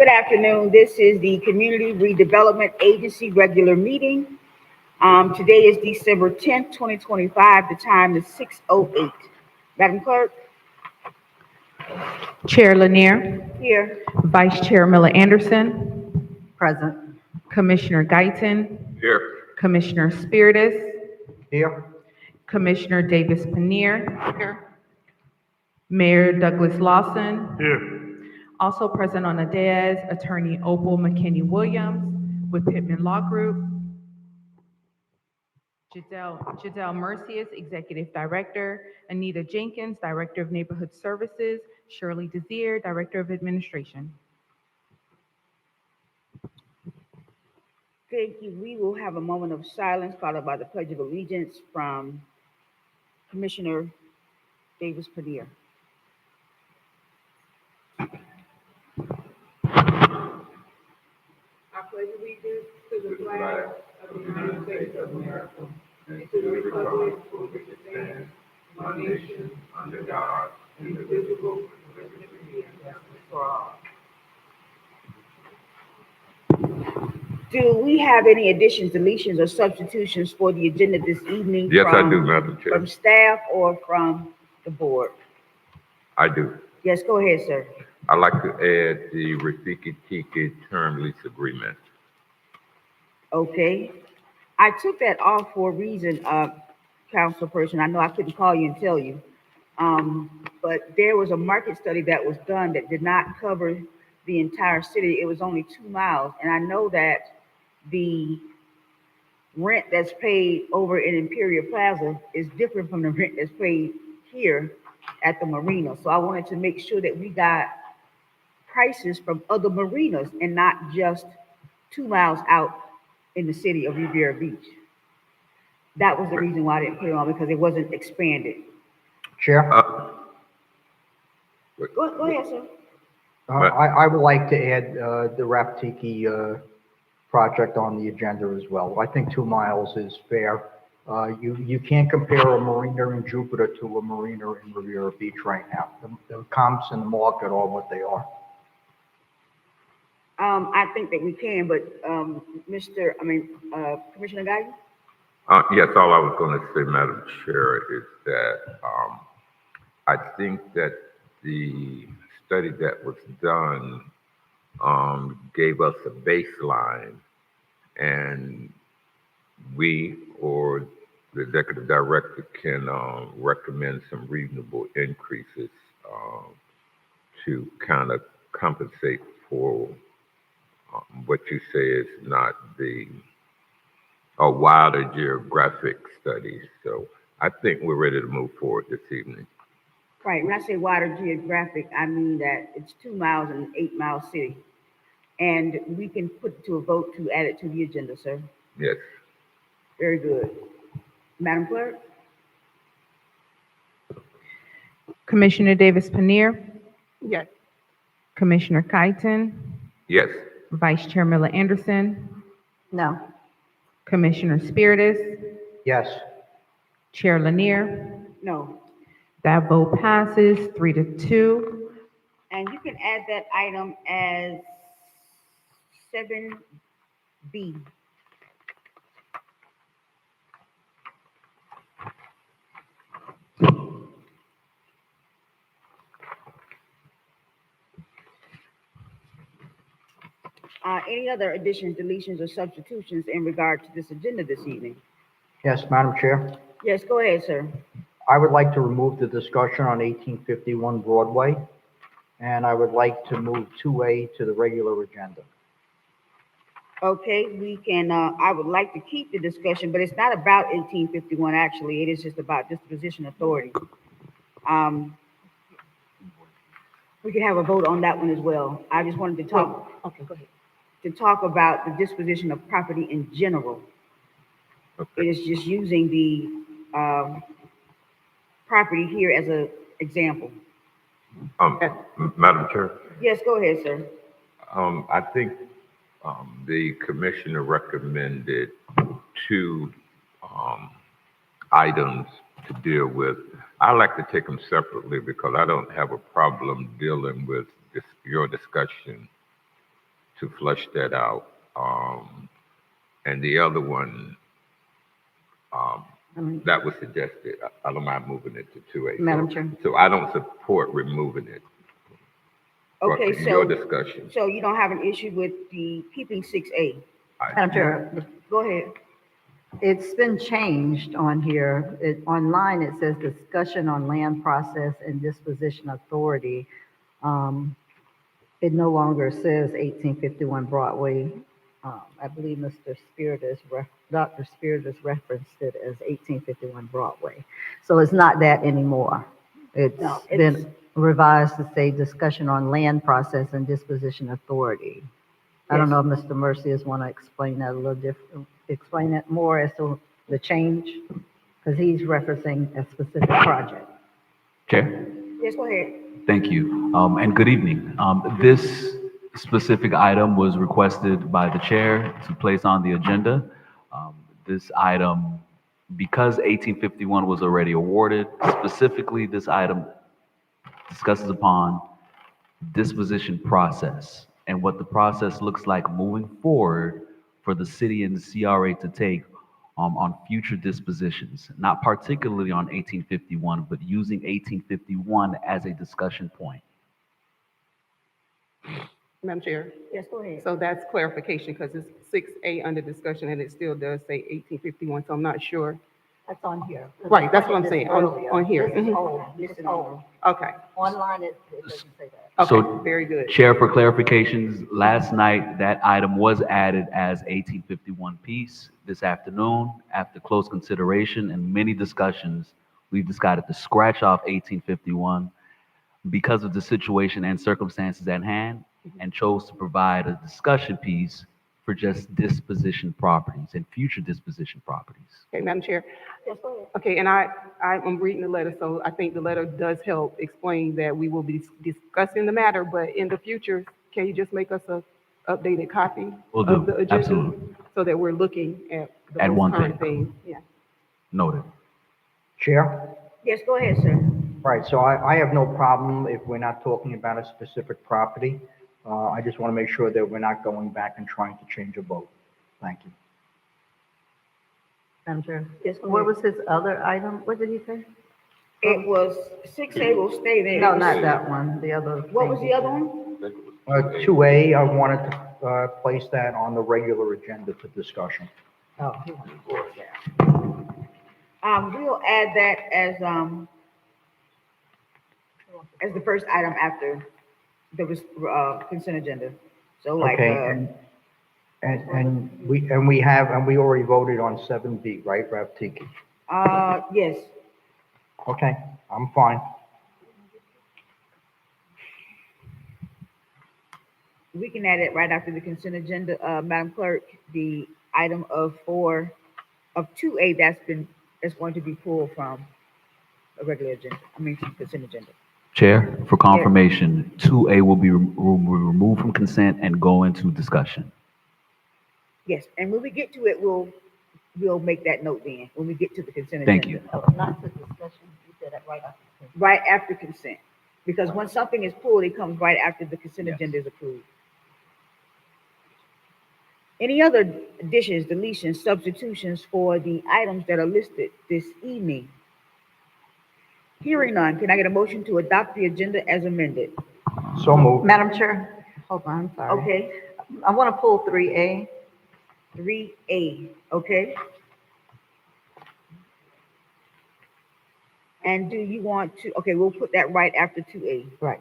Good afternoon. This is the Community Redevelopment Agency regular meeting. Today is December 10th, 2025. The time is 6:08. Madam Clerk, Chair Lanier, here. Vice Chair Miller Anderson, Present. Commissioner Guyton, Here. Commissioner Spiritus, Here. Commissioner Davis Panir, Here. Mayor Douglas Lawson. Here. Also present on the dais, Attorney Opal McKinney Williams with Pittman Law Group, Giselle Mercius, Executive Director, Anita Jenkins, Director of Neighborhood Services, Shirley Desir, Director of Administration. Thank you. We will have a moment of silence followed by the Pledge of Allegiance from Commissioner Davis Padilla. I pledge allegiance to the flag of the United States of America and to the republic for which it stands, one nation, under God, indivisible, with liberty and justice for all. Do we have any additions, deletions, or substitutions for the agenda this evening? Yes, I do, Madam Chair. From staff or from the board? I do. Yes, go ahead, sir. I'd like to add the Rafiki Tiki term lease agreement. Okay. I took that off for a reason, councilperson. I know I couldn't call you and tell you. But there was a market study that was done that did not cover the entire city. It was only 2 miles. And I know that the rent that's paid over in Imperial Plaza is different from the rent that's paid here at the marina. So I wanted to make sure that we got prices from other marinas and not just 2 miles out in the city of Riviera Beach. That was the reason why I didn't put it on, because it wasn't expanded. Chair, Go ahead, sir. I would like to add the Raptiki project on the agenda as well. I think 2 miles is fair. You can't compare a marina in Jupiter to a marina in Riviera Beach right now. The comps in the market are what they are. I think that we can, but Commissioner Guy? Yes, all I was going to say, Madam Chair, is that I think that the study that was done gave us a baseline, and we or the executive director can recommend some reasonable increases to kind of compensate for what you say is not a wider geographic study. So I think we're ready to move forward this evening. Right, when I say wider geographic, I mean that it's 2 miles in an 8-mile city. And we can put it to a vote to add it to the agenda, sir. Yes. Very good. Madam Clerk? Commissioner Davis Panir, Yes. Commissioner Guyton, Yes. Vice Chair Miller Anderson, No. Commissioner Spiritus, Yes. Chair Lanier. No. That vote passes 3-2. And you can add that item as 7B. Any other additions, deletions, or substitutions in regard to this agenda this evening? Yes, Madam Chair. Yes, go ahead, sir. I would like to remove the discussion on 1851 Broadway, and I would like to move 2A to the regular agenda. Okay, we can, I would like to keep the discussion, but it's not about 1851, actually. It is just about disposition authority. We can have a vote on that one as well. I just wanted to talk. Okay, go ahead. To talk about the disposition of property in general. Okay. It is just using the property here as an example. Madam Chair, Yes, go ahead, sir. I think the commissioner recommended 2 items to deal with. I like to take them separately because I don't have a problem dealing with your discussion to flush that out. And the other one, that was suggested, I don't mind moving it to 2A. Madam Chair. So I don't support removing it. But Okay, in your so, discussion, so you don't have an issue with the keeping 6A? Madam Chair, Go ahead. it's been changed on here. Online, it says discussion on land process and disposition authority. It no longer says 1851 Broadway. I believe Dr. Spiritus referenced it as 1851 Broadway. So it's not that anymore. It's No, been revised to say discussion on land process and disposition authority. I don't know if Mr. Mercius want to explain that a little different, explain it more as to the change, because he's referencing a specific project. Chair, Yes, go ahead. thank you, and good evening. This specific item was requested by the chair to place on the agenda. This item, because 1851 was already awarded, specifically this item discusses upon disposition process and what the process looks like moving forward for the city and the CRA to take on future dispositions, not particularly on 1851, but using 1851 as a discussion point. Madam Chair, Yes, go ahead. so that's clarification because it's 6A under discussion and it still does say 1851, so I'm not sure. That's on here. Right, that's what I'm saying, on here. This is Mhm. old, this is old. Okay, Online, it doesn't say that. So- okay, very good. Chair, for clarifications, last night, that item was added as 1851 piece. This afternoon, after close consideration and many discussions, we've decided to scratch off 1851 because of the situation and circumstances at hand, and chose to provide a discussion piece for just disposition properties and future disposition properties. Okay, Madam Chair, Yes, go ahead. okay, and I'm reading the letter, so I think the letter does help explain that we will be discussing the matter, but in the future, can you just make us a updated copy Will do, of the agenda? absolutely. So that we're looking at the At most one current thing. thing, yeah. Noted. Chair? Yes, go ahead, sir. Right, so I have no problem if we're not talking about a specific property. I just want to make sure that we're not going back and trying to change a vote. Thank you. Madam Chair. Yes, go What ahead. was his other item? What did he say? It was 6A will stay there. No, not that one, the other. What was thing the he other said. one? 2A, I wanted to place that on the regular agenda for discussion. Oh, he wanted to do it, yeah. We'll add that as the first item after the consent agenda. So like, Okay, and we already voted on 7B, right, Rev Tiki? yes, Okay, I'm fine. we can add it right after the consent agenda, Madam Clerk, the item of 2A that's going to be pulled from a regular agenda, from consent agenda. Chair, for confirmation, 2A will be removed from consent and go into discussion. Yes, and when we get to it, we'll make that note then, when we get to the consent agenda. Thank you. Oh, not the discussion, you said that right after. Right after consent, because when something is pulled, it comes right after the consent Yes. agenda is approved. Any other additions, deletions, substitutions for the items that are listed this evening? Hearing none, can I get a motion to adopt the agenda as amended? So moved. Madam Chair, hold on, I'm sorry. Okay, I want to pull 3A. 3A, okay? And do you want to, okay, we'll put that right after 2A. Right.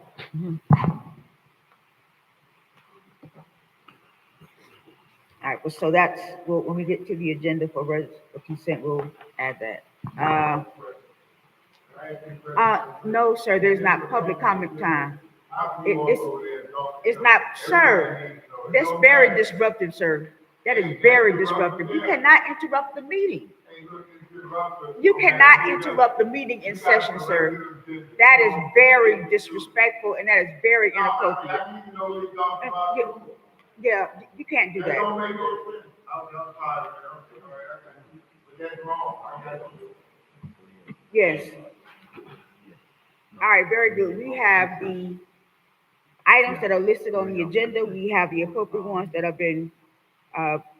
All right, well, so that's, when we get to the agenda for consent, we'll add that. No, sir, there's not public comment time. It's not, sir, that's very disruptive, sir. That is very disruptive. You cannot interrupt the meeting. You cannot interrupt the meeting in session, sir. That is very disrespectful and that is very inappropriate. Yeah, you can't do that. Yes. All right, very good. We have the items that are listed on the agenda, we have the appropriate ones that have been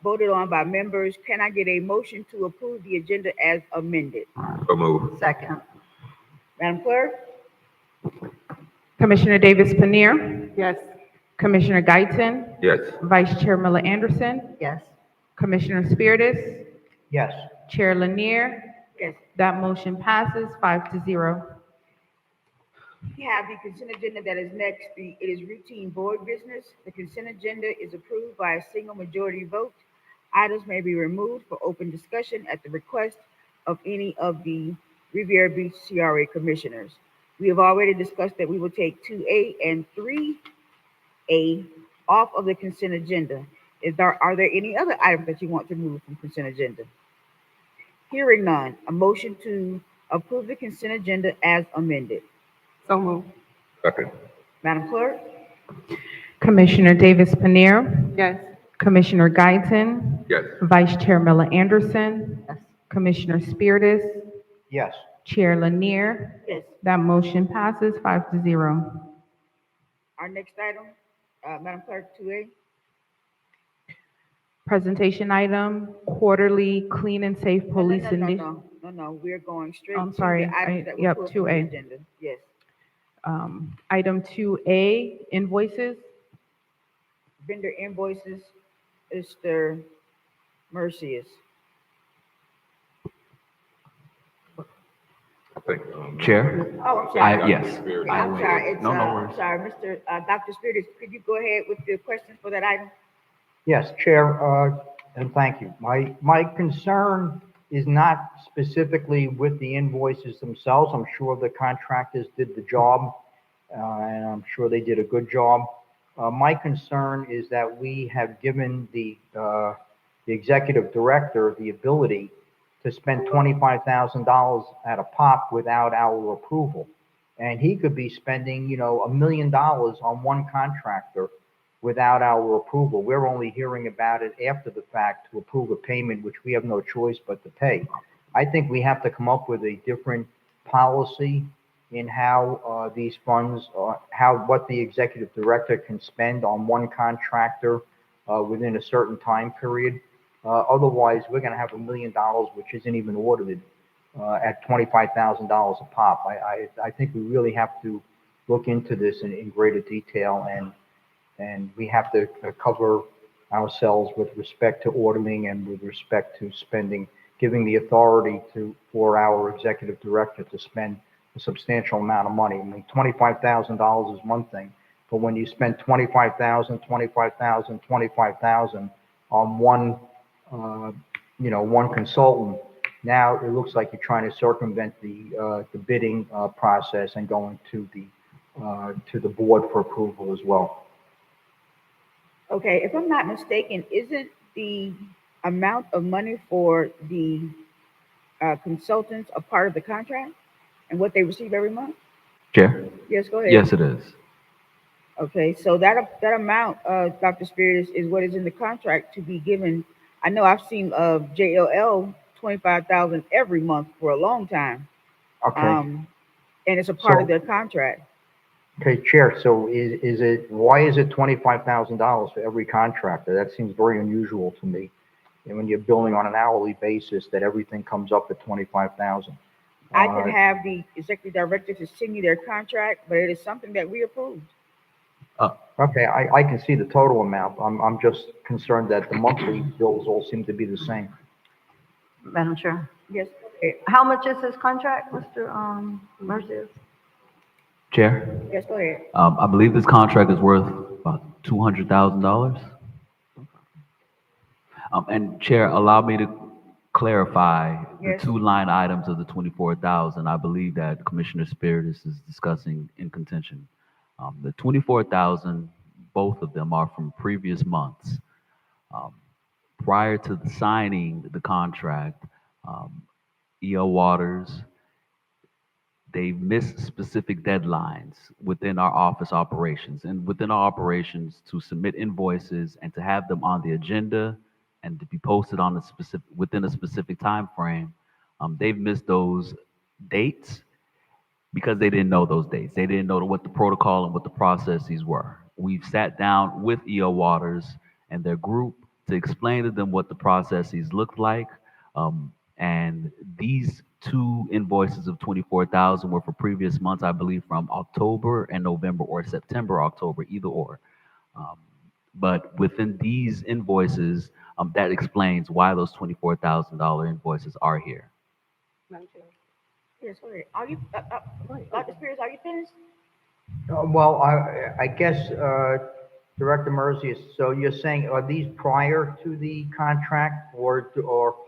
voted on by members. Can I get a motion to approve the agenda as amended? So move. Second. Madam Clerk? Commissioner Davis Panir, Yes. Commissioner Guyton, Yes. Vice Chair Miller Anderson, Yes. Commissioner Spiritus, Yes. Chair Lanier. Yes. That motion passes 5-0. We have the consent agenda that is next. It is routine board business. The consent agenda is approved by a single majority vote. Items may be removed for open discussion at the request of any of the Riviera Beach CRA commissioners. We have already discussed that we will take 2A and 3A off of the consent agenda. Are there any other items that you want to move from consent agenda? Hearing none, a motion to approve the consent agenda as amended. So moved. Second. Madam Clerk? Commissioner Davis Panir, Yes. Commissioner Guyton, Yes. Vice Chair Miller Anderson, Yes. Commissioner Spiritus, Yes. Chair Lanier. Yes. That motion passes 5-0. Our next item, Madam Clerk, 2A. Presentation item, quarterly clean and safe police No, we're going straight I'm to sorry, the items that were yep, pulled from the 2A. agenda. Yes. Item 2A, invoices. Vendor invoices, Mr. Mercius. I think. Chair? Oh, I'm sorry. Yes. I I'm will. sorry. It's, No, no I'm worries. sorry, Dr. Spiritus, could you go ahead with the questions for that item? Yes, Chair, and thank you. My concern is not specifically with the invoices themselves. I'm sure the contractors did the job, and I'm sure they did a good job. My concern is that we have given the executive director the ability to spend $25,000 at a pop without our approval. And he could be spending, $1 million on one contractor without our approval. We're only hearing about it after the fact to approve a payment, which we have no choice but to pay. I think we have to come up with a different policy in how these funds, what the executive director can spend on one contractor within a certain time period. Otherwise, we're going to have $1 million, which isn't even audited, at $25,000 a pop. I think we really have to look into this in greater detail, and we have to cover ourselves with respect to auditing and with respect to spending, giving the authority for our executive director to spend a substantial amount of money. I mean, $25,000 is one thing, but when you spend $25,000 on one, one consultant, now it looks like you're trying to circumvent the bidding process and going to the board for approval as well. Okay, if I'm not mistaken, isn't the amount of money for the consultants a part of the contract and what they receive every month? Chair? Yes, go ahead. Yes, it is. Okay, so that amount, Dr. Spiritus, is what is in the contract to be given. I know I've seen JLL 25,000 every month for a long time. Okay. And it's a part of So- their contract. Okay, Chair, so why is it $25,000 for every contractor? That seems very unusual to me. And when you're billing on an hourly basis, that everything comes up at 25,000. I can have the executive director to send you their contract, but it is something that we approved. Okay, I can see the total amount. I'm just concerned that the monthly bills all seem to be the same. Madam Chair. Yes. How much is his contract, Mr. Mercius? Chair? Yes, go ahead. I believe this contract is worth about $200,000. And Chair, allow me to clarify the Yes. two line items of the 24,000. I believe that Commissioner Spiritus is discussing in contention. The 24,000, both of them are from previous months. Prior to the signing the contract, E.O. Waters, they missed specific deadlines within our office operations and within our operations to submit invoices and to have them on the agenda and to be posted on within a specific time frame. They've missed those dates, because they didn't know those dates. They didn't know what the protocol and what the processes were. We've sat down with EO Waters and their group to explain to them what the processes looked like. And these two invoices of 24,000 were for previous months, I believe, from October and November, or September, October, either or. Um, but within these invoices, that explains why those $24,000 invoices are here. Madam Chair. Yes, go ahead. Are you, Go ahead. Dr. Spears, are you finished? Well, I guess, Director Mercier, so you're saying, are these prior to the contract or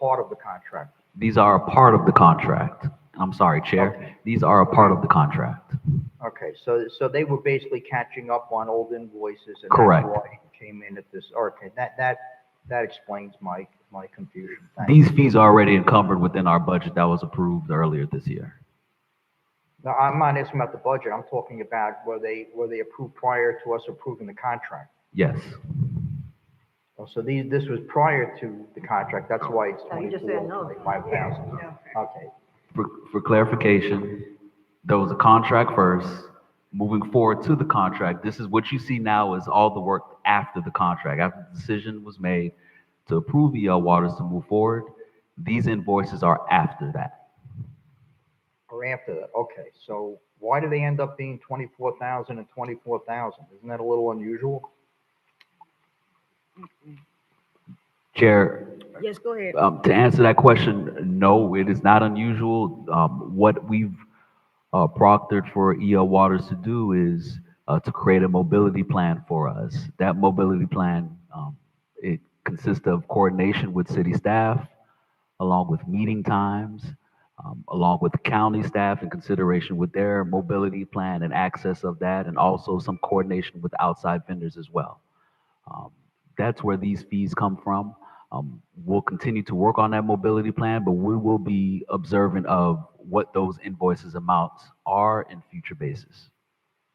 part of the contract? These are a part of the contract. I'm sorry, Chair. Okay. These are a part of the contract. Okay, so they were basically catching up on old invoices, and Correct. that's why it came in at this. Okay, that explains my confusion. Thank These you. fees are already encumbered within our budget that was approved earlier this year. Now, I'm not asking about the budget. I'm talking about were they approved prior to us approving the contract? Yes. Oh, so this was prior to the contract. That's why it's Oh, you just said no. 25,000. Okay. For clarification, there was a contract first. Moving forward to the contract, this is what you see now is all the work after the contract. After the decision was made to approve EL Waters to move forward, these invoices are after that. Or after that. Okay. So why do they end up being 24,000 and 24,000? Isn't that a little unusual? Chair, Yes, go ahead. to answer that question, no, it is not unusual. What we've proctored for EL Waters to do is to create a mobility plan for us. That mobility plan, it consists of coordination with city staff, along with meeting times, along with the county staff in consideration with their mobility plan and access of that, and also some coordination with outside vendors as well. Um, that's where these fees come from. We'll continue to work on that mobility plan, but we will be observant of what those invoices amounts are in future basis.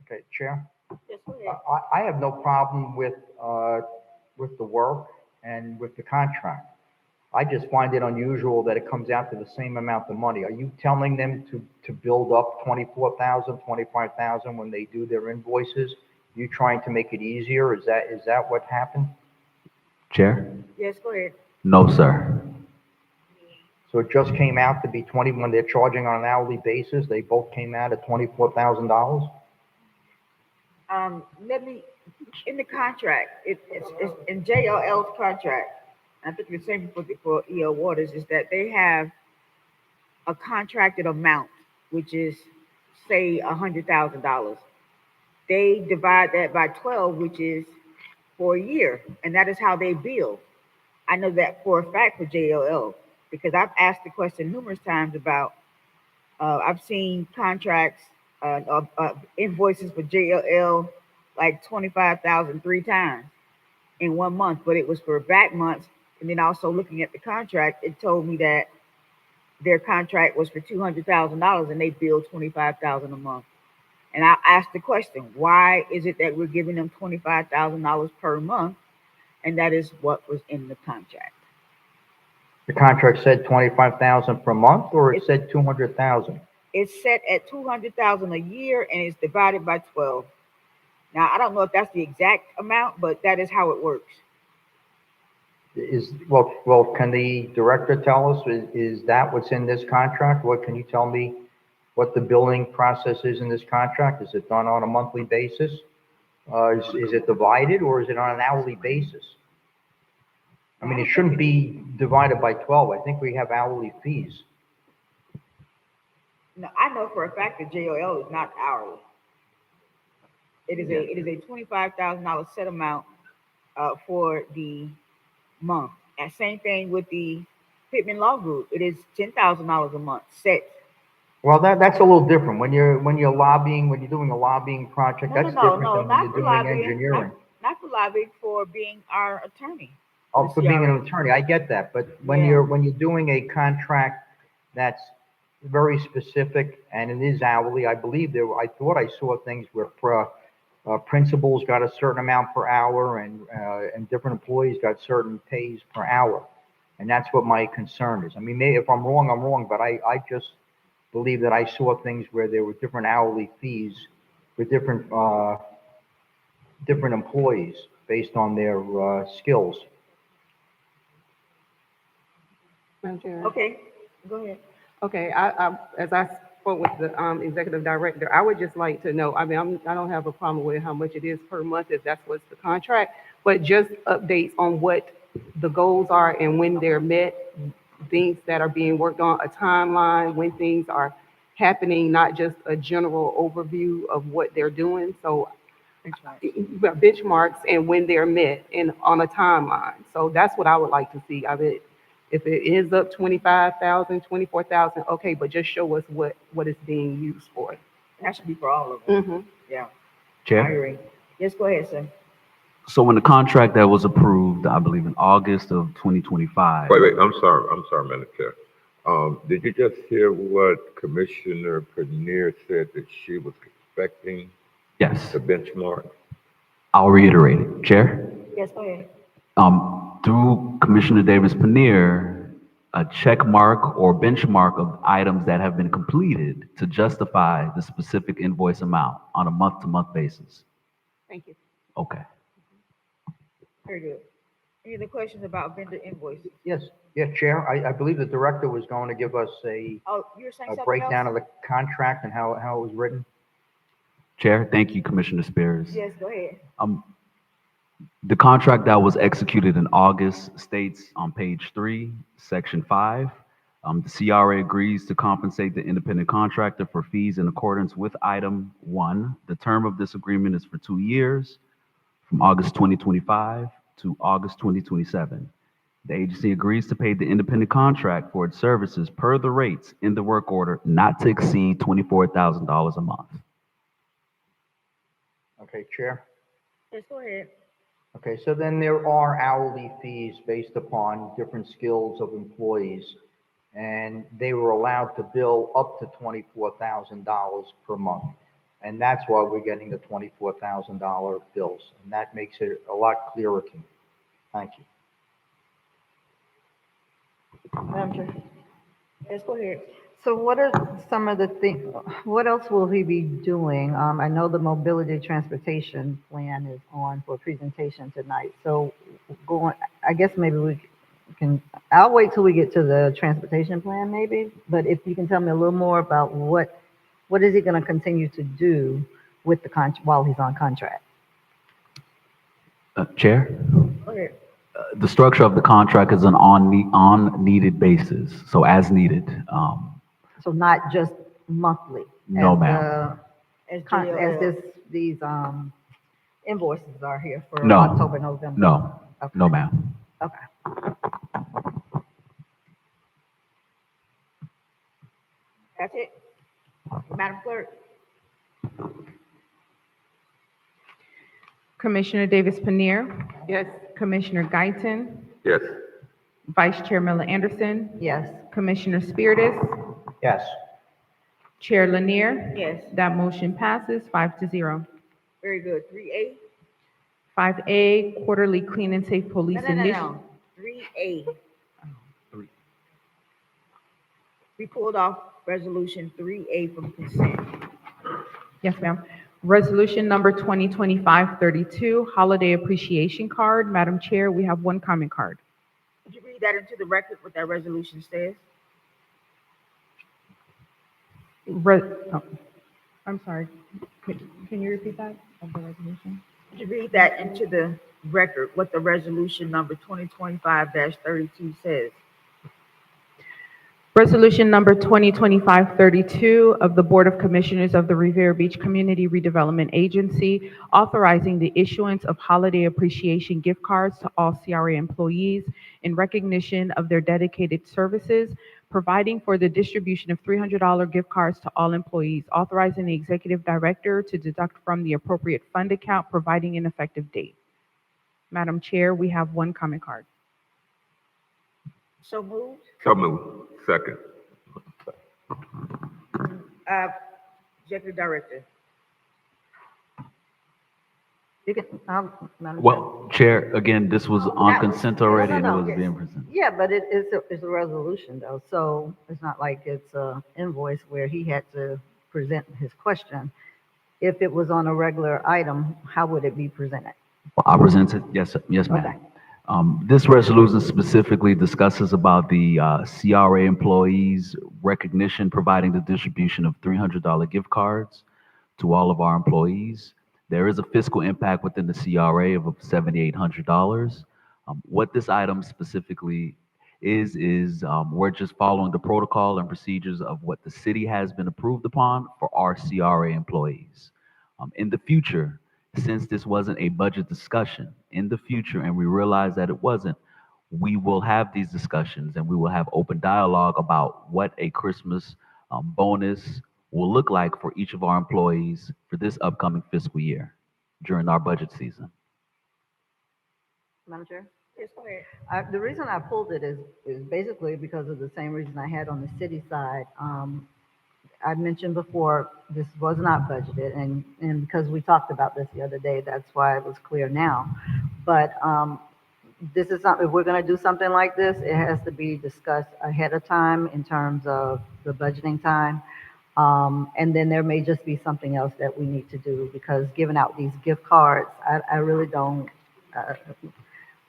Okay, Chair. Yes, go ahead. I have no problem with the work and with the contract. I just find it unusual that it comes out to the same amount of money. Are you telling them to build up 24,000, 25,000 when they do their invoices? You trying to make it easier? Is that what happened? Chair? Yes, go ahead. No, sir. So it just came out to be 20 when they're charging on an hourly basis. They both came out at $24,000. Let me, in the contract, it's in JLL's contract, I think the same for EL Waters, is that they have a contracted amount, which is, say, $100,000. They divide that by 12, which is for a year, and that is how they bill. I know that for a fact for JLL, because I've asked the question numerous times about, I've seen contracts, invoices for JLL, like 25,000 three times in 1 month, but it was for back months. And then also looking at the contract, it told me that their contract was for $200,000 and they billed 25,000 a month. And I asked the question, why is it that we're giving them $25,000 per month? And that is what was in the contract. The contract said 25,000 per month, or it said 200,000? It's set at 200,000 a year and it's divided by 12. Now, I don't know if that's the exact amount, but that is how it works. Well, can the director tell us, is that what's in this contract? Can you tell me what the billing process is in this contract? Is it done on a monthly basis? Is it divided, or is it on an hourly basis? I mean, it shouldn't be divided by 12. I think we have hourly fees. No, I know for a fact that JOL is not hourly. It is a $25,000 set amount for the month. And same thing with the Pittman Law Group. It is $10,000 a month set. Well, that's a little different. When you're lobbying, when you're doing a lobbying project, that's different than when not you're for doing lobbying. engineering. Not for lobbying, for being our attorney. Oh, for the being an CRA. attorney, I get that. But when Yeah. you're doing a contract that's very specific and it is hourly, I thought I saw things where principals got a certain amount per hour and different employees got certain pays per hour. And that's what my concern is. I mean, if I'm wrong, I'm wrong, but I just believe that I saw things where there were different hourly fees for different employees based on their skills. Madam Chair. Okay, go ahead. Okay, as I spoke with the executive director, I would just like to know, I mean, I don't have a problem with how much it is per month if that's what's the contract, but just updates on what the goals are and when they're met, things that are being worked on, a timeline, when things are happening, not just a general overview of what they're doing. So benchmarks and when they're met and on a timeline. So that's what I would like to see. I mean, if it is up 25,000, 24,000, okay, but just show us what it's being used for. That should be for all of them. Mm-hmm. Yeah, I Chair? agree. Yes, go ahead, sir. So when the contract that was approved, I believe in August of 2025. Wait, I'm sorry, Madam Chair. Did you just hear what Commissioner Paneer said that she was expecting Yes, the benchmark? I'll reiterate it. Chair? Yes, go ahead. Through Commissioner Davis Paneer, a check mark or benchmark of items that have been completed to justify the specific invoice amount on a month-to-month basis. Thank you. Okay. Very good. Any other questions about vendor invoices? Yes, yeah, Chair, I believe the director was going to give us a Oh, you were saying something breakdown else? of the contract and how it was written. Chair, thank you, Commissioner Spears. Yes, go ahead. The contract that was executed in August states on page 3, section 5, the CRA agrees to compensate the independent contractor for fees in accordance with item 1. The term of this agreement is for 2 years, from August 2025 to August 2027. The agency agrees to pay the independent contract for its services per the rates in the work order not to exceed $24,000 a month. Okay, Chair. Yes, go ahead. Okay, so then there are hourly fees based upon different skills of employees, and they were allowed to bill up to $24,000 per month. And that's why we're getting the $24,000 bills, and that makes it a lot clearer to me. Thank you. Madam Chair. Yes, go ahead. So what are some of the things, what else will he be doing? I know the mobility transportation plan is on for presentation tonight. So going, I guess maybe we can, I'll wait till we get to the transportation plan maybe. But if you can tell me a little more about what is he going to continue to do with the while he's on contract? Chair? Go ahead. The structure of the contract is an on needed basis, so as needed. So not just monthly? No, as ma'am. As As these invoices are here for No. October, November? No, Okay. no, ma'am. Okay. That's it. Madam Clerk. Commissioner Davis Paneer, Yes. Commissioner Guyton, Yes. Vice Chair Miller Anderson, Yes. Commissioner Spiritus, Yes. Chair Lanier. Yes. That motion passes 5-0. Very good. 3A. 5A, Quarterly Clean and Safe Police Initiative. No. 3A. We pulled off resolution 3A from consent. Yes, ma'am. Resolution number 2025-32, Holiday Appreciation Card. Madam Chair, we have one comment card. Would you read that into the record, what that resolution says? I'm sorry. Can you repeat that of the resolution? Would you read that into the record, what the resolution number 2025-32 says? Resolution number 2025-32 of the Board of Commissioners of the Revere Beach Community Redevelopment Agency authorizing the issuance of holiday appreciation gift cards to all CRA employees in recognition of their dedicated services, providing for the distribution of $300 gift cards to all employees, authorizing the Executive Director to deduct from the appropriate fund account, providing an effective date. Madam Chair, we have one comment card. So moved. So moved. Second. Executive Director. You can, Madam Chair. Well, Chair, again, this was on That was- consent yes, already and it no, was yes. being presented. Yeah, but it's a resolution though, so it's not like it's a invoice where he had to present his question. If it was on a regular item, how would it be presented? I'll present it. Yes, sir. Yes, Okay. ma'am. This resolution specifically discusses about the CRA employees recognition, providing the distribution of $300 gift cards to all of our employees. There is a fiscal impact within the CRA of $7,800. What this item specifically is we're just following the protocol and procedures of what the city has been approved upon for our CRA employees. In the future, since this wasn't a budget discussion, in the future, and we realize that it wasn't, we will have these discussions and we will have open dialogue about what a Christmas bonus will look like for each of our employees for this upcoming fiscal year during our budget season. Madam Chair? Yes, go ahead. The reason I pulled it is basically because of the same reason I had on the city side. I mentioned before, this was not budgeted, and because we talked about this the other day, that's why it was clear now. But this is something, if we're gonna do something like this, it has to be discussed ahead of time in terms of the budgeting time. And then there may just be something else that we need to do, because giving out these gift cards, I really don't,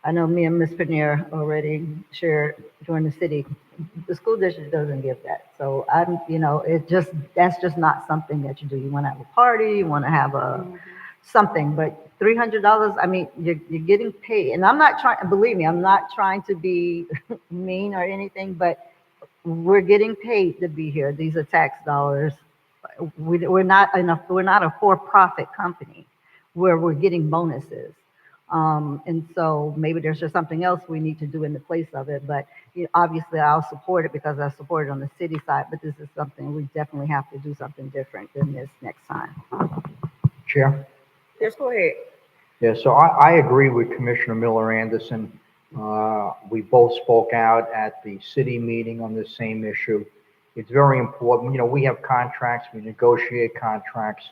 I know me and Ms. Pannier already shared during the city, the school district doesn't give that. So that's just not something that you do. You want to have a party, you want to have something, but $300, I mean, you're getting paid. And I'm not trying, believe me, I'm not trying to be mean or anything, but we're getting paid to be here. These are tax dollars. We're not a for-profit company where we're getting bonuses. And so maybe there's just something else we need to do in the place of it. But obviously, I'll support it because I support it on the city side. But this is something we definitely have to do something different than this next time. Chair? Yes, go ahead. Yeah, so I agree with Commissioner Miller Anderson. We both spoke out at the city meeting on this same issue. It's very important. We have contracts, we negotiate contracts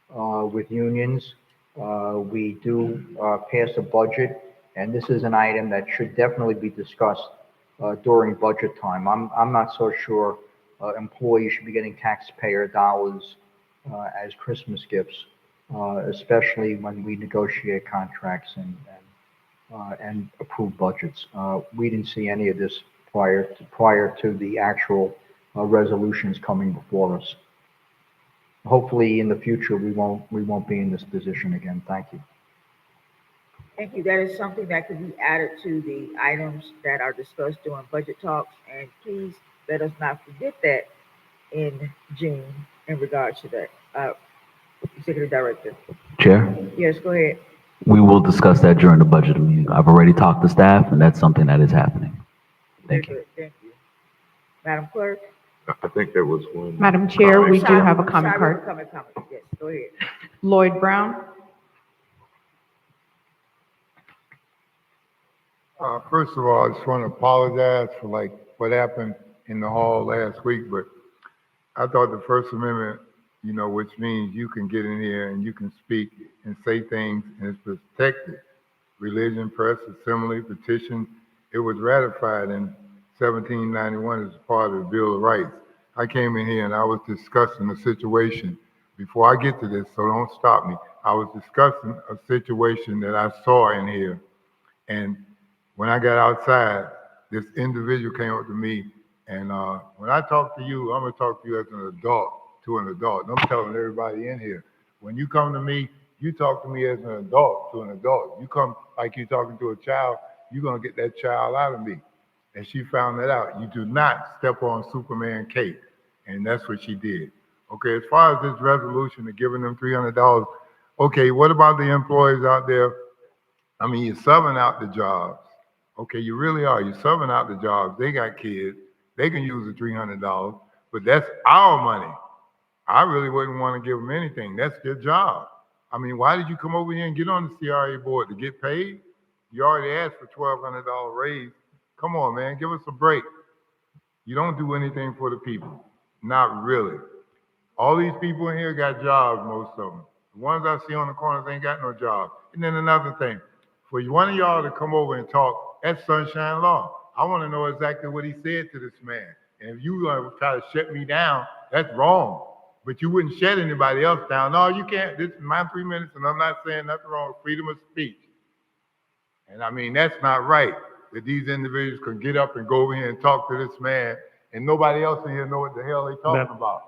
with unions. We do pass a budget, and this is an item that should definitely be discussed during budget time. I'm not so sure employees should be getting taxpayer dollars as Christmas gifts, especially when we negotiate contracts and approve budgets. We didn't see any of this prior to the actual resolutions coming before us. Hopefully, in the future, we won't be in this position again. Thank you. Thank you. That is something that could be added to the items that are discussed during budget talks. And please let us not forget that in June in regards to that. Executive Director. Chair, Yes, go ahead. we will discuss that during the budget meeting. I've already talked to staff and that's something that is happening. Very Thank you. good. Thank you. Madam Clerk. I think there was one. Madam Chair, we do Sorry, have a comment sorry, card. comment. Yes, go ahead. Lloyd Brown. First of all, I just want to apologize for what happened in the hall last week, but I thought the First Amendment, which means you can get in here and you can speak and say things and it's protected. Religion, press, assembly, petition, it was ratified in 1791 as part of the Bill of Rights. I came in here and I was discussing a situation. Before I get to this, so don't stop me. I was discussing a situation that I saw in here. And when I got outside, this individual came up to me, and when I talk to you, I'm gonna talk to you as an adult, to an adult. And I'm telling everybody in here, when you come to me, you talk to me as an adult to an adult. You come like you're talking to a child, you're gonna get that child out of me. And she found that out. You do not step on Superman cape. And that's what she did. Okay, as far as this resolution of giving them $300, okay, what about the employees out there? I mean, you're subbing out the jobs. Okay, you really are. You're subbing out the jobs. They got kids. They can use the $300, but that's our money. I really wouldn't want to give them anything. That's their job. I mean, why did you come over here and get on the CRA board to get paid? You already asked for $1,200 raise. Come on, man, give us a break. You don't do anything for the people. Not really. All these people in here got jobs, most of them. The ones I see on the corners ain't got no job. And then another thing, for one of y'all to come over and talk, that's sunshine law. I want to know exactly what he said to this man. And if you try to shut me down, that's wrong. But you wouldn't shut anybody else down. No, you can't. This is my 3 minutes, and I'm not saying nothing wrong with freedom of speech. And I mean, that's not right, that these individuals can get up and go over here and talk to this man, and nobody else in here know what the hell they talking about.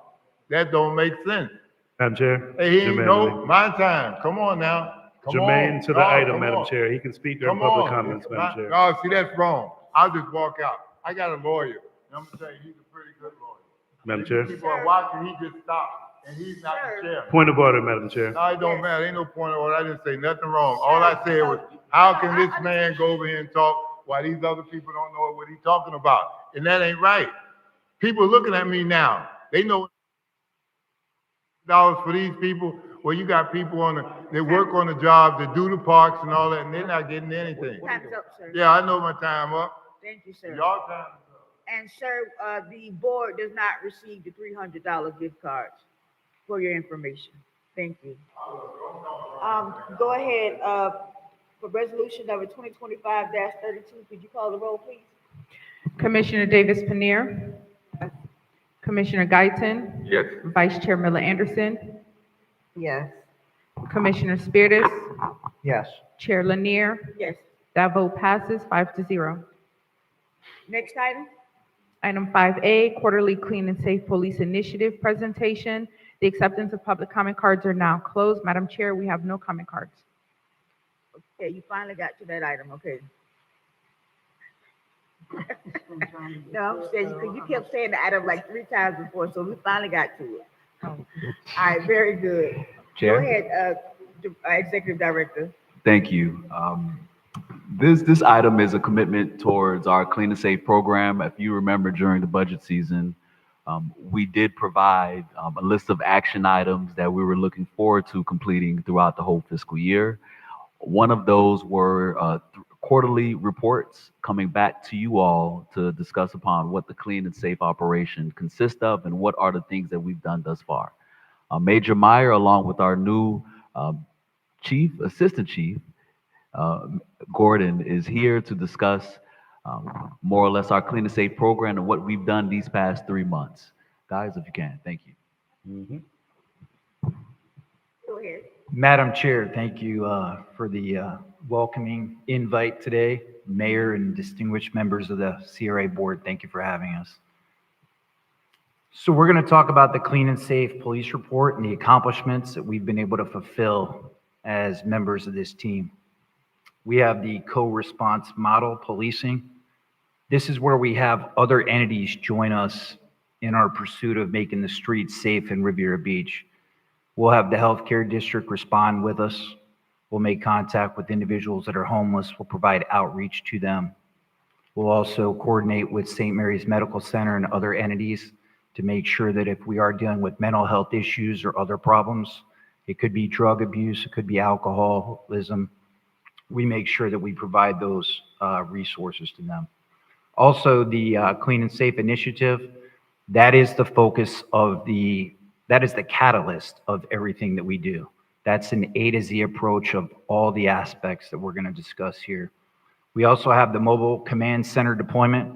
That don't make sense. Madam Chair. Hey, he ain't Jermaine, my time. Come on now. Come Jermaine on. to the No, item, come Madam on. Chair. He can speak during Come public on. comments, Madam Chair. No, see, that's wrong. I'll just walk out. I got a lawyer. And I'm going to tell you, he's a pretty good lawyer. Madam If Chair. people are watching, he just stopped, and he's not the chair. Point of order, Madam Chair. No, it don't matter. Ain't no point of order. I didn't say nothing wrong. All I said was, how can this man go over here and talk while these other people don't know what he's talking about? And that ain't right. People looking at me now. They know dollars for these people. Well, you got people they work on the job, they do the parks and all that, and they're not getting anything. Time's up, sir. Yeah, I know my time up. Thank you, sir. Y'all time is up. And sir, the board does not receive the $300 gift cards for your information. Thank you. Go ahead, for resolution number 2025-32, could you call the roll, please? Commissioner Davis Panir. Commissioner Guyton. Yes. Vice Chair Miller Anderson. Yes. Commissioner Spiritus. Yes. Chair Lanier. Yes. That vote passes 5-0. Next item? Item 5A, Quarterly Clean and Safe Police Initiative Presentation. The acceptance of public comment cards are now closed. Madam Chair, we have no comment cards. Okay, you finally got to that item, okay. No, I'm saying, because you kept saying the item like 3 times before, so we finally got to it. All right, very good. Go Chair? ahead, Executive Director. Thank you. This item is a commitment towards our Clean and Safe program. If you remember during the budget season, we did provide a list of action items that we were looking forward to completing throughout the whole fiscal year. One of those were quarterly reports coming back to you all to discuss upon what the clean and safe operation consists of and what are the things that we've done thus far. Major Meyer, along with our new Assistant Chief, Gordon, is here to discuss more or less our Clean and Safe program and what we've done these past 3 months. Guys, if you can, thank you. Go ahead. Madam Chair, thank you for the welcoming invite today. Mayor and distinguished members of the CRA board, thank you for having us. So we're going to talk about the Clean and Safe Police Report and the accomplishments that we've been able to fulfill as members of this team. We have the co-response model policing. This is where we have other entities join us in our pursuit of making the streets safe in Riviera Beach. We'll have the healthcare district respond with us. We'll make contact with individuals that are homeless. We'll provide outreach to them. We'll also coordinate with St. Mary's Medical Center and other entities to make sure that if we are dealing with mental health issues or other problems, it could be drug abuse, it could be alcoholism, we make sure that we provide those resources to them. Also, the Clean and Safe Initiative, that is the focus of that is the catalyst of everything that we do. That's an A to Z approach of all the aspects that we're going to discuss here. We also have the mobile command center deployment.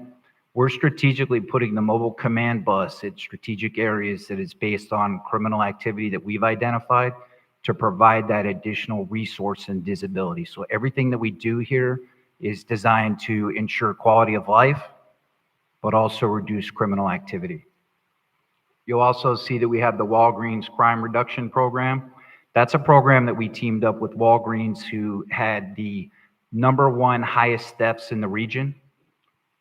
We're strategically putting the mobile command bus at strategic areas that is based on criminal activity that we've identified to provide that additional resource and visibility. So everything that we do here is designed to ensure quality of life, but also reduce criminal activity. You'll also see that we have the Walgreens Crime Reduction Program. That's a program that we teamed up with Walgreens, who had the #1 highest thefts in the region.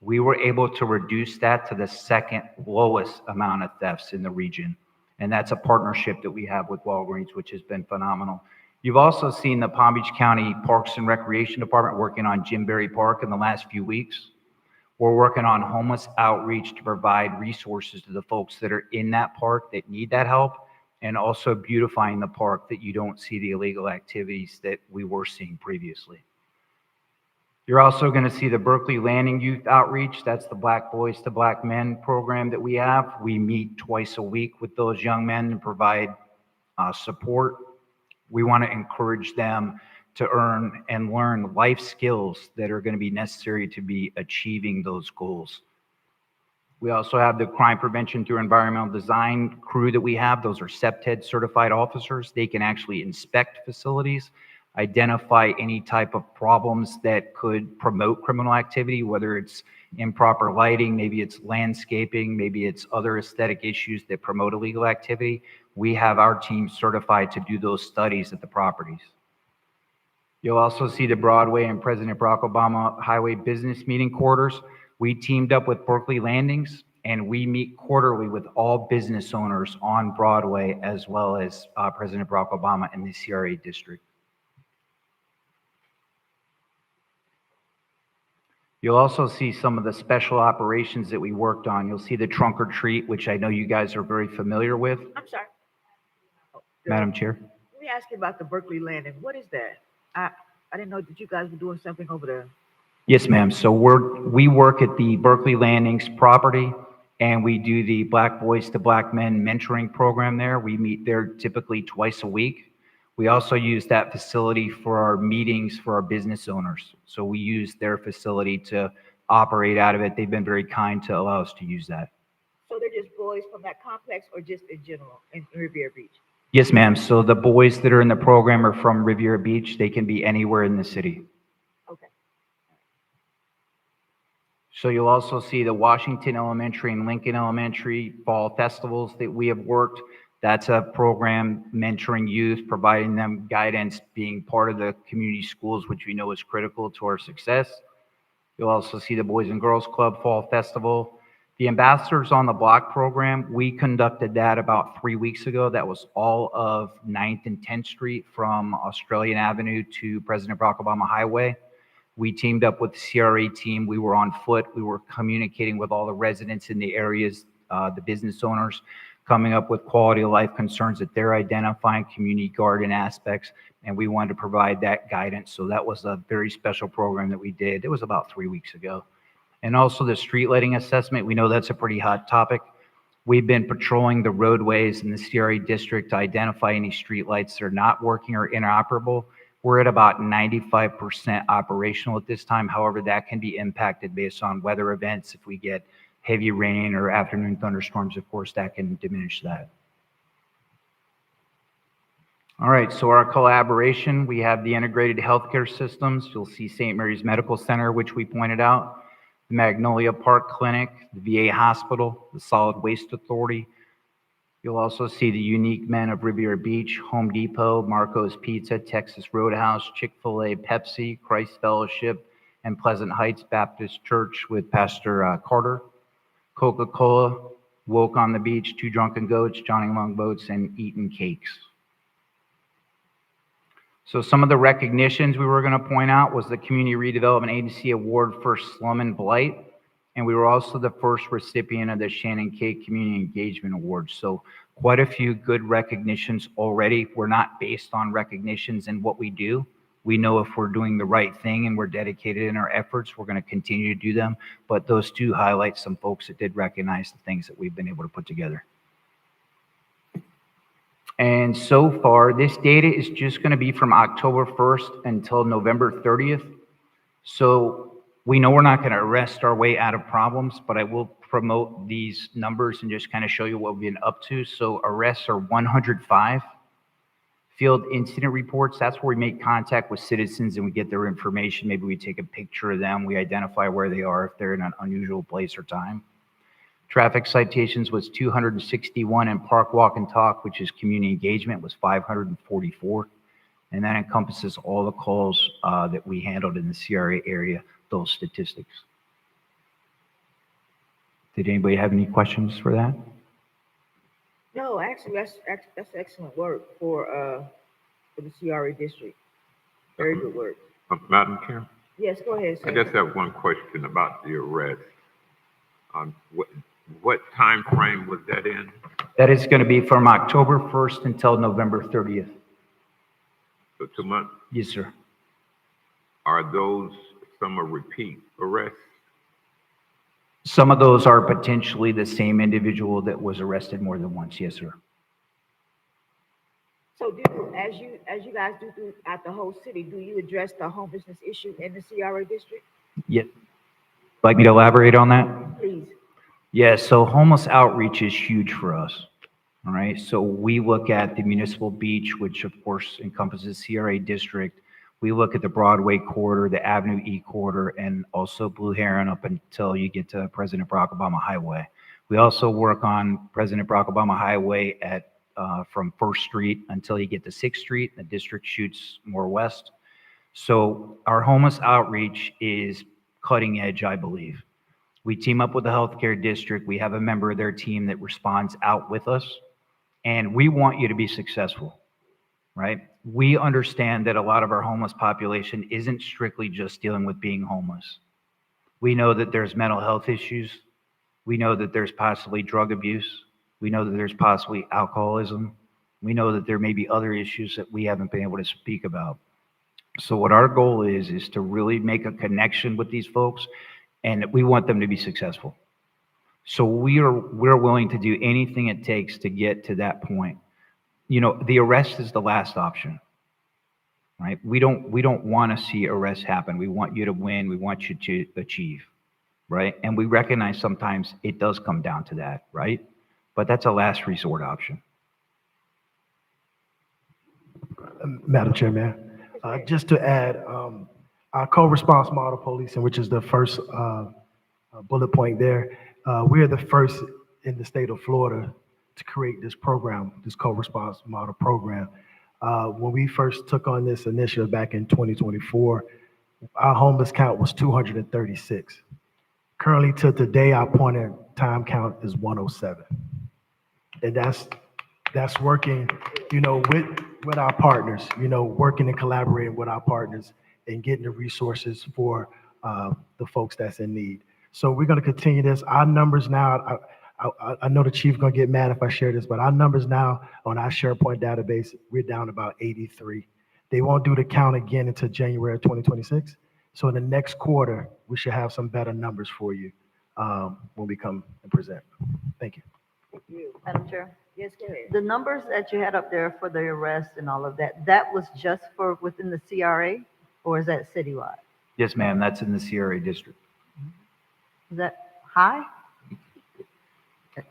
We were able to reduce that to the 2nd lowest amount of thefts in the region. And that's a partnership that we have with Walgreens, which has been phenomenal. You've also seen the Palm Beach County Parks and Recreation Department working on Jim Berry Park in the last few weeks. We're working on homeless outreach to provide resources to the folks that are in that park that need that help, and also beautifying the park that you don't see the illegal activities that we were seeing previously. You're also going to see the Berkeley Landing Youth Outreach. That's the Black Boys to Black Men program that we have. We meet twice a week with those young men and provide support. We want to encourage them to earn and learn life skills that are going to be necessary to be achieving those goals. We also have the crime prevention through environmental design crew that we have. Those are CEPTED certified officers. They can actually inspect facilities, identify any type of problems that could promote criminal activity, whether it's improper lighting, maybe it's landscaping, maybe it's other aesthetic issues that promote illegal activity. We have our team certified to do those studies at the properties. You'll also see the Broadway and President Barack Obama Highway Business Meeting quarters. We teamed up with Berkeley Landings, and we meet quarterly with all business owners on Broadway, as well as President Barack Obama in the CRA district. You'll also see some of the special operations that we worked on. You'll see the trunk or treat, which I know you guys are very familiar with. I'm sorry. Madam Chair. Let me ask you about the Berkeley Landing. What is that? I didn't know that you guys were doing something over there. Yes, ma'am. So we work at the Berkeley Landings property, and we do the Black Boys to Black Men mentoring program there. We meet there typically twice a week. We also use that facility for our meetings for our business owners. So we use their facility to operate out of it. They've been very kind to allow us to use that. So they're just boys from that complex or just in general in Riviera Beach? Yes, ma'am. So the boys that are in the program are from Riviera Beach. They can be anywhere in the city. Okay. So you'll also see the Washington Elementary and Lincoln Elementary fall festivals that we have worked. That's a program mentoring youth, providing them guidance, being part of the community schools, which we know is critical to our success. You'll also see the Boys and Girls Club Fall Festival. The Ambassadors on the Block program, we conducted that about 3 weeks ago. That was all of 9th and 10th Street from Australian Avenue to President Barack Obama Highway. We teamed up with the CRA team. We were on foot. We were communicating with all the residents in the areas, the business owners, coming up with quality of life concerns that they're identifying, community garden aspects, and we wanted to provide that guidance. So that was a very special program that we did. It was about 3 weeks ago. And also the street lighting assessment. We know that's a pretty hot topic. We've been patrolling the roadways in the CRA district to identify any street lights that are not working or inoperable. We're at about 95% operational at this time. However, that can be impacted based on weather events. If we get heavy rain or afternoon thunderstorms, of course, that can diminish that. All right, so our collaboration, we have the integrated healthcare systems. You'll see St. Mary's Medical Center, which we pointed out, the Magnolia Park Clinic, the VA Hospital, the Solid Waste Authority. You'll also see the Unique Men of Riviera Beach, Home Depot, Marco's Pizza, Texas Roadhouse, Chick-fil-A, Pepsi, Christ Fellowship, and Pleasant Heights Baptist Church with Pastor Carter, Coca-Cola, Woke on the Beach, Two Drunken Goats, Johnny Longboats, and Eaton Cakes. So some of the recognitions we were going to point out was the Community Redevelopment Agency Award for Slum and Blight, and we were also the first recipient of the Shannon K Community Engagement Award. So quite a few good recognitions already. We're not based on recognitions in what we do. We know if we're doing the right thing and we're dedicated in our efforts, we're going to continue to do them. But those two highlight some folks that did recognize the things that we've been able to put together. And so far, this data is just going to be from October 1st until November 30th. So we know we're not going to arrest our way out of problems, but I will promote these numbers and just kind of show you what we've been up to. So arrests are 105. Field incident reports, that's where we make contact with citizens and we get their information. Maybe we take a picture of them. We identify where they are if they're in an unusual place or time. Traffic citations was 261, and Park Walk and Talk, which is community engagement, was 544. And that encompasses all the calls that we handled in the CRA area, those statistics. Did anybody have any questions for that? No, actually, that's excellent work for the CRA district. Very good work. Madam Chair, Yes, go ahead, I sir. just have one question about the arrest. What time frame was that in? That is going to be from October 1st until November 30th. So 2 months? Yes, sir. Are those some are repeat arrests? Some of those are potentially the same individual that was arrested more than once. Yes, sir. So as you guys do throughout the whole city, do you address the homelessness issue in the CRA district? Yeah, like me to elaborate on that? Please. Yeah, so homeless outreach is huge for us. All right, so we look at the municipal beach, which of course encompasses CRA district. We look at the Broadway corridor, the Avenue E corridor, and also Blue Heron up until you get to President Barack Obama Highway. We also work on President Barack Obama Highway at from First Street until you get to Sixth Street. The district shoots more west. So our homeless outreach is cutting edge, I believe. We team up with the healthcare district. We have a member of their team that responds out with us, and we want you to be successful, right? We understand that a lot of our homeless population isn't strictly just dealing with being homeless. We know that there's mental health issues. We know that there's possibly drug abuse. We know that there's possibly alcoholism. We know that there may be other issues that we haven't been able to speak about. So what our goal is to really make a connection with these folks, and we want them to be successful. So we're willing to do anything it takes to get to that point. You know, the arrest is the last option, right? We don't want to see arrests happen. We want you to win. We want you to achieve, right? And we recognize sometimes it does come down to that, right? But that's a last resort option. Madam Chairman, just to add, our co-response model policing, which is the first bullet point there, we're the first in the state of Florida to create this program, this co-response model program. When we first took on this initiative back in 2024, our homeless count was 236. Currently to today, our point in time count is 107. And that's working, you know, with our partners, you know, working and collaborating with our partners and getting the resources for the folks that's in need. So we're going to continue this. Our numbers now, I know the chief's going to get mad if I share this, but our numbers now on our SharePoint database, we're down about 83. They won't do the count again until January of 2026. So in the next quarter, we should have some better numbers for you when we come and present. Thank you. Thank you. Madam Chair, Yes, go ahead. the numbers that you had up there for the arrest and all of that, that was just for within the CRA, or is that citywide? Yes, ma'am, that's in the CRA district. Is that high?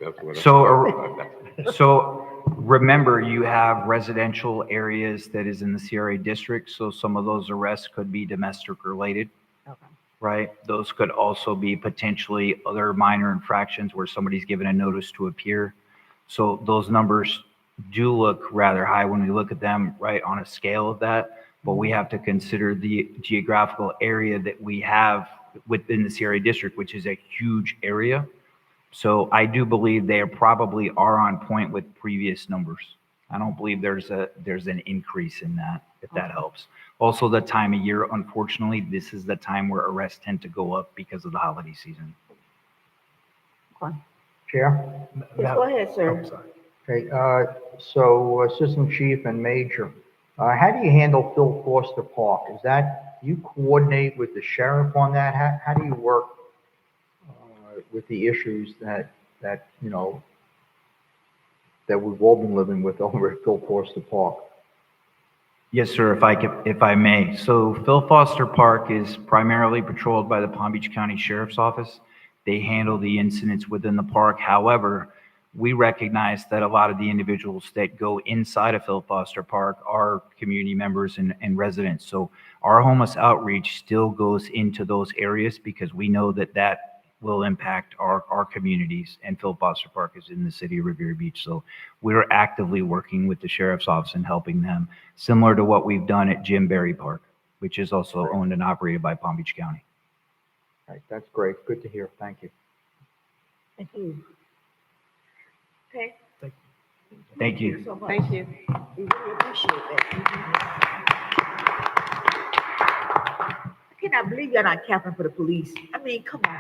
That's what I- So remember, you have residential areas that is in the CRA district, so some of those arrests could be domestic related, Okay. right? Those could also be potentially other minor infractions where somebody's given a notice to appear. So those numbers do look rather high when we look at them, right, on a scale of that, but we have to consider the geographical area that we have within the CRA district, which is a huge area. So I do believe they probably are on point with previous numbers. I don't believe there's an increase in that, if that helps. Also, the time of year, unfortunately, this is the time where arrests tend to go up because of the holiday season. Okay. Chair? Yes, go ahead, sir. Oh, sorry. Okay, so Assistant Chief and Major, how do you handle Phil Foster Park? Is that, you coordinate with the sheriff on that? How do you work with the issues that, you know, that we've all been living with over at Phil Foster Park? Yes, sir, if I may. So Phil Foster Park is primarily patrolled by the Palm Beach County Sheriff's Office. They handle the incidents within the park. However, we recognize that a lot of the individuals that go inside of Phil Foster Park are community members and residents. So our homeless outreach still goes into those areas because we know that that will impact our communities, and Phil Foster Park is in the city of Revere Beach. So we're actively working with the Sheriff's Office and helping them, similar to what we've done at Jim Berry Park, which is also owned and operated by Palm Beach County. Right, that's great. Good to hear. Thank you. Thank you. Okay. Thank you. So much. Thank you. We really appreciate that. I cannot believe you're not capping for the police. I mean, come on.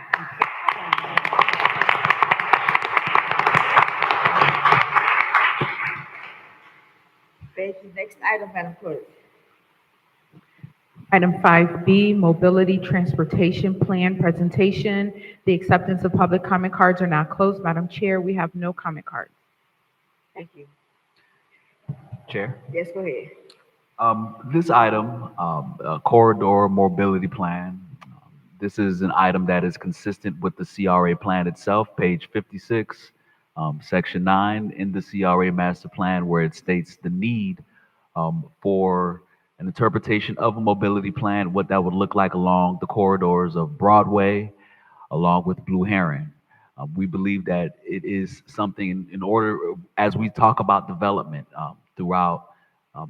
Thank you. Next item, Madam Clerk. Item 5B, Mobility Transportation Plan Presentation. The acceptance of public comment cards are now closed. Madam Chair, we have no comment cards. Thank you. Chair. Yes, go ahead. This item, corridor mobility plan, this is an item that is consistent with the CRA plan itself, page 56, section 9 in the CRA master plan, where it states the need for an interpretation of a mobility plan, what that would look like along the corridors of Broadway, along with Blue Heron. We believe that it is something in order, as we talk about development throughout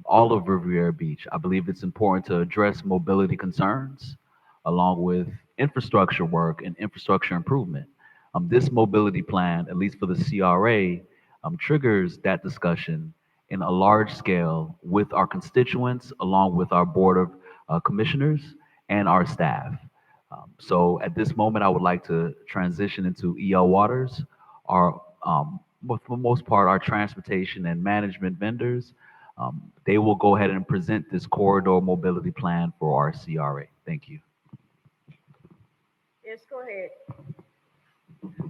all of Riviera Beach, I believe it's important to address mobility concerns along with infrastructure work and infrastructure improvement. This mobility plan, at least for the CRA, triggers that discussion in a large scale with our constituents, along with our Board of Commissioners and our staff. So at this moment, I would like to transition into EL Waters, our, for the most part, our transportation and management vendors. They will go ahead and present this corridor mobility plan for our CRA. Thank you. Yes, go ahead.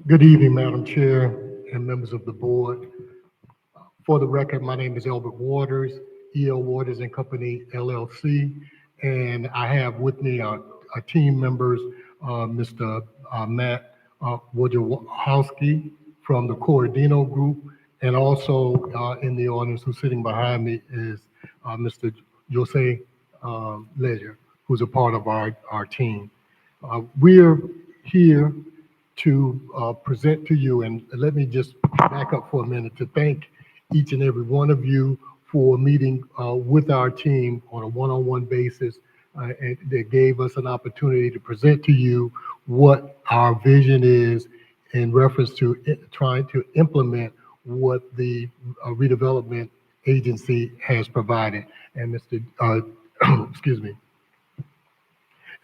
Good evening, Madam Chair and members of the board. For the record, my name is Albert Waters, EL Waters and Company LLC, and I have with me our team members, Mr. Matt Wojciechowski from the Corradino Group, and also in the audience who's sitting behind me is Mr. Jose Leisure, who's a part of our team. We're here to present to you, and let me just back up for a minute to thank each and every one of you for meeting with our team on a one-on-one basis, and that gave us an opportunity to present to you what our vision is in reference to trying to implement what the redevelopment agency has provided. And Mr. Excuse me.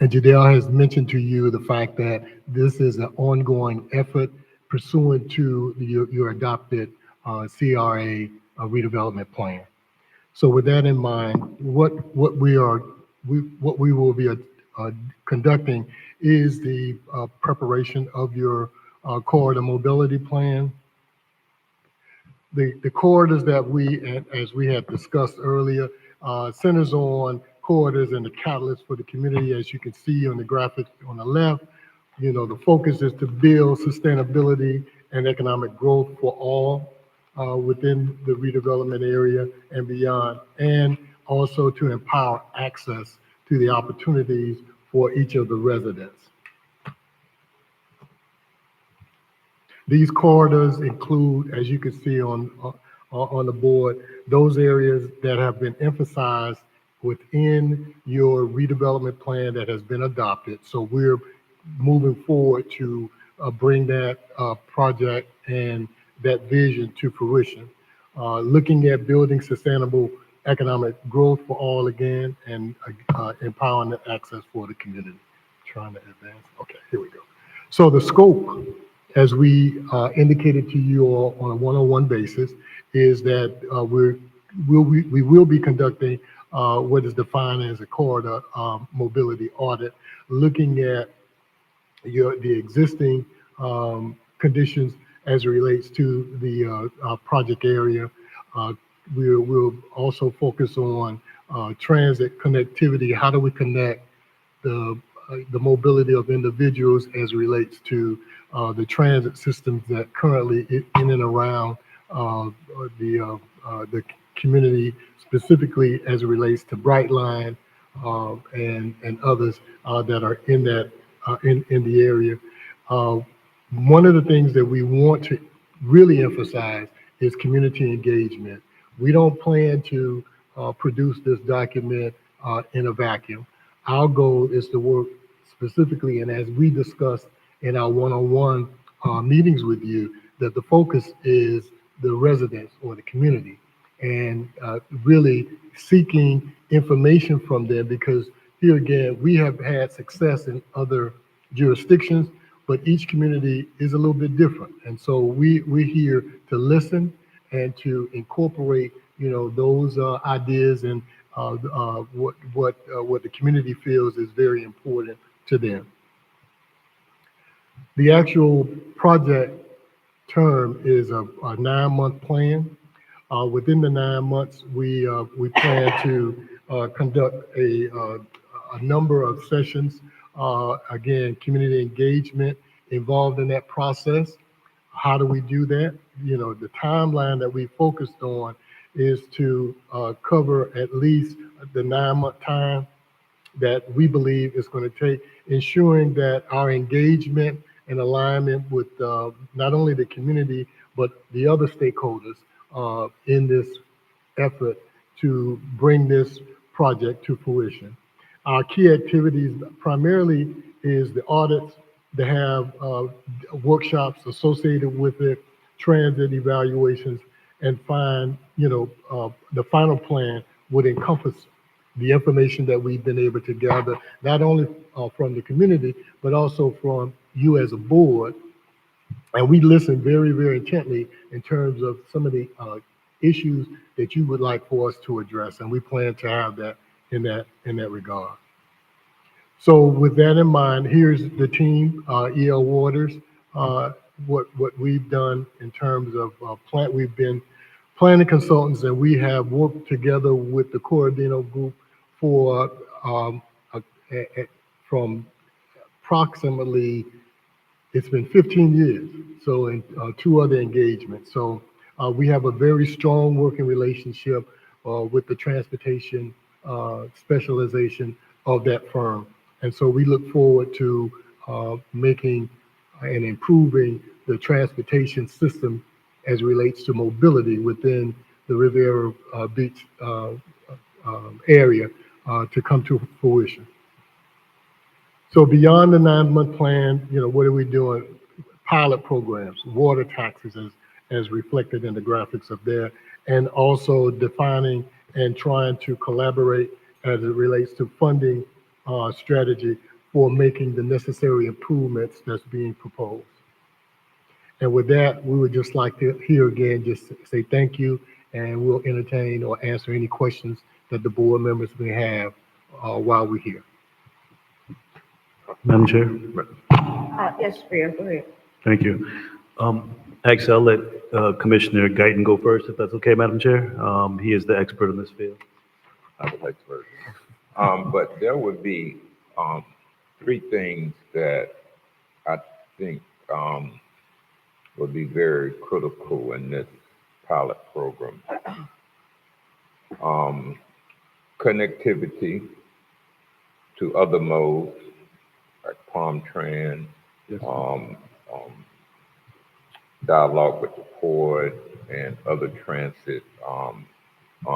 And Jadelle has mentioned to you the fact that this is an ongoing effort pursuant to your adopted CRA redevelopment plan. So with that in mind, what we will be conducting is the preparation of your corridor mobility plan. The corridors that we, as we had discussed earlier, centers on corridors and the catalyst for the community. As you can see on the graphic on the left, you know, the focus is to build sustainability and economic growth for all within the redevelopment area and beyond, and also to empower access to the opportunities for each of the residents. These corridors include, as you can see on the board, those areas that have been emphasized within your redevelopment plan that has been adopted. So we're moving forward to bring that project and that vision to fruition. Looking at building sustainable economic growth for all again, and empowering the access for the community. Trying to advance. Okay, here we go. So the scope, as we indicated to you all on a one-on-one basis, is that we will be conducting what is defined as a corridor mobility audit, looking at the existing conditions as it relates to the project area. We'll also focus on transit connectivity. How do we connect the mobility of individuals as it relates to the transit systems that currently in and around the community, specifically as it relates to Brightline and others that are in that in the area. One of the things that we want to really emphasize is community engagement. We don't plan to produce this document in a vacuum. Our goal is to work specifically, and as we discussed in our one-on-one meetings with you, that the focus is the residents or the community, and really seeking information from them, because here again, we have had success in other jurisdictions, but each community is a little bit different. And so we're here to listen and to incorporate, you know, those ideas and what the community feels is very important to them. The actual project term is a 9-month plan. Within the 9 months, we plan to conduct a number of sessions. Again, community engagement involved in that process. How do we do that? You know, the timeline that we focused on is to cover at least the 9 month time that we believe is going to take, ensuring that our engagement and alignment with not only the community, but the other stakeholders in this effort to bring this project to fruition. Our key activities primarily is the audits. They have workshops associated with it, transit evaluations, and the final plan would encompass the information that we've been able to gather, not only from the community, but also from you as a board. And we listen very, very intently in terms of some of the issues that you would like for us to address, and we plan to have that in that regard. So with that in mind, here's the team, EL Waters. What we've done in terms of we've been planning consultants, and we have worked together with the Corradino Group for from approximately, it's been 15 years. So in two other engagements. So we have a very strong working relationship with the transportation specialization of that firm. And so we look forward to making and improving the transportation system as it relates to mobility within the Riviera Beach area to come to fruition. So beyond the 9 month plan, you know, what are we doing? Pilot programs, water taxes as reflected in the graphics up there, and also defining and trying to collaborate as it relates to funding strategy for making the necessary improvements that's being proposed. And with that, we would just like to here again, just say thank you, and we'll entertain or answer any questions that the board members may have while we're here. Madam Chair, Yes, Mayor, go ahead. thank you. Actually, I'll let Commissioner Guyton go first, if that's okay, Madam Chair. He is the expert in this field. I would like to. But there would be three things that I think would be very critical in this pilot program. Connectivity to other modes like Palm Trans, Yes. Dialogue with the port and other transit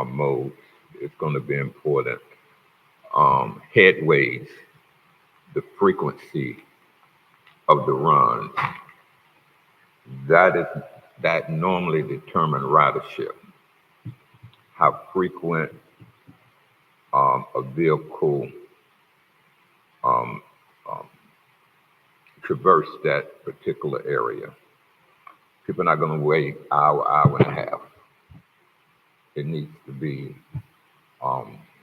modes is going to be important. Headways, the frequency of the runs, that normally determine ridership. How frequent a vehicle traverse that particular area. People are not going to wait hour and a half. It needs to be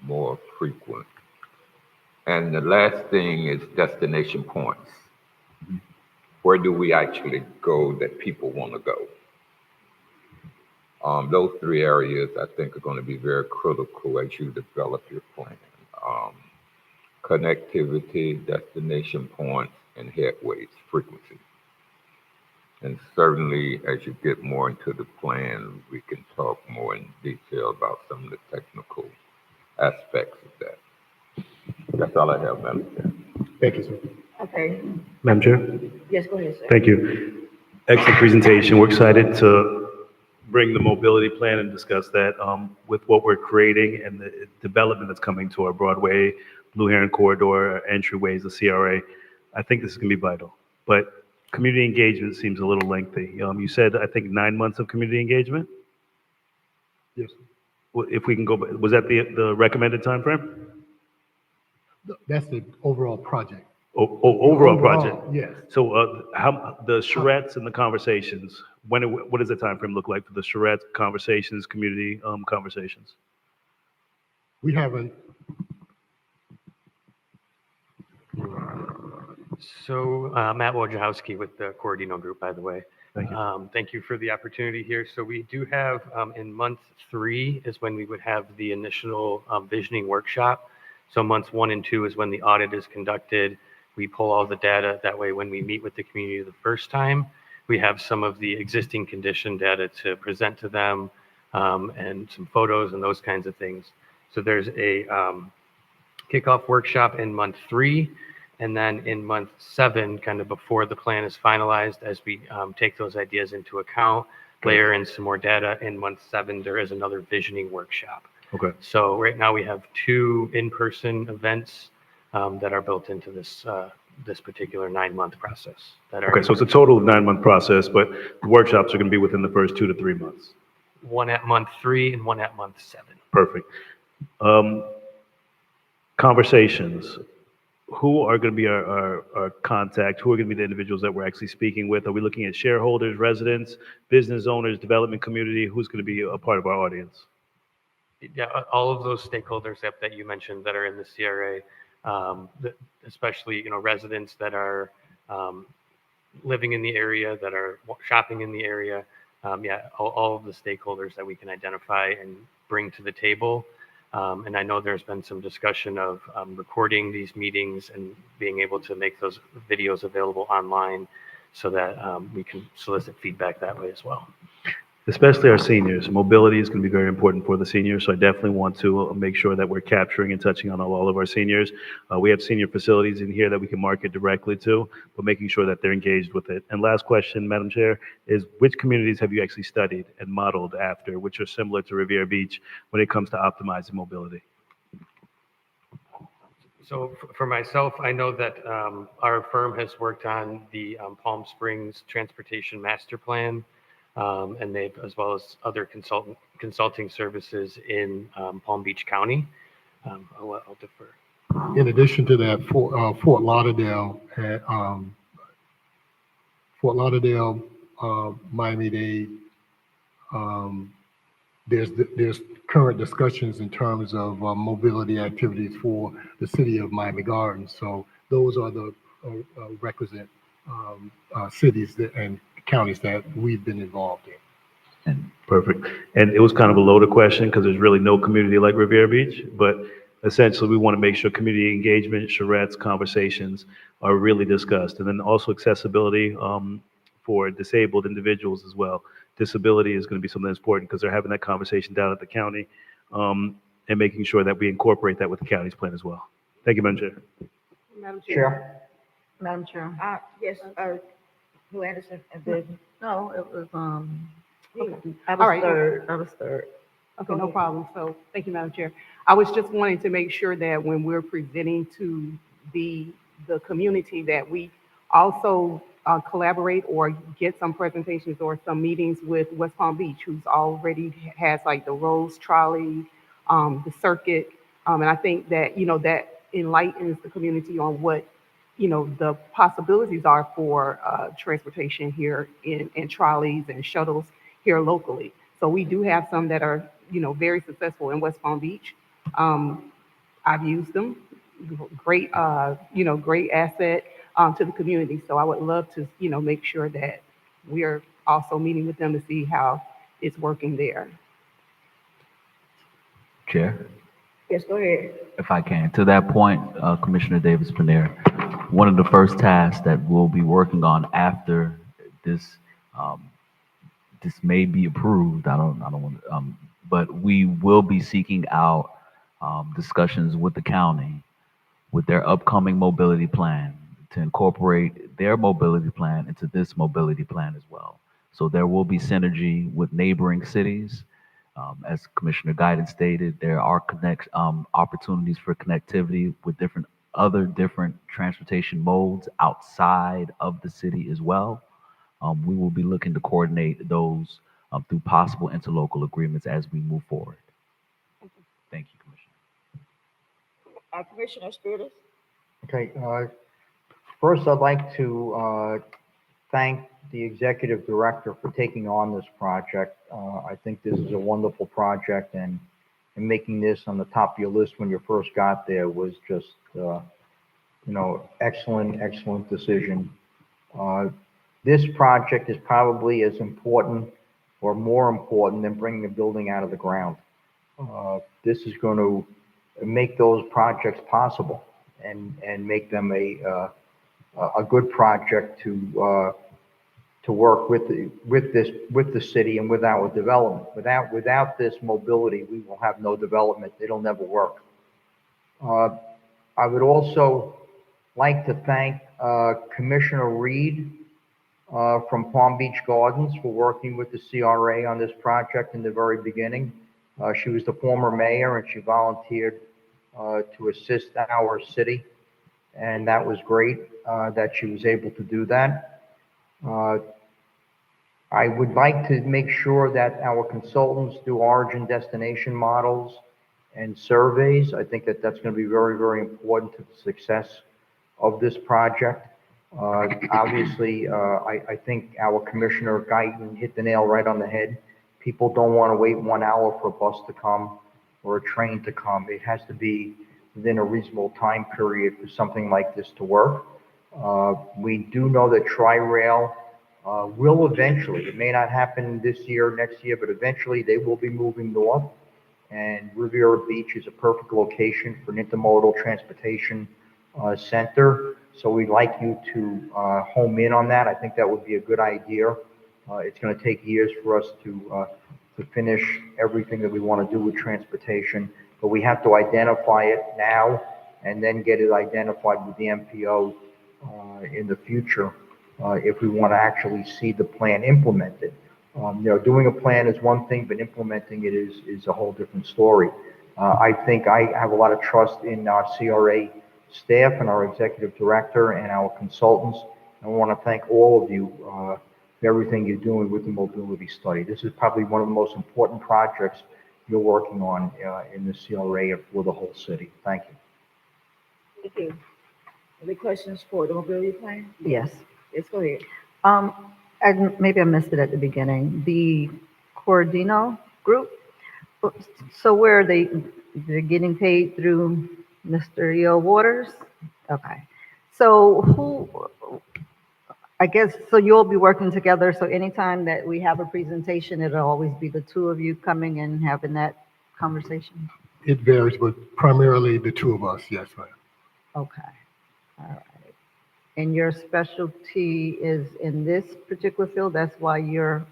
more frequent. And the last thing is destination points. Where do we actually go that people want to go? Those three areas I think are going to be very critical as you develop your plan. Connectivity, destination points, and headways, frequency. And certainly as you get more into the plan, we can talk more in detail about some of the technical aspects of that. That's all I have, Madam Chair. Thank you, sir. Okay, Madam Chair, yes, go ahead, sir. thank you. Excellent presentation. We're excited to bring the mobility plan and discuss that with what we're creating and the development that's coming to our Broadway, Blue Heron Corridor, entryways, the CRA. I think this is going to be vital. But community engagement seems a little lengthy. You said, I think, 9 months of community engagement? Yes. Well, if we can go, was that the recommended time frame? That's the overall project. Overall project? Yes. So how the charrettes and the conversations, what does the time frame look like for the charrette conversations, community conversations? We haven't. So Matt Wojciechowski with the Corradino Group, by the way. Thank you. Thank you for the opportunity here. So we do have, in month 3 is when we would have the initial visioning workshop. So months 1 and 2 is when the audit is conducted. We pull all the data. That way, when we meet with the community the first time, we have some of the existing condition data to present to them, and some photos and those kinds of things. So there's a kickoff workshop in month 3. And then in month 7, kind of before the plan is finalized, as we take those ideas into account, layer in some more data. In month 7, there is another visioning workshop. Okay. So right now we have 2 in-person events that are built into this this particular 9-month process. Okay, so it's a total of 9-month process, but the workshops are going to be within the first 2 to 3 months. One at month 3 and one at month 7. Perfect. Conversations. Who are going to be our contact? Who are going to be the individuals that we're actually speaking with? Are we looking at shareholders, residents, business owners, development community? Who's going to be a part of our audience? Yeah, all of those stakeholders that you mentioned that are in the CRA, especially, residents that are living in the area, that are shopping in the area. All of the stakeholders that we can identify and bring to the table. And I know there's been some discussion of recording these meetings and being able to make those videos available online so that we can solicit feedback that way as well. Especially our seniors. Mobility is going to be very important for the seniors, so I definitely want to make sure that we're capturing and touching on all of our seniors. We have senior facilities in here that we can market directly to, but making sure that they're engaged with it. And last question, Madam Chair, is which communities have you actually studied and modeled after, which are similar to Riviera Beach when it comes to optimizing mobility? So for myself, I know that our firm has worked on the Palm Springs Transportation Master Plan. And they've, as well as other consulting services in Palm Beach County. I'll defer. In addition to that, Fort Lauderdale, Miami-Dade, there's current discussions in terms of mobility activities for the city of Miami Gardens. So those are the requisite cities and counties that we've been involved in. Perfect. And it was kind of a loaded question because there's really no community like Riviera Beach, but essentially we want to make sure community engagement, charrettes, conversations are really discussed. And then also accessibility for disabled individuals as well. Disability is going to be something that's important because they're having that conversation down at the county and making sure that we incorporate that with the county's plan as well. Thank you, Madam Chair. Madam Chair. Madam Chair. Yes, who Anderson? No, it was, Okay. I All was right. third. I was third. Okay, no problem. So thank you, Madam Chair. I was just wanting to make sure that when we're presenting to the community that we also collaborate or get some presentations or some meetings with West Palm Beach, who's already has like the Rose Trolley, the circuit. And I think that, that enlightens the community on what, the possibilities are for transportation here in trolleys and shuttles here locally. So we do have some that are, very successful in West Palm Beach. I've used them. Great, great asset to the community. So I would love to, make sure that we are also meeting with them to see how it's working there. Chair, Yes, go ahead. if I can, to that point, Commissioner Davis Panera, one of the first tasks that we'll be working on after this, this may be approved. I don't want to, but we will be seeking out discussions with the county with their upcoming mobility plan to incorporate their mobility plan into this mobility plan as well. So there will be synergy with neighboring cities. As Commissioner Guidance stated, there are opportunities for connectivity with different transportation modes outside of the city as well. We will be looking to coordinate those through possible interlocal agreements as we move forward. Thank you, Commissioner. Commissioner Spiritus? Okay, first I'd like to thank the executive director for taking on this project. I think this is a wonderful project, and making this on the top of your list when you first got there was just, excellent decision. this project is probably as important or more important than bringing the building out of the ground. This is going to make those projects possible and make them a good project to work with the city and with our development. Without this mobility, we will have no development. It'll never work. I would also like to thank Commissioner Reed from Palm Beach Gardens for working with the CRA on this project in the very beginning. She was the former mayor and she volunteered to assist our city, and that was great that she was able to do that. I would like to make sure that our consultants do origin destination models and surveys. I think that that's going to be very, very important to the success of this project. Obviously, I think our Commissioner Guyton hit the nail right on the head. People don't want to wait 1 hour for a bus to come or a train to come. It has to be within a reasonable time period for something like this to work. We do know that Tri-Rail will eventually, it may not happen this year, next year, but eventually they will be moving north. And Riviera Beach is a perfect location for an intermodal transportation center. So we'd like you to home in on that. I think that would be a good idea. It's going to take years for us to finish everything that we want to do with transportation, but we have to identify it now and then get it identified with the MPO in the future if we want to actually see the plan implemented. Doing a plan is one thing, but implementing it is a whole different story. I think I have a lot of trust in our CRA staff and our executive director and our consultants. I want to thank all of you for everything you're doing with the mobility study. This is probably one of the most important projects you're working on in the CRA and for the whole city. Thank you. Thank you. Any questions for the mobility plan? Yes. Yes, go ahead. And maybe I missed it at the beginning. The Cordino group, so where are they? They're getting paid through Mr. E.O. Waters? Okay. So I guess, so you'll be working together, so anytime that we have a presentation, it'll always be the two of you coming and having that conversation? It varies, but primarily the two of us, yes, ma'am. Okay. All right. And your specialty is in this particular field? That's why you're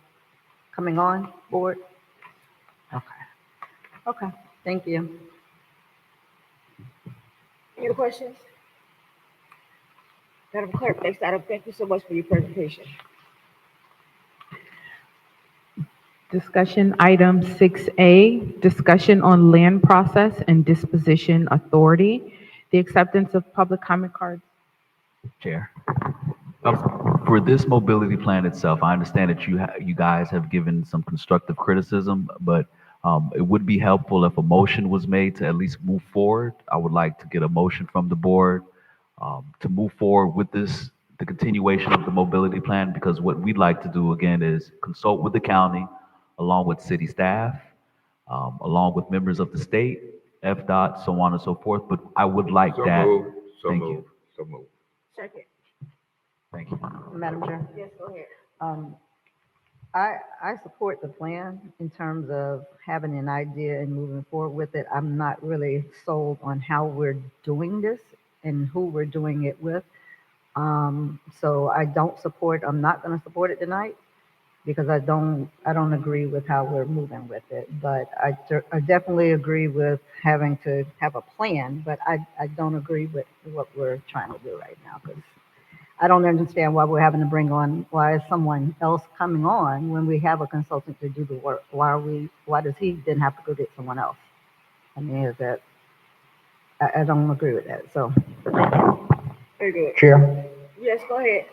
coming on board? Okay. Okay. Thank you. Any other questions? Madam Clerk, next item, thank you so much for your presentation. Discussion item 6A, discussion on land process and disposition authority. The acceptance of public comment cards. Chair. For this mobility plan itself, I understand that you guys have given some constructive criticism, but it would be helpful if a motion was made to at least move forward. I would like to get a motion from the board to move forward with the continuation of the mobility plan, because what we'd like to do again is consult with the county, along with city staff, along with members of the state, FDOT, so on and so forth. But I would like that. Thank you. So move. Second. Thank you. Madam Chair? Yes, go ahead. I support the plan in terms of having an idea and moving forward with it. I'm not really sold on how we're doing this and who we're doing it with. So I'm not going to support it tonight because I don't agree with how we're moving with it. But I definitely agree with having to have a plan, but I don't agree with what we're trying to do right now, because I don't understand why we're having to why is someone else coming on when we have a consultant to do the work? Why does he then have to go get someone else? I mean, I don't agree with that, so. Very good. Chair? Yes, go ahead.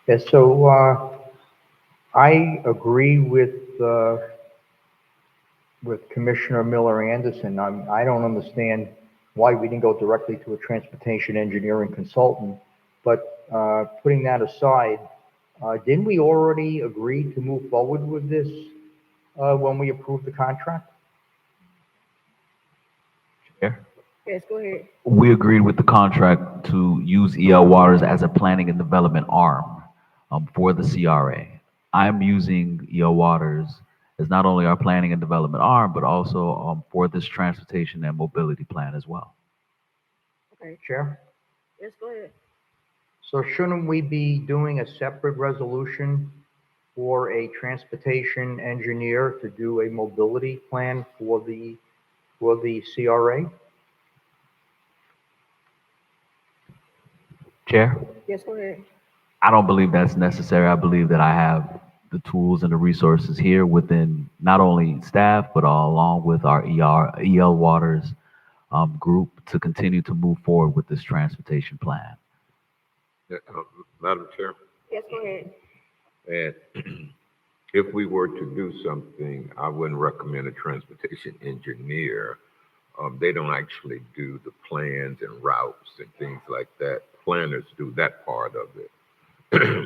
Yes, so I agree with Commissioner Miller Anderson. I don't understand why we didn't go directly to a transportation engineering consultant, but putting that aside, didn't we already agree to move forward with this when we approved the contract? Chair? Yes, go ahead. We agreed with the contract to use E.L. Waters as a planning and development arm. for the CRA. I'm using EO Waters as not only our planning and development arm, but also for this transportation and mobility plan as well. Okay, Chair? yes, go ahead. So shouldn't we be doing a separate resolution for a transportation engineer to do a mobility plan for the CRA? Chair? Yes, go ahead. I don't believe that's necessary. I believe that I have the tools and the resources here within not only staff, but along with our EL Waters group to continue to move forward with this transportation plan. Yeah, Madam Chair, Yes, go ahead. and if we were to do something, I wouldn't recommend a transportation engineer. They don't actually do the plans and routes and things like that. Planners do that part of it.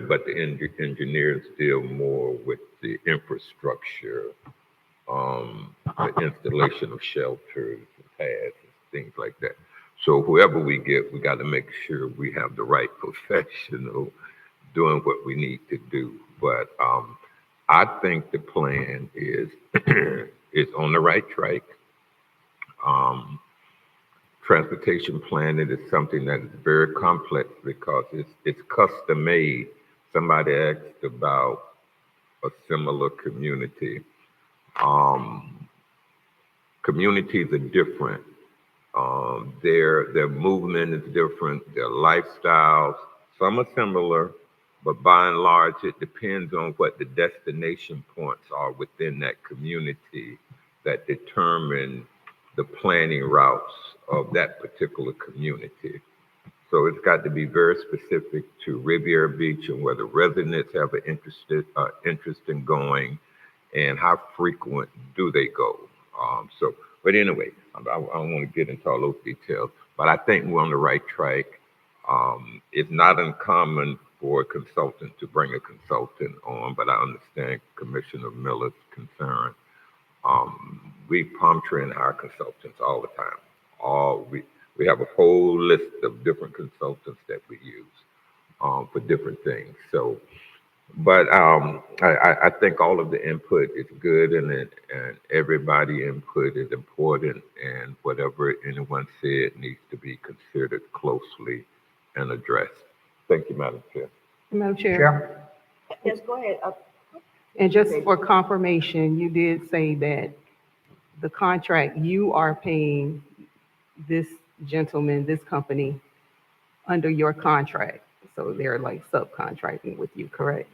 But the engineers deal more with the infrastructure, the installation of shelters and pads and things like that. So whoever we get, we got to make sure we have the right professional doing what we need to do. But I think the plan is is on the right track. Um, Transportation planning is something that is very complex because it's custom made. Somebody asked about a similar community. Um, Communities are different. Their movement is different. Their lifestyles, some are similar, but by and large, it depends on what the destination points are within that community that determine the planning routes of that particular community. So it's got to be very specific to Riviera Beach and whether residents have an interest in going and how frequent do they go. But anyway, I don't want to get into all those details, but I think we're on the right track. It's not uncommon for a consultant to bring a consultant on, but I understand Commissioner Miller's concern. We palm train our consultants all the time. We have a whole list of different consultants that we use for different things. So, but I think all of the input is good, and everybody input is important, and whatever anyone said needs to be considered closely and addressed. Thank you, Madam Chair. Madam Chair, Chair? Yes, go ahead. and just for confirmation, you did say that the contract, you are paying this gentleman, this company, under your contract. So they're like subcontracting with you, correct?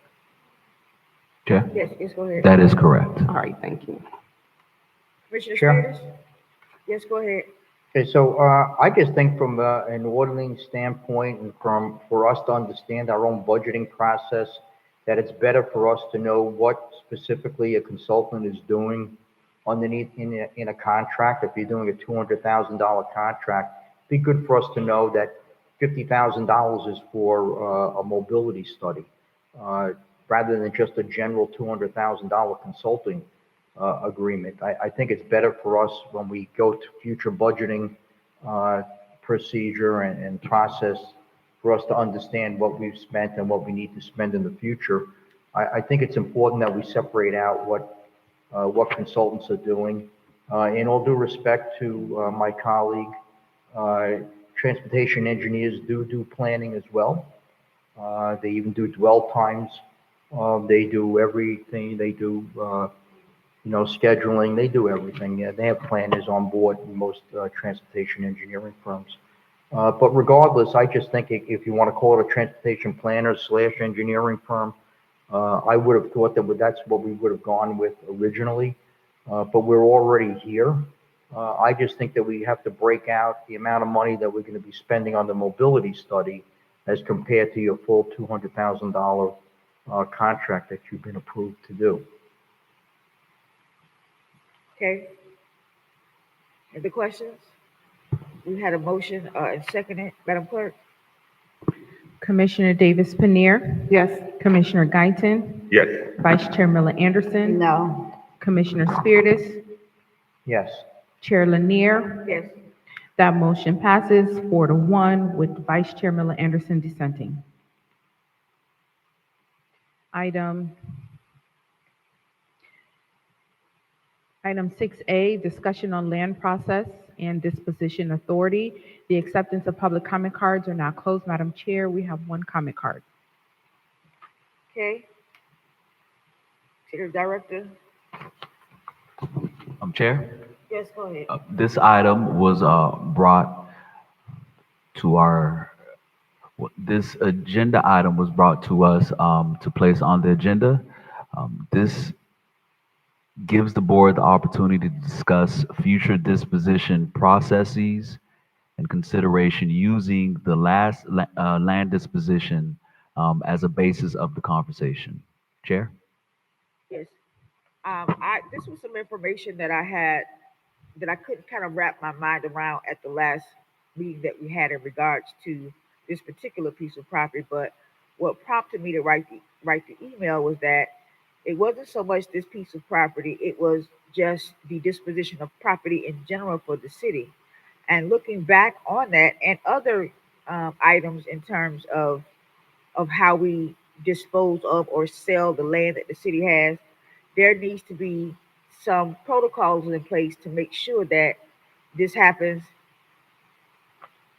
Chair? Yes, yes, go ahead. That is correct. All right, thank you. Commissioner Chair? Spears? Yes, go ahead. Okay, so I just think from an auditing standpoint and for us to understand our own budgeting process, that it's better for us to know what specifically a consultant is doing underneath in a contract. If you're doing a $200,000 contract, it'd be good for us to know that $50,000 is for a mobility study, rather than just a general $200,000 consulting agreement. I think it's better for us when we go to future budgeting procedure and process for us to understand what we've spent and what we need to spend in the future. I think it's important that we separate out what consultants are doing. In all due respect to my colleague, transportation engineers do planning as well. They even do dwell times. They do everything. They do, scheduling. They do everything. Yeah, they have planners on board in most transportation engineering firms. But regardless, I just think if you want to call it a transportation planner / engineering firm, I would have thought that's what we would have gone with originally. But we're already here. I just think that we have to break out the amount of money that we're going to be spending on the mobility study as compared to your full $200,000 contract that you've been approved to do. Okay. Any questions? We had a motion and seconded. Madam Clerk? Commissioner Davis Panir, Yes, Commissioner Guyton, Yes. Vice Chair Miller Anderson, No. Commissioner Spiritus, Yes. Chair Lanier. Yes. That motion passes 4-1 with Vice Chair Miller Anderson dissenting. Item, item 6A, discussion on land process and disposition authority. The acceptance of public comment cards are now closed. Madam Chair, we have one comment card. Okay. Executive Director, Chair, yes, go ahead. this item was brought to our, this agenda item was brought to us to place on the agenda. This gives the board the opportunity to discuss future disposition processes and consideration using the last land disposition as a basis of the conversation. Chair? Yes. This was some information that I had that I couldn't kind of wrap my mind around at the last meeting that we had in regards to this particular piece of property. But what prompted me to write the email was that it wasn't so much this piece of property; it was just the disposition of property in general for the city. And looking back on that and other items in terms of how we dispose of or sell the land that the city has, there needs to be some protocols in place to make sure that this happens,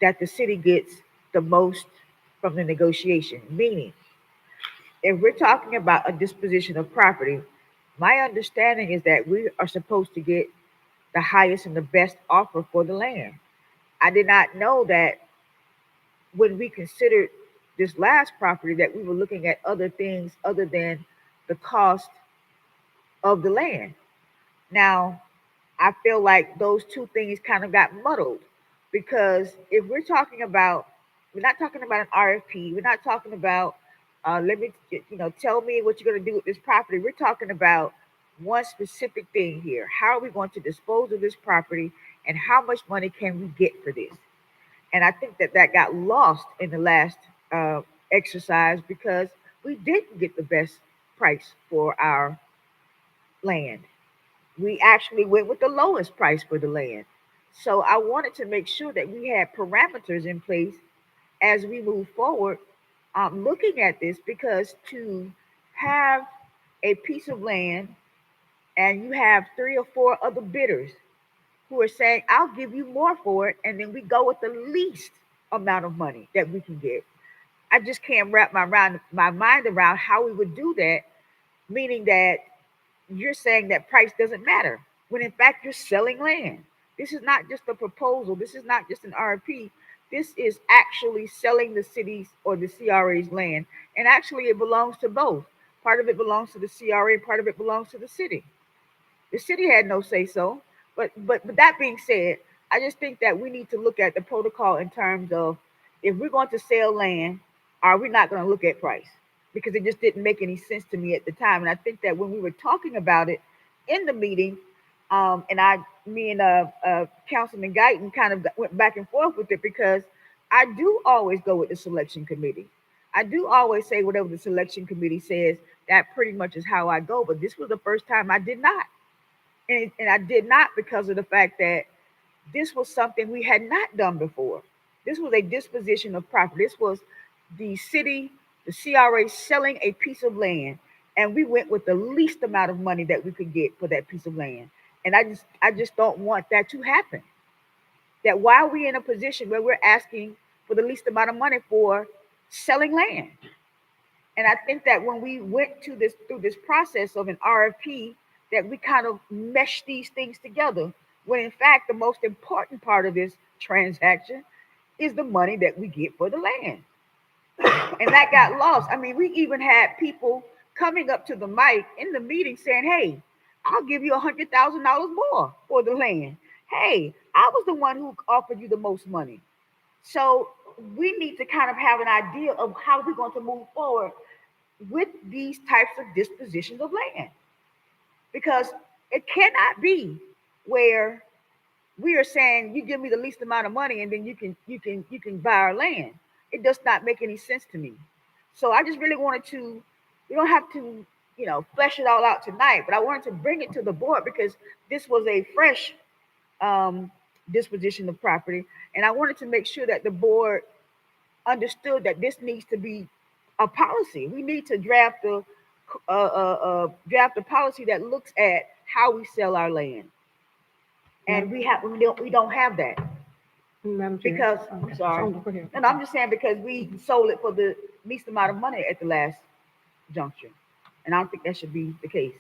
that the city gets the most from the negotiation. Meaning, if we're talking about a disposition of property, my understanding is that we are supposed to get the highest and the best offer for the land. I did not know that when we considered this last property that we were looking at other things other than the cost of the land. Now, I feel like those two things kind of got muddled because if we're talking about, we're not talking about an RFP, we're not talking about, let me, tell me what you're going to do with this property. We're talking about one specific thing here. How are we going to dispose of this property and how much money can we get for this? And I think that that got lost in the last exercise because we didn't get the best price for our land. We actually went with the lowest price for the land. So I wanted to make sure that we had parameters in place as we move forward, looking at this because to have a piece of land and you have three or four other bidders who are saying, I'll give you more for it, and then we go with the least amount of money that we can get. I just can't wrap my mind around how we would do that, meaning that you're saying that price doesn't matter when in fact you're selling land. This is not just a proposal. This is not just an RFP. This is actually selling the city's or the CRA's land. And actually, it belongs to both. Part of it belongs to the CRA, part of it belongs to the city. The city had no say so. But that being said, I just think that we need to look at the protocol in terms of if we're going to sell land, are we not going to look at price? Because it just didn't make any sense to me at the time. And I think that when we were talking about it in the meeting, me and Councilman Guyton kind of went back and forth with it because I do always go with the selection committee. I do always say whatever the selection committee says, that pretty much is how I go. But this was the first time I did not. And I did not because of the fact that this was something we had not done before. This was a disposition of property. This was the city, the CRA selling a piece of land, and we went with the least amount of money that we could get for that piece of land. And I just don't want that to happen. That while we're in a position where we're asking for the least amount of money for selling land. And I think that when we went to this through this process of an RFP, that we kind of mesh these things together. When in fact, the most important part of this transaction is the money that we get for the land. And that got lost. I mean, we even had people coming up to the mic in the meeting saying, hey, I'll give you $100,000 more for the land. Hey, I was the one who offered you the most money. So we need to kind of have an idea of how we're going to move forward with these types of dispositions of land. Because it cannot be where we are saying you give me the least amount of money and then you can buy our land. It does not make any sense to me. So I just really wanted to, we don't have to, flesh it all out tonight, but I wanted to bring it to the board because this was a fresh um, disposition of property. And I wanted to make sure that the board understood that this needs to be a policy. We need to draft draft a policy that looks at how we sell our land. And we don't have that. Madam Chair. Because, I'm Okay. sorry. Go ahead. And I'm just saying because we sold it for the least amount of money at the last juncture. And I don't think that should be the case.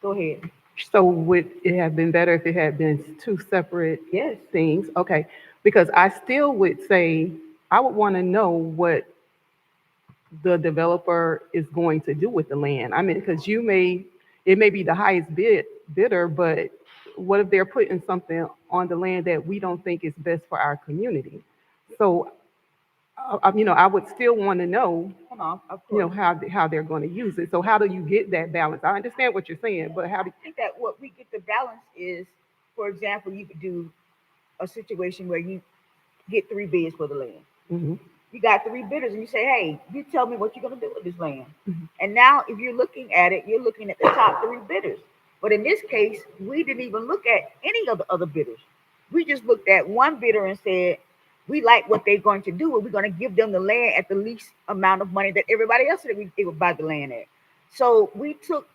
Go ahead. So would it have been better if it had been two separate Yes. things? Okay, because I still would say, I would want to know what the developer is going to do with the land. I mean, because it may be the highest bidder, but what if they're putting something on the land that we don't think is best for our community? So, I would still want to know, Hold on, of course. how they're going to use it. So how do you get that balance? I understand what you're saying, but how do I think that what we get the balance is, for example, you could do a situation where you get 3 bids for the land. Mhm. You got 3 bidders and you say, hey, you tell me what you're going to do with this land. Mhm. And now if you're looking at it, you're looking at the top 3 bidders. But in this case, we didn't even look at any of the other bidders. We just looked at one bidder and said, we like what they're going to do, and we're going to give them the land at the least amount of money that everybody else said they would buy the land at. So we took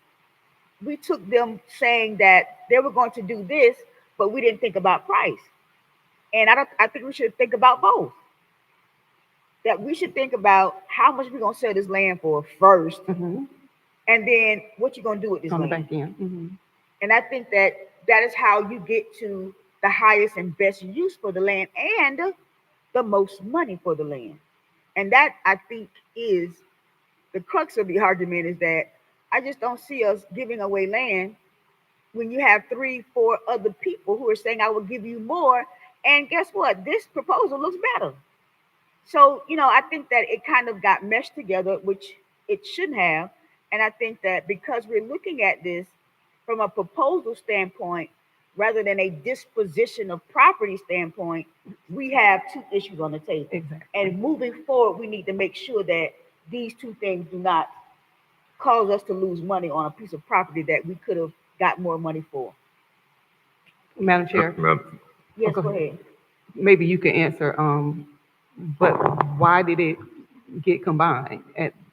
them saying that they were going to do this, but we didn't think about price. And I think we should think about both. That we should think about how much we're gonna sell this land for first, Mhm. and then what you're gonna do with this On the land. back end? Mhm. And I think that that is how you get to the highest and best use for the land and the most money for the land. And that I think is the crux of the argument is that I just don't see us giving away land when you have 3, 4 other people who are saying I will give you more. And guess what? This proposal looks better. So, I think that it kind of got meshed together, which it shouldn't have. And I think that because we're looking at this from a proposal standpoint rather than a disposition of property standpoint, we have 2 issues on the table. Exactly. And moving forward, we need to make sure that these 2 things do not cause us to lose money on a piece of property that we could have got more money for. Madam Chair, Yes, go go ahead. ahead. Maybe you can answer, but why did it get combined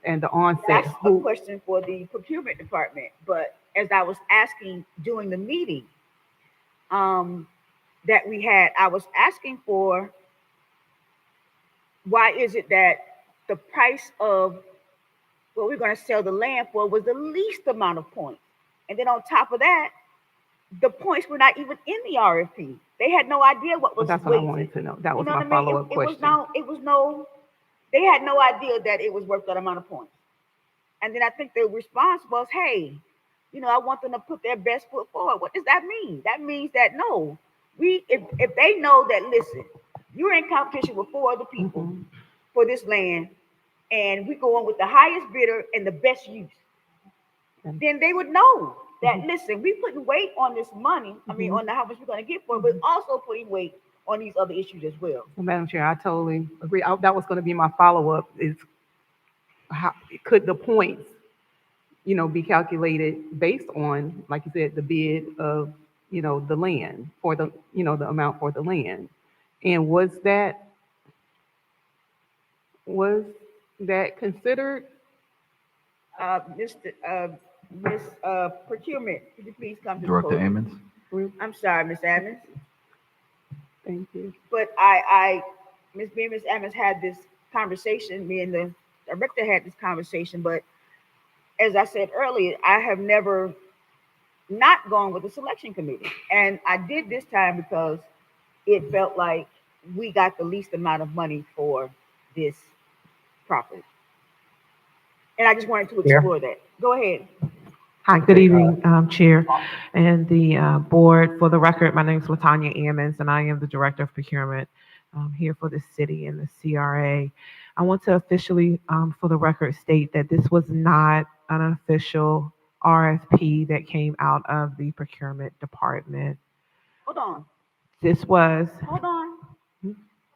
and the onset? That's a question for the procurement department. But as I was asking during the meeting that we had, I was asking for why is it that the price of what we're going to sell the land for was the least amount of points. And then on top of that, the points were not even in the RFP. They had no idea what was That's what I weighted. wanted to know. That was You know my what I mean? follow-up question. They had no idea that it was worth that amount of points. And then I think the response was, hey, I want them to put their best foot forward. What does that mean? That means that no, if they know that, listen, you're in competition with 4 other people Mhm. for this land, and we go on with the highest bidder and the best use, then they would know that, listen, we putting weight on this money, on how much we're going to get for it, but also putting weight on these other issues as well. Well, Madam Chair, I totally agree. That was going to be my follow-up is how could the points, be calculated based on, like you said, the bid of, the land for the, the amount for the land. And was that considered? Miss Procurement, could you please come to the Director podium? Ammons? I'm sorry, Miss Ammons. Thank you. But Miss Ammons had this conversation, me and the director had this conversation, but as I said earlier, I have never not gone with the selection committee. And I did this time because it felt like we got the least amount of money for this property. And I just wanted to explore that. Go ahead. Hi, good evening, Chair and the board. For the record, my name is Latanya Ammons, and I am the Director of Procurement here for the city and the CRA. I want to officially, for the record, state that this was not an official RFP that came out of the procurement department. Hold on. Hold on.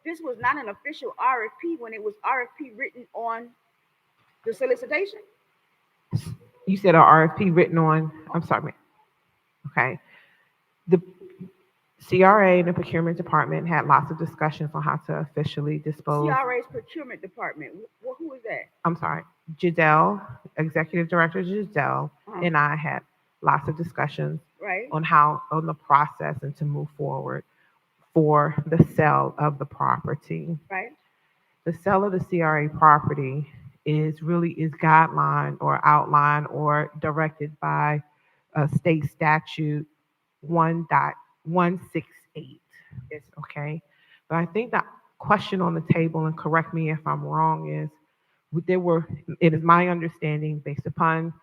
This was not an official RFP when it was RFP written on the solicitation? You said a RFP written on, I'm sorry, okay. CRA and the procurement department had lots of discussions on how to officially dispose. CRA's procurement department, who is that? I'm sorry, Giselle, Executive Director Giselle, Uh-huh. and I had lots of discussions Right, on the process and to move forward for the sale of the property. right, The sale of the CRA property is guideline or outlined or directed by state statute 1.168. yes, Okay. But I think the question on the table, and correct me if I'm wrong, is it is my understanding based upon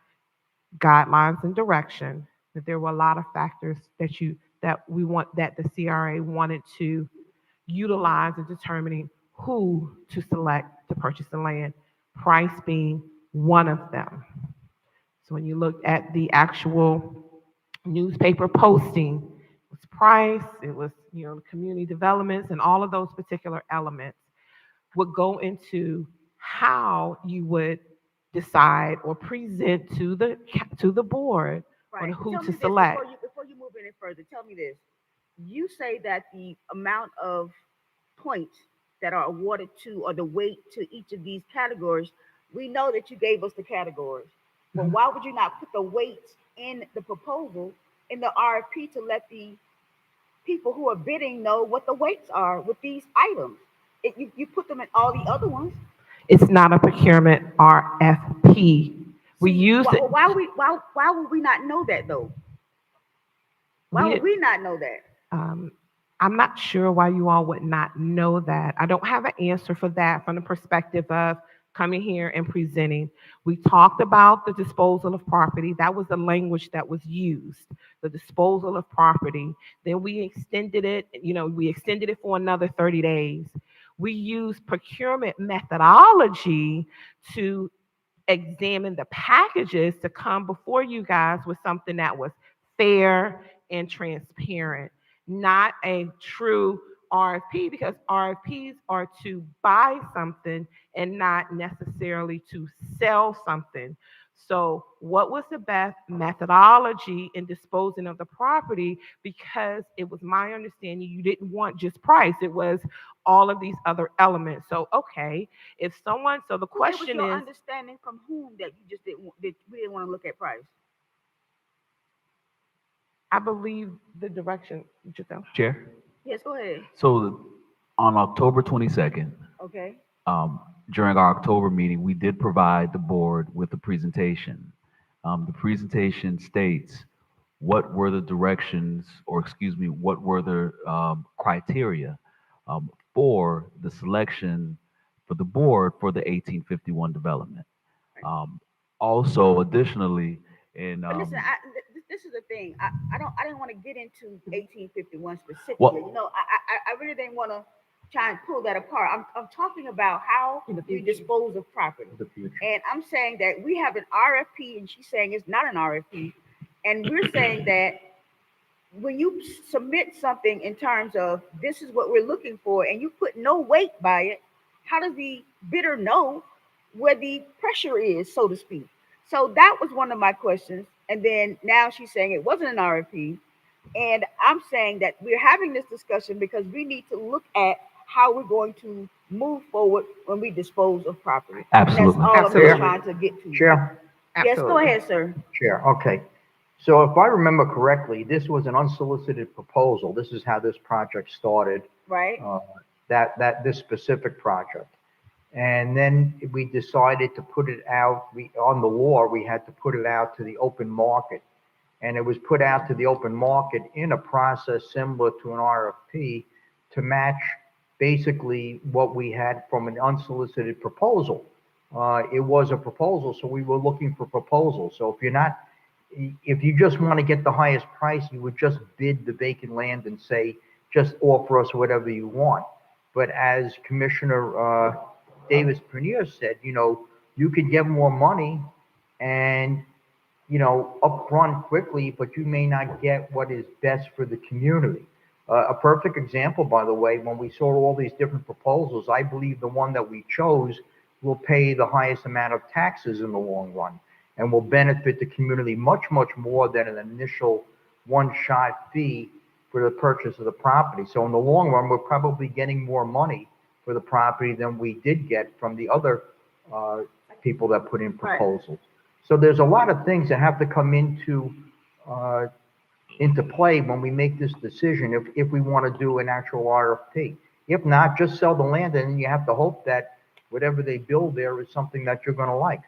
guidelines and direction that there were a lot of factors that the CRA wanted to utilize in determining who to select to purchase the land, price being one of them. So when you look at the actual newspaper posting, it was price, it was, community developments, and all of those particular elements would go into how you would decide or present to the board on right. who Tell to me this, select. before you move any further, tell me this. You say that the amount of points that are awarded to, or the weight to each of these categories, we know that you gave us the categories. But why would you not put the weights in the proposal, in the RFP, to let the people who are bidding know what the weights are with these items? You put them in all the other ones. It's not a procurement RFP. We use it. Why would we not know that though? Why We would we not know that? I'm not sure why you all would not know that. I don't have an answer for that from the perspective of coming here and presenting. We talked about the disposal of property. That was the language that was used, the disposal of property. Then we extended it for another 30 days. We used procurement methodology to examine the packages to come before you guys with something that was fair and transparent, not a true RFP, because RFPs are to buy something and not necessarily to sell something. So, what was the best methodology in disposing of the property? Because it was my understanding you didn't want just price, it was all of these other elements. So, okay, so the It was question your is, understanding from whom that you just didn't that we didn't want to look at price? I believe the direction, Giselle. Chair? Yes, go ahead. So on October 22nd, Okay. during our October meeting, we did provide the board with a presentation. The presentation states what were the directions, or excuse me, what were the criteria for the selection for the board for the 1851 development. Also, additionally, in But listen, this is the thing. I didn't want to get into 1851 specifically. Well- I really didn't want to try and pull that apart. I'm talking about how we dispose of property. And I'm saying that we have an RFP, and she's saying it's not an RFP. And we're saying that when you submit something in terms of this is what we're looking for, and you put no weight by it, how does the bidder know where the pressure is, so to speak? So that was one of my questions. And then now she's saying it wasn't an RFP. And I'm saying that we're having this discussion because we need to look at how we're going to move forward when we dispose of property. Absolutely. That's all Absolutely. I'm trying to get to. Chair? Yes, go ahead, sir. Chair, okay. So if I remember correctly, this was an unsolicited proposal. This is how this project started, Right? this specific project. And then we decided to put it out, on the law, we had to put it out to the open market. And it was put out to the open market in a process similar to an RFP to match basically what we had from an unsolicited proposal. It was a proposal, so we were looking for proposals. So if you just want to get the highest price, you would just bid the vacant land and say, just offer us whatever you want. But as Commissioner Davis Bernier said, you could get more money and, upfront quickly, but you may not get what is best for the community. A perfect example, by the way, when we saw all these different proposals, I believe the one that we chose will pay the highest amount of taxes in the long run and will benefit the community much, much more than an initial one-shot fee for the purchase of the property. So in the long run, we're probably getting more money for the property than we did get from the other people that put in proposals. So there's a lot of things that have to come into play when we make this decision if we want to do an actual RFP. If not, just sell the land, and you have to hope that whatever they build there is something that you're going to like.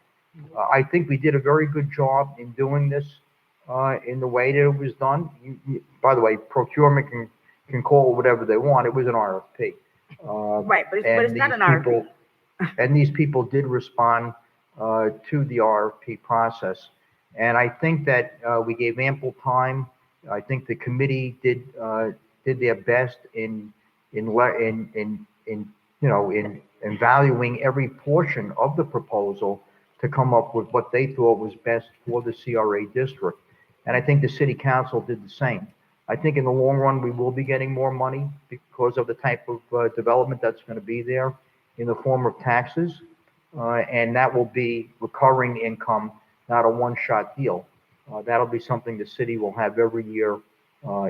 I think we did a very good job in doing this in the way that it was done. By the way, procurement can call it whatever they want. It was an RFP. Right, but it's not an RFP. And these people did respond to the RFP process. And I think that we gave ample time. I think the committee did their best in valuing every portion of the proposal to come up with what they thought was best for the CRA district. And I think the city council did the same. I think in the long run, we will be getting more money because of the type of development that's going to be there in the form of taxes. And that will be recurring income, not a one-shot deal. That'll be something the city will have every year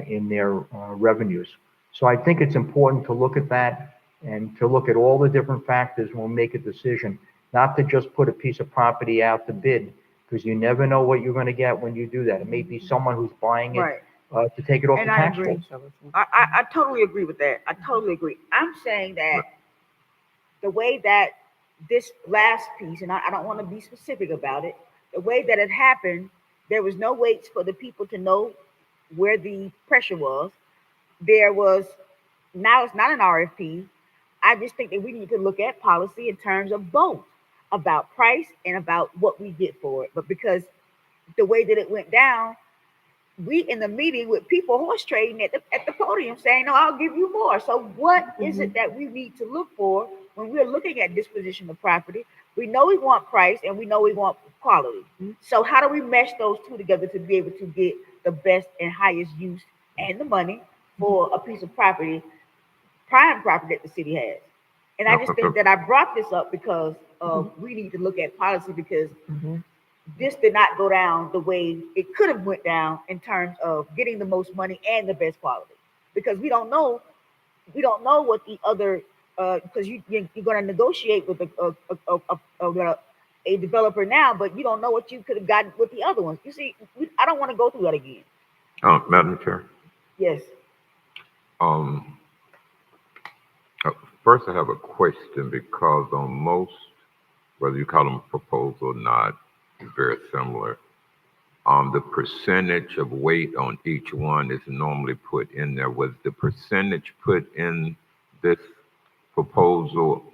in their revenues. So I think it's important to look at that and to look at all the different factors when we make a decision, not to just put a piece of property out to bid, because you never know what you're going to get when you do that. It may be someone who's buying it to take it off the tax roll. I totally agree with that. I totally agree. I'm saying that the way that this last piece, and I don't want to be specific about it, the way that it happened, there was no waits for the people to know where the pressure was. Now it's not an RFP. I just think that we need to look at policy in terms of both, about price and about what we get for it. But because the way that it went down, we in the meeting with people horse trading at the podium saying, no, I'll give you more. So what is it that we need to look for when we're looking at disposition of property? We know we want price and we know we want quality. So how do we mesh those two together to be able to get the best and highest use and the money for a piece of property, prime property that the city has? And I just think that I brought this up because we need to look at policy, because this did not go down the way it could have went down in terms of getting the most money and the best quality, because we don't know what the other because you're going to negotiate with a developer now, but you don't know what you could have gotten with the other ones. You see, I don't want to go through that again. Madam Chair. Yes. First, I have a question, because on most, whether you call them a proposal or not, very similar. The percentage of weight on each one is normally put in there. Was the percentage put in this proposal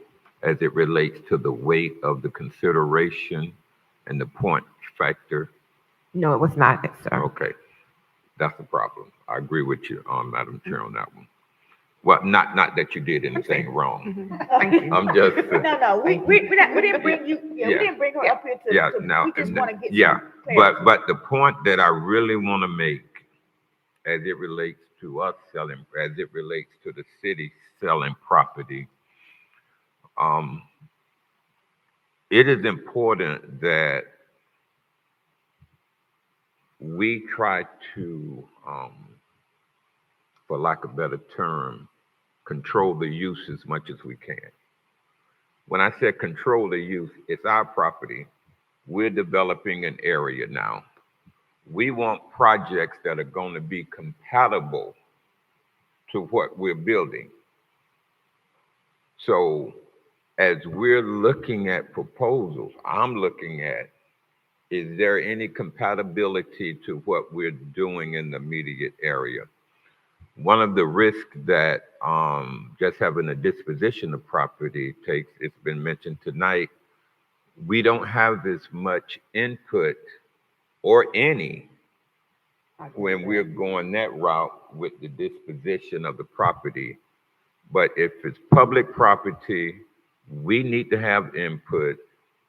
as it relates to the weight of the consideration and the point factor? No, it was not, sir. Okay, that's the problem. I agree with you, Madam Chair, on that one. Well, not that you did anything wrong. Thank you. I'm just No, we didn't bring you. We didn't bring her up here to. Now, we just want to get some clarity. but the point that I really want to make, as it relates to us selling, as it relates to the city selling property, it is important that we try to, for lack of a better term, control the use as much as we can. When I say control the use, it's our property. We're developing an area now. We want projects that are going to be compatible to what we're building. So as we're looking at proposals, I'm looking at, is there any compatibility to what we're doing in the immediate area? One of the risks that just having a disposition of property takes, it's been mentioned tonight, we don't have as much input or any when we're going that route with the disposition of the property. But if it's public property, we need to have input.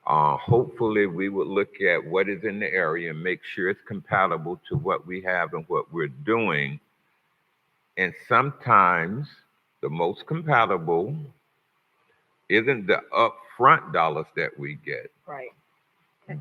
Hopefully we would look at what is in the area and make sure it's compatible to what we have and what we're doing. And sometimes the most compatible isn't the upfront dollars that we get, Right.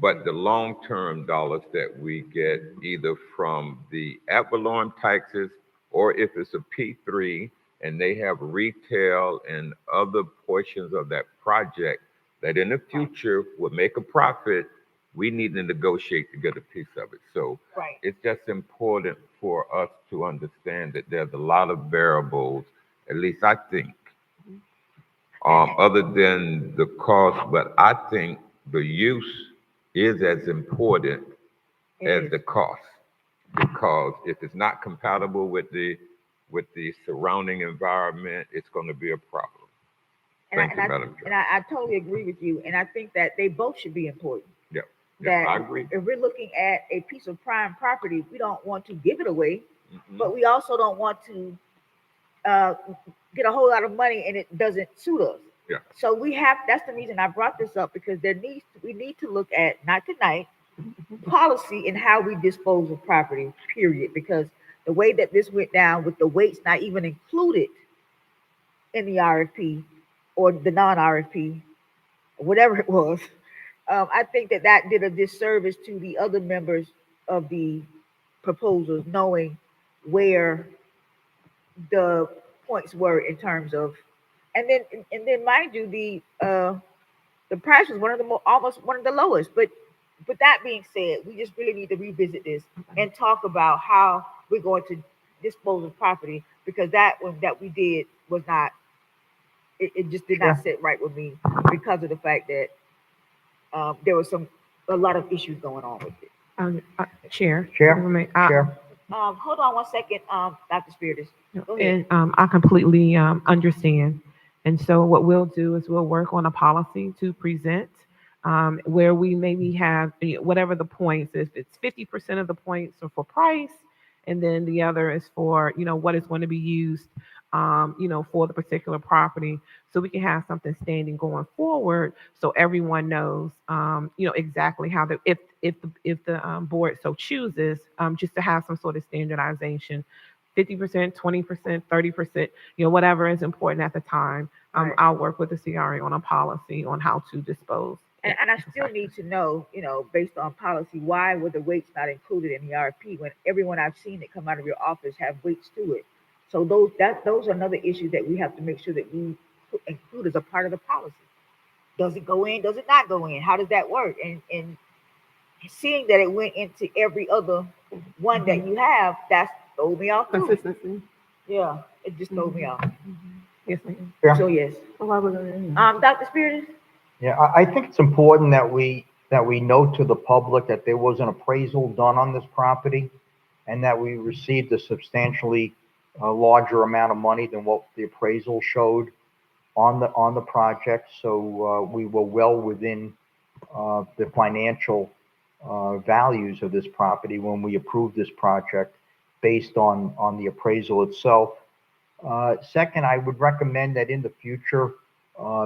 but the long-term dollars that we get either from the ad valorem taxes or if it's a P3 and they have retail and other portions of that project that in the future would make a profit, we need to negotiate to get a piece of it. So Right. it's just important for us to understand that there's a lot of variables, at least I think, other than the cost, but I think the use is as important as the cost, because if it's not compatible with the surrounding environment, it's going to be a problem. Thank you, Madam Chair. And I totally agree with you, and I think that they both should be important. Yeah, That I agree. if we're looking at a piece of prime property, we don't want to give it away, Mhm. but we also don't want to get a whole lot of money and it doesn't suit us. Yeah. So that's the reason I brought this up, because we need to look at, not tonight, policy and how we dispose of property, period. Because the way that this went down with the weights not even included in the RFP or the non-RFP, whatever it was, I think that did a disservice to the other members of the proposals, knowing where the points were in terms of, and then mind you, the price was almost one of the lowest. But that being said, we just really need to revisit this and talk about how we're going to dispose of property, because that one that we did was not, it just did not sit right with me, because of the fact that there was a lot of issues going on with it. Chair. Chair. Hold on one second, Dr. Spears. Go ahead. And I completely understand. And so what we'll do is we'll work on a policy to present where we maybe have whatever the points, if it's 50% of the points are for price, and then the other is for, what is going to be used, for the particular property. So we can have something standing going forward, so everyone knows, exactly how if the board so chooses, just to have some sort of standardization, 50%, 20%, 30%, whatever is important at the time. Right. I'll work with the CRA on a policy on how to dispose. And I still need to know, based on policy, why were the weights not included in the RFP when everyone I've seen that come out of your office have weights to it? So those are another issue that we have to make sure that we include as a part of the policy. Does it go in? Does it not go in? How does that work? And seeing that it went into every other one that you have, that's throw me off too. Consistency. Yeah, it just threw me off. Yes, ma'am. Yeah. So yes. Dr. Spears? Yeah, I think it's important that we note to the public that there was an appraisal done on this property, and that we received a substantially larger amount of money than what the appraisal showed on the project. So we were well within the financial values of this property when we approved this project based on the appraisal itself. Second, I would recommend that in the future,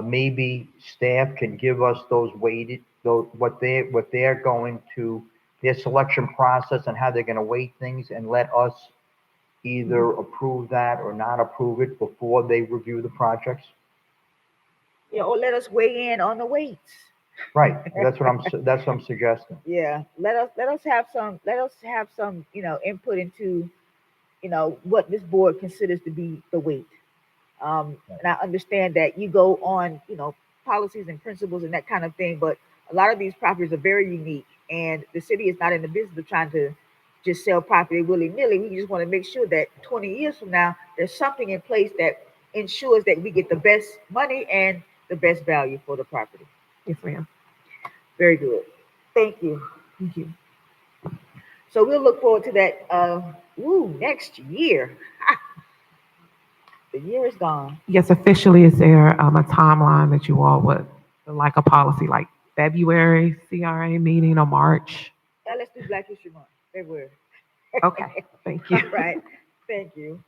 maybe staff can give us what they're going to, their selection process and how they're going to weight things, and let us either approve that or not approve it before they review the projects. Yeah, or let us weigh in on the weights. Right. That's what I'm suggesting. Yeah, let us have some input into what this board considers to be the weight. And I understand that you go on policies and principles and that kind of thing, but a lot of these properties are very unique, and the city is not in the business of trying to just sell property willy-nilly. We just want to make sure that 20 years from now there's something in place that ensures that we get the best money and the best value for the property. Yes, ma'am. Very good. Thank you. Thank you. So we'll look forward to that next year. The year is gone. Yes, officially, is there a timeline that you all would like a policy, like February CRA meeting or March? Yeah, let's do Black History Month, February. Okay, thank you. All right, thank you.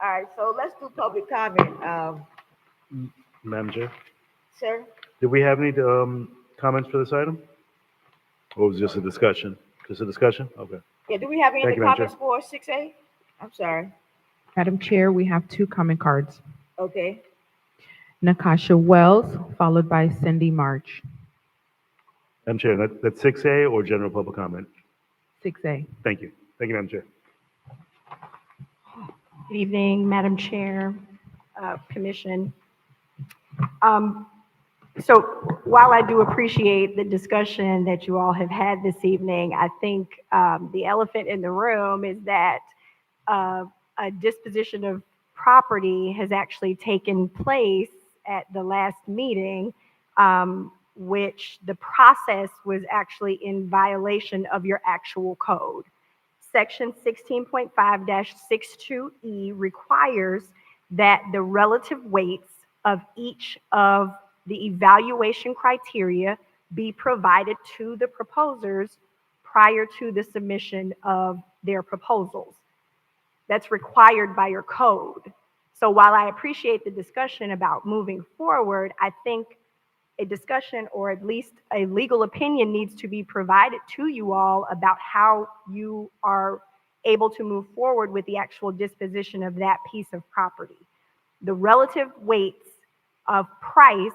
All right, so let's do public comment. Madam Chair, Sir? did we have any comments for this item? Or was it just a discussion? Just a discussion? Okay. Yeah, do we have any Thank other you, Madam comments for 6A? I'm sorry. Madam Chair, we have 2 comment cards. Okay. Nakasha Wells, followed by Cindy March. Madam Chair, that's 6A or general public comment? 6A. Thank you. Thank you, Madam Chair. Good evening, Madam Chair, Commission. Um, So while I do appreciate the discussion that you all have had this evening, I think the elephant in the room is that uh, a disposition of property has actually taken place at the last meeting, which the process was actually in violation of your actual code. Section 16.5-62E requires that the relative weights of each of the evaluation criteria be provided to the proposers prior to the submission of their proposals. That's required by your code. So while I appreciate the discussion about moving forward, I think a discussion or at least a legal opinion needs to be provided to you all about how you are able to move forward with the actual disposition of that piece of property. The relative weights of price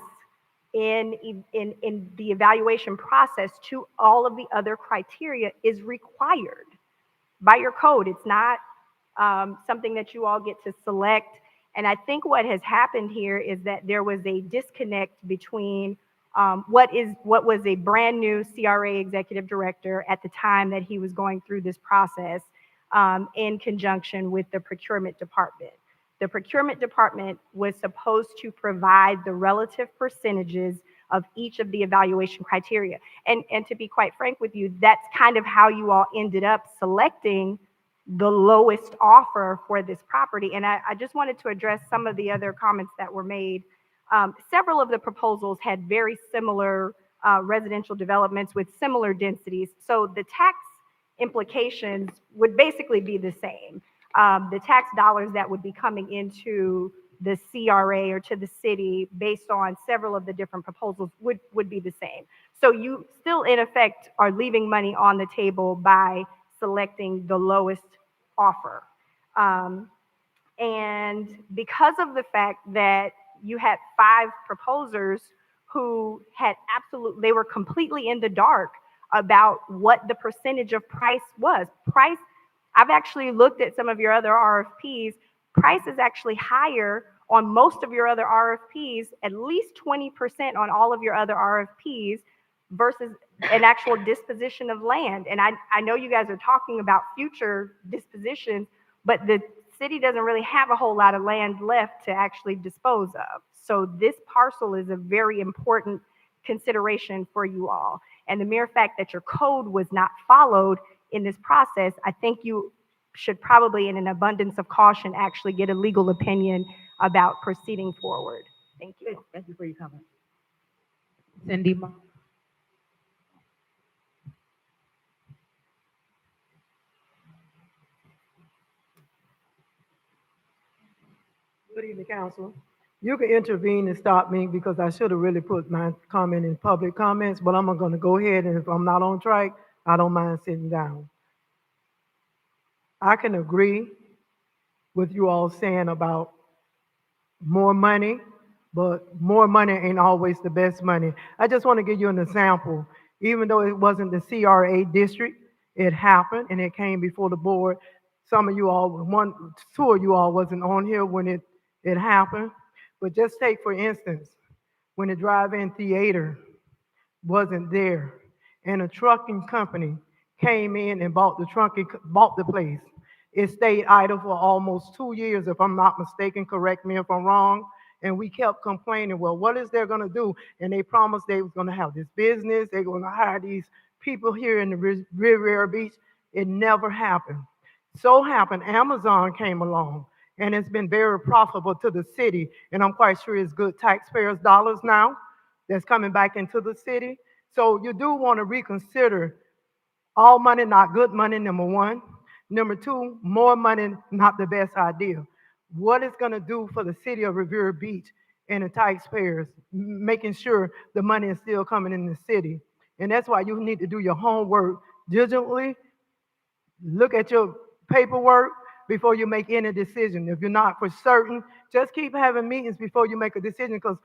in the evaluation process to all of the other criteria is required by your code. It's not something that you all get to select. And I think what has happened here is that there was a disconnect between what was a brand new CRA executive director at the time that he was going through this process in conjunction with the procurement department. The procurement department was supposed to provide the relative percentages of each of the evaluation criteria. And to be quite frank with you, that's kind of how you all ended up selecting the lowest offer for this property. And I just wanted to address some of the other comments that were made. Several of the proposals had very similar residential developments with similar densities. So the tax implications would basically be the same. The tax dollars that would be coming into the CRA or to the city based on several of the different proposals would be the same. So you still, in effect, are leaving money on the table by selecting the lowest offer. And because of the fact that you had 5 proposers who had they were completely in the dark about what the percentage of price was. I've actually looked at some of your other RFPs. Price is actually higher on most of your other RFPs, at least 20% on all of your other RFPs versus an actual disposition of land. And I know you guys are talking about future dispositions, but the city doesn't really have a whole lot of land left to actually dispose of. So this parcel is a very important consideration for you all. And the mere fact that your code was not followed in this process, I think you should probably, in an abundance of caution, actually get a legal opinion about proceeding forward. Thank you. Thank you for your comment. Cindy. Good evening, council. You can intervene and stop me because I should have really put my comment in public comments, but I'm gonna go ahead, and if I'm not on track, I don't mind sitting down. I can agree with you all saying about more money, but more money ain't always the best money. I just want to give you an example. Even though it wasn't the CRA district, it happened and it came before the board. Some of you all, two of you all wasn't on here when it happened. But just take, for instance, when the drive-in theater wasn't there and a trucking company came in and bought the place. It stayed idle for almost 2 years, if I'm not mistaken. Correct me if I'm wrong. And we kept complaining, well, what is they gonna do? And they promised they was gonna have this business. They're gonna hire these people here in the Riviera Beach. It never happened. So happened, Amazon came along and it's been very profitable to the city. And I'm quite sure it's good taxpayers' dollars now that's coming back into the city. So you do want to reconsider all money, not good money, number one. Number two, more money, not the best idea. What it's going to do for the city of Riviera Beach and the taxpayers, making sure the money is still coming in the city. And that's why you need to do your homework diligently. Look at your paperwork before you make any decision. If you're not for certain, just keep having meetings before you make a decision, because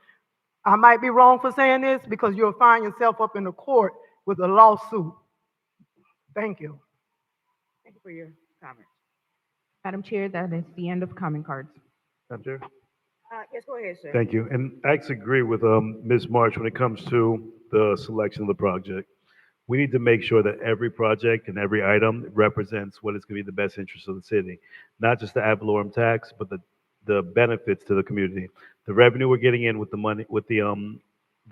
I might be wrong for saying this, because you'll find yourself up in the court with a lawsuit. Thank you. Thank you for your comment. Madam Chair, that is the end of comment cards. Madam Chair? Yes, go ahead, sir. Thank you. And I actually agree with Ms. March when it comes to the selection of the project. We need to make sure that every project and every item represents what is going to be the best interest of the city, not just the ad valorem tax, but the benefits to the community, the revenue we're getting in with the money, with the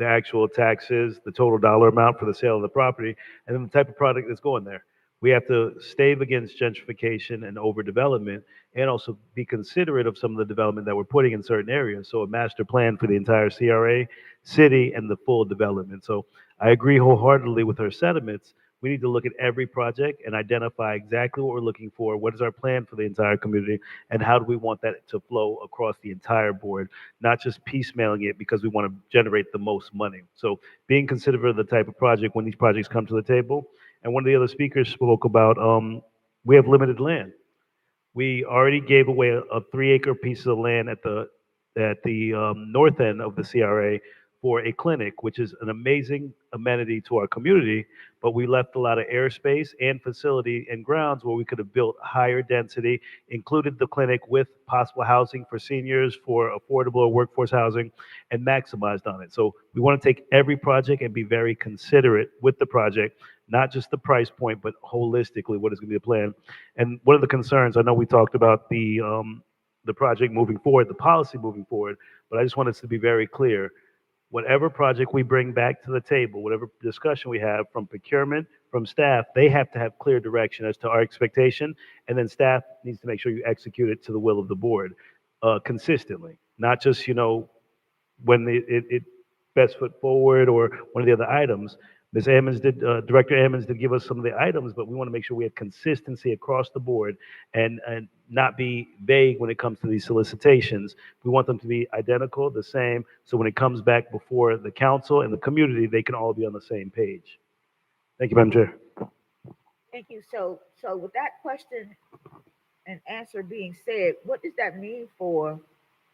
actual taxes, the total dollar amount for the sale of the property, and then the type of product that's going there. We have to stave against gentrification and overdevelopment, and also be considerate of some of the development that we're putting in certain areas. So a master plan for the entire CRA city and the full development. So I agree wholeheartedly with her sentiments. We need to look at every project and identify exactly what we're looking for. What is our plan for the entire community? And how do we want that to flow across the entire board, not just piecemealing it because we want to generate the most money. So being considerate of the type of project when these projects come to the table. And one of the other speakers spoke about we have limited land. We already gave away a 3 acre piece of land at the north end of the CRA for a clinic, which is an amazing amenity to our community. But we left a lot of airspace and facility and grounds where we could have built higher density, included the clinic with possible housing for seniors, for affordable workforce housing, and maximized on it. So we want to take every project and be very considerate with the project, not just the price point, but holistically what is going to be the plan. And one of the concerns, I know we talked about the project moving forward, the policy moving forward, but I just want us to be very clear. Whatever project we bring back to the table, whatever discussion we have from procurement, from staff, they have to have clear direction as to our expectation, and then staff needs to make sure you execute it to the will of the board consistently, not just, when it best foot forward or one of the other items. Ms. Ammons did, Director Ammons did give us some of the items, but we want to make sure we have consistency across the board and not be vague when it comes to these solicitations. We want them to be identical, the same, so when it comes back before the council and the community, they can all be on the same page. Thank you, Madam Chair. Thank you. So with that question and answer being said, what does that mean for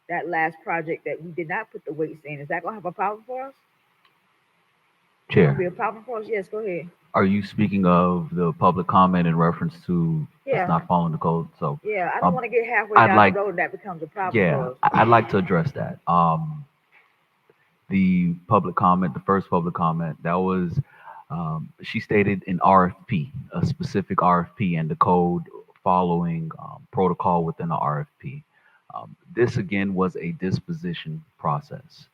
that last project that we did not put the weights in? Is that gonna have a problem for us? Gonna be a Chair, problem for us? Yes, go ahead. are you speaking of the public comment in reference to us Yeah. not following the code? So, Yeah, I don't want to get halfway I'd down like, the road and that becomes a problem yeah, for us. I'd like to address that. The public comment, the first public comment, that was, she stated an RFP, a specific RFP, and the code following protocol within the RFP. This again was a disposition process.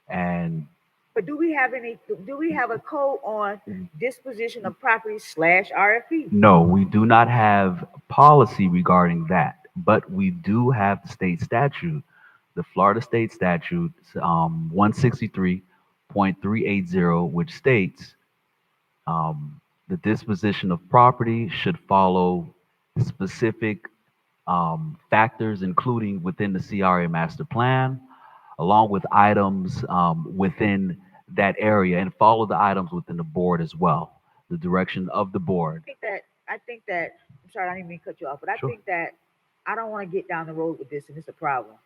And But do we have a code on disposition of property / RFP? no, we do not have policy regarding that, but we do have the state statute, the Florida State Statute, 163.380, which states the disposition of property should follow specific factors, including within the CRA master plan, along with items within that area, and follow the items within the board as well, the direction of the board. I think that, I'm sorry, I didn't mean to cut you off, but I Sure. think that I don't want to get down the road with this and it's a problem.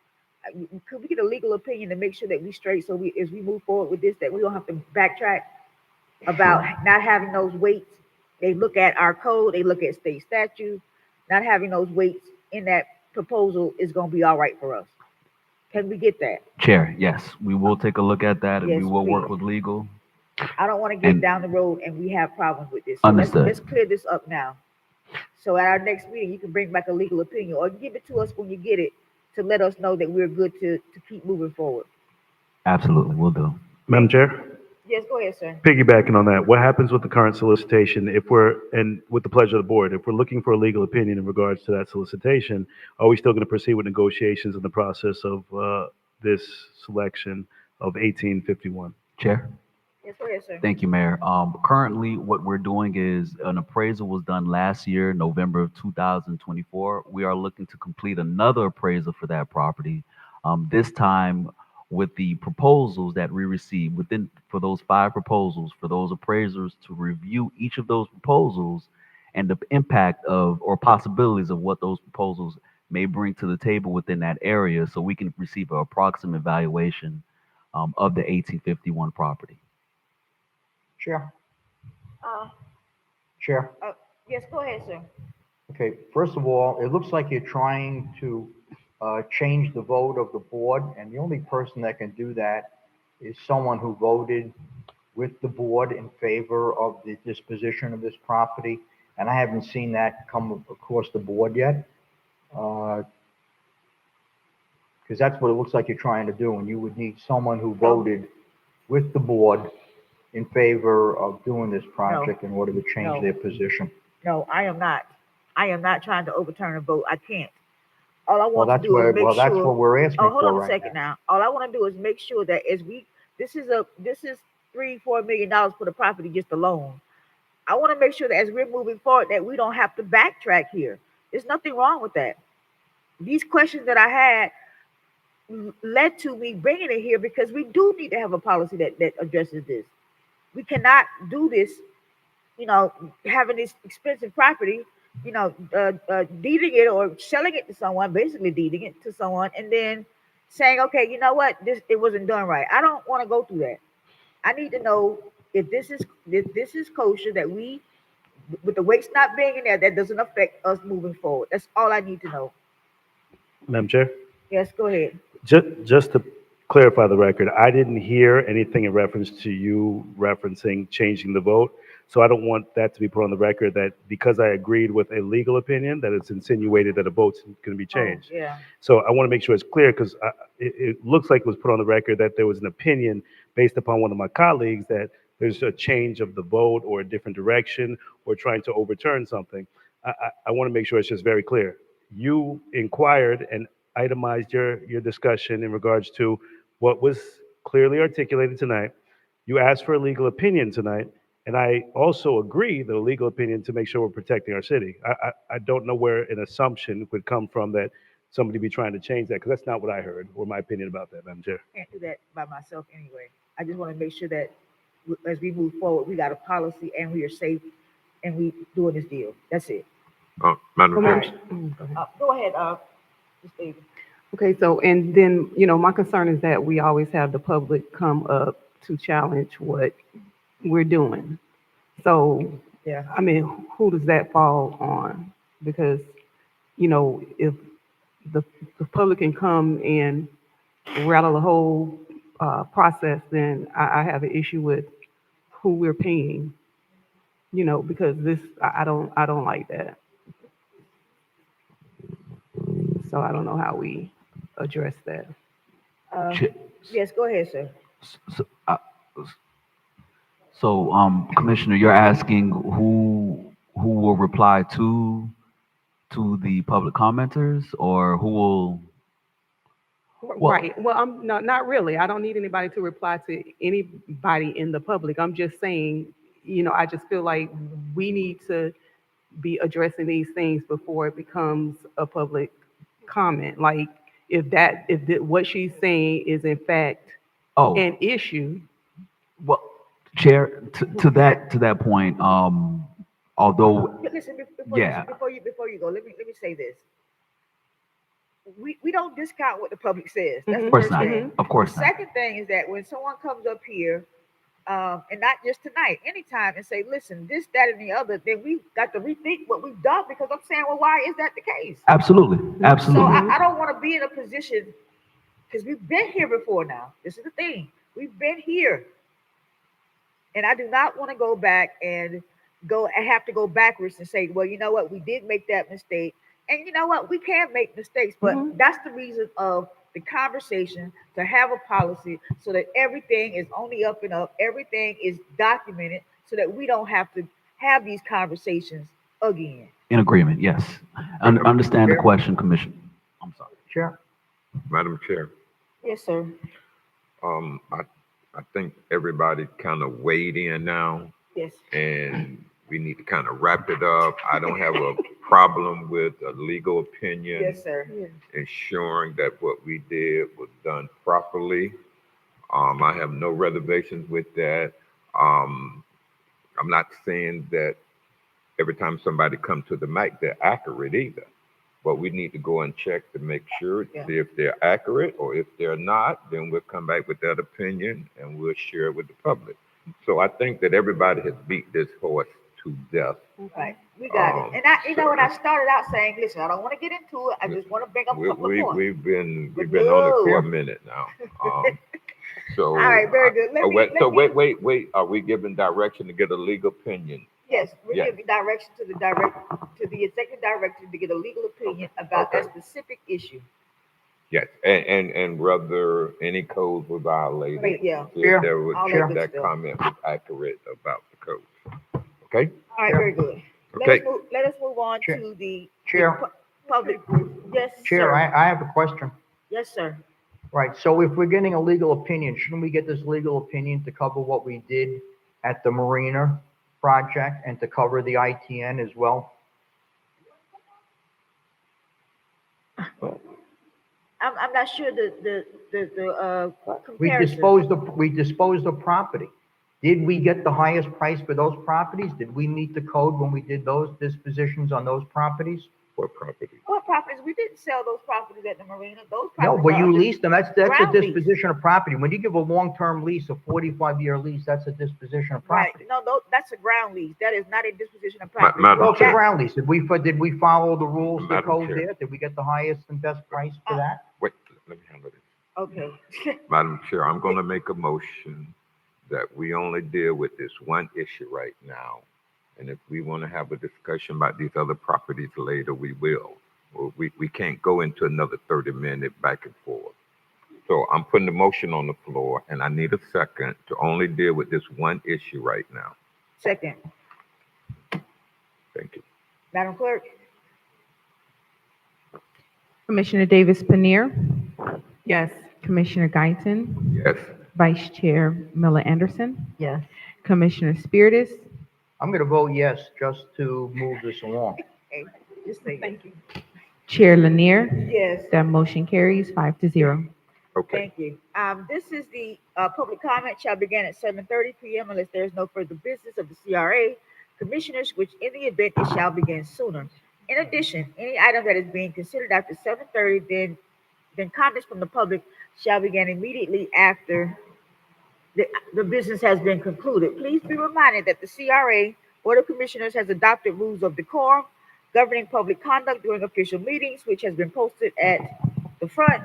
Could we get a legal opinion to make sure that we straight so as we move forward with this, that we don't have to backtrack about not having those weights? They look at our code, they look at state statute, not having those weights in that proposal is gonna be all right for us. Can we get that? Chair, yes, we will take a look at that and we Yes, will work please. with legal. I don't want to get And down the road and we have problems with this. So understood. let's clear this up now. So at our next meeting, you can bring back a legal opinion or give it to us when you get it to let us know that we're good to keep moving forward. Absolutely, we'll do. Madam Chair? Yes, go ahead, sir. Piggybacking on that, what happens with the current solicitation if we're, and with the pleasure of the board, if we're looking for a legal opinion in regards to that solicitation, are we still going to proceed with negotiations in the process of this selection of 1851? Chair? Yes, go ahead, sir. Thank you, Mayor. Currently, what we're doing is an appraisal was done last year, November of 2024. We are looking to complete another appraisal for that property. This time with the proposals that we received for those 5 proposals, for those appraisers to review each of those proposals and the impact of or possibilities of what those proposals may bring to the table within that area so we can receive an approximate valuation of the 1851 property. Chair, Uh, Chair. yes, go ahead, sir. Okay, first of all, it looks like you're trying to change the vote of the board, and the only person that can do that is someone who voted with the board in favor of the disposition of this property, and I haven't seen that come across the board yet. Because that's what it looks like you're trying to do, and you would need someone who voted with the board in favor of doing this project in order to change their position. No, I am not. I am not trying to overturn a vote. I can't. All I Well, want to that's do is what, make well, that's sure. what we're asking Oh, hold for on a right second now. now. All I want to do is make sure that this is $3-4 million for the property just alone. I want to make sure that as we're moving forward, that we don't have to backtrack here. There's nothing wrong with that. These questions that I had led to me bringing it here because we do need to have a policy that addresses this. We cannot do this, having this expensive property, deeding it or selling it to someone, basically deeding it to someone, and then saying, okay, you know what, it wasn't done right. I don't want to go through that. I need to know if this is kosher, that we, with the weights not being in there, that doesn't affect us moving forward. That's all I need to know. Madam Chair? Yes, go ahead. Just to clarify the record, I didn't hear anything in reference to you referencing changing the vote. So I don't want that to be put on the record that because I agreed with a legal opinion, that it's insinuated that a vote's going to be changed. Yeah. So I want to make sure it's clear because it looks like it was put on the record that there was an opinion based upon one of my colleagues that there's a change of the vote or a different direction or trying to overturn something. I want to make sure it's just very clear. You inquired and itemized your discussion in regards to what was clearly articulated tonight. You asked for a legal opinion tonight, and I also agree that a legal opinion to make sure we're protecting our city. I don't know where an assumption would come from that somebody be trying to change that, because that's not what I heard or my opinion about that, Madam Chair. Can't do that by myself anyway. I just want to make sure that as we move forward, we got a policy and we are safe and we doing this deal. That's it. Madam Chair. Go ahead, Ms. Davis. Okay, so, and then, my concern is that we always have the public come up to challenge what we're doing. So, Yeah. I mean, who does that fall on? Because, if the public can come and rattle the whole process, then I have an issue with who we're paying, because I don't like that. So I don't know how we address that. Yes, go ahead, sir. So, Commissioner, you're asking who will reply to the public commenters, or who will? Well- Right. Well, I'm not really. I don't need anybody to reply to anybody in the public. I'm just saying, I just feel like we need to be addressing these things before it becomes a public comment. Like if what she's saying is in fact Oh, an issue. well, Chair, to that point, although, Listen, yeah. before you go, let me say this. We don't discount what the public says. That's the Of course first not. thing. Of course The not. second thing is that when someone comes up here, and not just tonight, anytime, and say, listen, this, that, and the other, then we got to rethink what we've done, because I'm saying, well, why is that the case? Absolutely, So absolutely. I don't want to be in a position, because we've been here before now. This is the thing. We've been here. And I do not want to go back and have to go backwards and say, well, you know what, we did make that mistake. And you know what, we can make mistakes, but that's the reason of the conversation, to have a policy so that everything is on the up and up, everything is documented so that we don't have to have these conversations again. In agreement, yes. Understand the question, Commissioner. I'm sorry. Chair? Madam Chair. Yes, sir. I think everybody kind of weighed in now, Yes. and we need to kind of wrap it up. I don't have a problem with a legal opinion. Yes, sir. Ensuring that what we did was done properly. I have no reservations with that. I'm not saying that every time somebody comes to the mic, they're accurate either. But we need to go and check to make sure, see if they're accurate, or if they're not, then we'll come back with that opinion and we'll share it with the public. So I think that everybody has beat this horse to death. Right. We got it. And you know, when I started out saying, listen, I don't want to get into it. I just want to bring up a couple of points. We've been But on it for a no. minute now. So, All right, very good. Wait. Are we giving direction to get a legal opinion? Yes, we're Yes. giving direction to the executive director to get a legal opinion about that specific issue. Yes, and whether any codes were violated. Right, yeah. If there was, All if good that stuff. comment was accurate about the codes. Okay? All right, very good. Okay. Let us move on Chair. to the Chair. public. Yes, Chair, sir. I have a question. Yes, sir. Right, so if we're getting a legal opinion, shouldn't we get this legal opinion to cover what we did at the Marina project and to cover the ITN as well? I'm not sure the We comparison. disposed of property. Did we get the highest price for those properties? Did we meet the code when we did those dispositions on those properties? What property? What properties? We didn't sell those properties at the marina. Those No, properties. but are you under leased them. That's a ground lease. disposition of property. When you give a long-term lease, a 45-year lease, that's a disposition of Right. property. No, that's a ground lease. That is not a disposition of property. Madam Well, it's a Chair. ground lease. Did we follow the rules, the Madam code Chair. there? Did we get the highest and best price for that? Wait, let me handle this. Okay. Madam Chair, I'm going to make a motion that we only deal with this one issue right now. And if we want to have a discussion about these other properties later, we will. Well, we can't go into another 30-minute back and forth. So I'm putting the motion on the floor, and I need a second to only deal with this one issue right now. Second, Thank you. Madam Clerk. Commissioner Davis Panir, Yes. Commissioner Guyton, Yes. Vice Chair Miller Anderson, Yes. Commissioner Spiritus, I'm going to vote yes, just to move this along. Okay, just say thank you. Chair Lanier. Yes. That motion carries 5-0. Okay. Thank you. This is the public comment shall begin at 7:30 p.m. unless there is no further business of the CRA commissioners, which in the event it shall begin sooner. In addition, any item that is being considered after 7:30, then comments from the public shall begin immediately after the business has been concluded. Please be reminded that the CRA Board of Commissioners has adopted rules of decorum governing public conduct during official meetings, which has been posted at the front.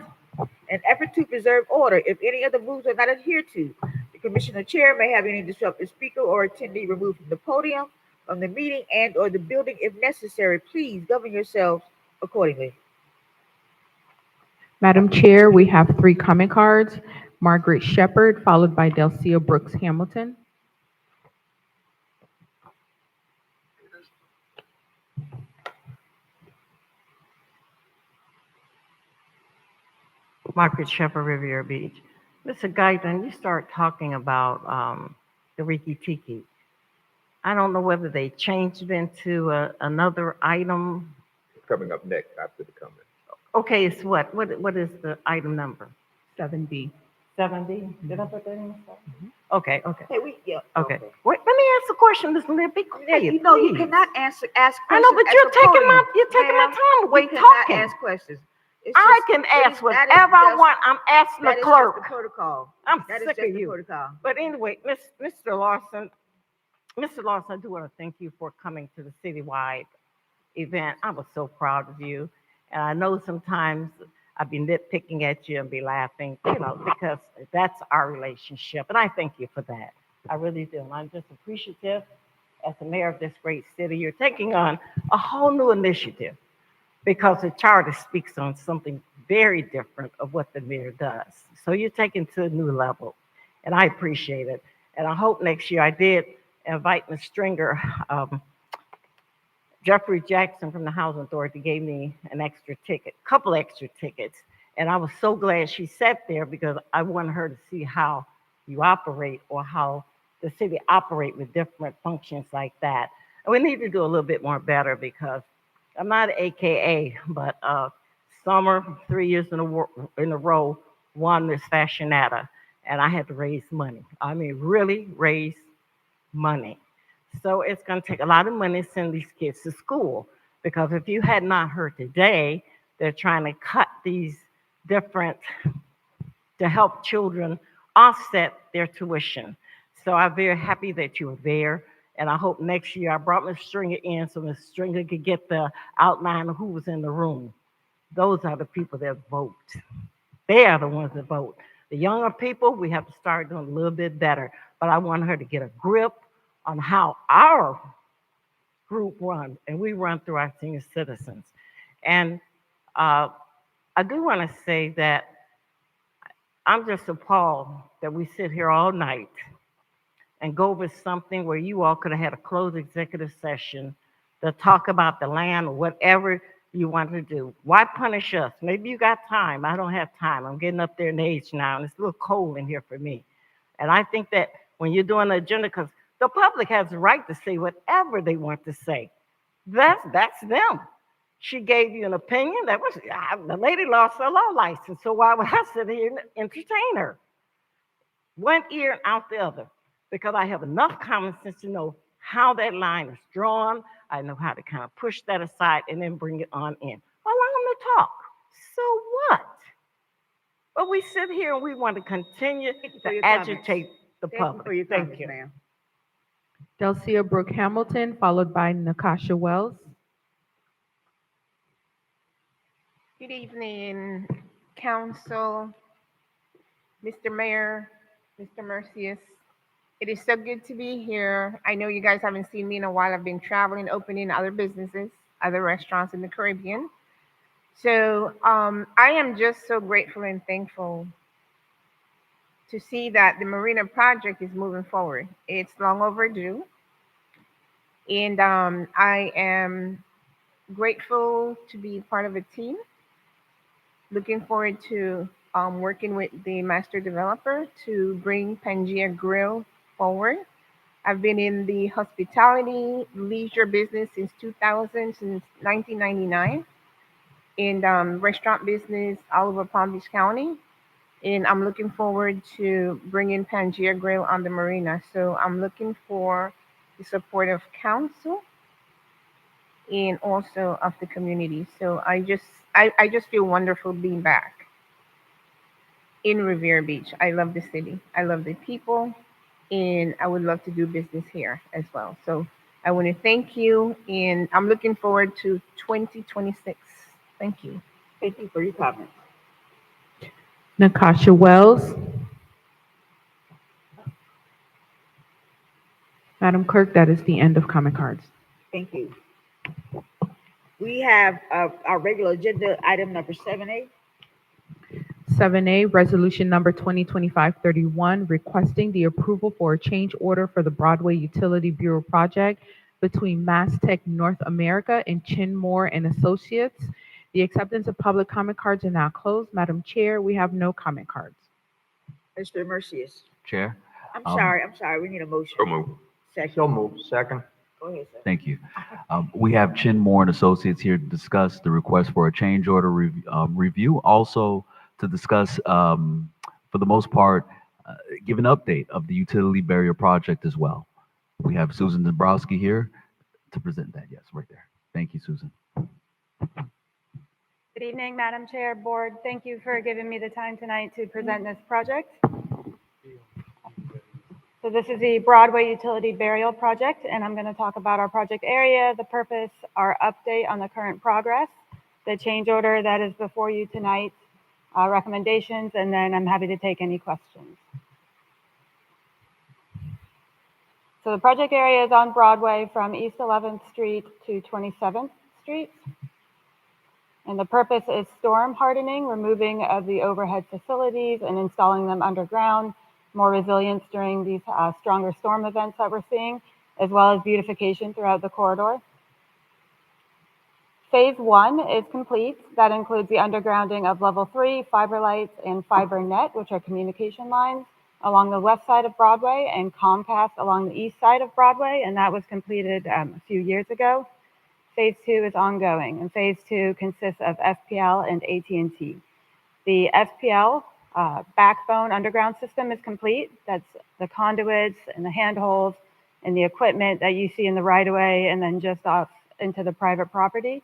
An effort to preserve order. If any of the rules are not adhered to, the commissioner chair may have any disruptive speaker or attendee removed from the podium, from the meeting, and or the building if necessary. Please govern yourselves accordingly. Madam Chair, we have 3 comment cards. Margaret Shepard, followed by Delcia Brooks Hamilton. Margaret Shepherd, Riviera Beach. Mr. Guyton, you start talking about the Riki Tiki. I don't know whether they changed it into another item. It's coming up next after the comment. Okay, it's what? What is the item number? 7B. 7B? Did I put that in? Okay, okay. Hey, Okay. Wait, let me ask a question, Ms. Leah. Be quiet, You know, you please. cannot ask questions. I know, but at you're the taking podium. my Ma'am, time away you cannot talking. ask questions. It's I just- can it ask is- that whatever is I just- want. I'm asking the That is clerk. just the protocol. I'm That is sick just of the you. protocol. But anyway, Mr. Lawson, I do want to thank you for coming to the citywide event. I was so proud of you. And I know sometimes I'd be nitpicking at you and be laughing, because that's our relationship. And I thank you for that. I really do. And I'm just appreciative as the mayor of this great city. You're taking on a whole new initiative because the charter speaks on something very different of what the mayor does. So you're taking to a new level. And I appreciate it. And I hope next year I did invite Ms. Stringer. Jeffrey Jackson from the Housing Authority gave me an extra ticket, couple extra tickets. And I was so glad she sat there because I wanted her to see how you operate or how the city operate with different functions like that. And we need to do a little bit more better because I'm not an AKA, but Summer, 3 years in a row, won Miss Fashionetta. And I had to raise money. I mean, really raise money. So it's going to take a lot of money to send these kids to school because if you had not heard today, they're trying to cut these different to help children offset their tuition. So I'm very happy that you were there. And I hope next year I brought Ms. Stringer in so Ms. Stringer could get the outline of who was in the room. Those are the people that vote. They are the ones that vote. The younger people, we have to start doing a little bit better. But I want her to get a grip on how our group runs, and we run through our senior citizens. And I do want to say that I'm just appalled that we sit here all night and go over something where you all could have had a closed executive session to talk about the land or whatever you want to do. Why punish us? Maybe you got time. I don't have time. I'm getting up there in age now, and it's a little cold in here for me. And I think that when you're doing the agenda, because the public has the right to say whatever they want to say. That's them. She gave you an opinion. That was the lady lost her law license. So why would I sit here and entertain her? One ear and out the other, because I have enough common sense to know how that line is drawn. I know how to kind of push that aside and then bring it on in. Allow them to talk. So what? But we sit here and we want to continue to agitate the public. Thank you. Ma'am. Delcia Brooke Hamilton, followed by Nakasha Wells. Good evening, Council, Mr. Mayor, Mr. Mercius. It is so good to be here. I know you guys haven't seen me in a while. I've been traveling, opening other businesses, other restaurants in the Caribbean. So I am just so grateful and thankful to see that the Marina project is moving forward. It's long overdue. And I am grateful to be part of a team. Looking forward to working with the master developer to bring Pangea Grill forward. I've been in the hospitality leisure business since 2000, since 1999, in restaurant business all over Palm Beach County. And I'm looking forward to bringing Pangea Grill on the marina. So I'm looking for the support of council and also of the community. So I just feel wonderful being back in Revere Beach. I love the city. I love the people, and I would love to do business here as well. So I want to thank you, and I'm looking forward to 2026. Thank you. Thank you for your comments. Nakasha Wells. Madam Clerk, that is the end of comment cards. Thank you. We have our regular agenda item number 7A. 7A, Resolution Number 2025-31, requesting the approval for a change order for the Broadway Utility Bureau project between Mastech North America and Chinmore and Associates. The acceptance of public comment cards are now closed. Madam Chair, we have no comment cards. Mr. Mercius. Chair. I'm sorry. We need a motion. So move. Second. So moved. Second. Go ahead, sir. Thank you. We have Chinmore and Associates here to discuss the request for a change order review. Also to discuss, for the most part, give an update of the utility barrier project as well. We have Susan Dombrowski here to present that. Yes, right there. Thank you, Susan. Good evening, Madam Chair, Board. Thank you for giving me the time tonight to present this project. So this is the Broadway Utility Burial Project, and I'm going to talk about our project area, the purpose, our update on the current progress, the change order that is before you tonight, recommendations, and then I'm happy to take any questions. So the project area is on Broadway from East 11th Street to 27th Street. And the purpose is storm hardening, removing of the overhead facilities and installing them underground, more resilience during these stronger storm events that we're seeing, as well as beautification throughout the corridor. Phase 1 is complete. That includes the undergrounding of level 3, fiber lights, and fiber net, which are communication lines along the west side of Broadway, and Comcast along the east side of Broadway, and that was completed a few years ago. Phase 2 is ongoing, and Phase 2 consists of FPL and AT&T. The FPL backbone underground system is complete. That's the conduits and the handholds and the equipment that you see in the right-of-way and then just off into the private property.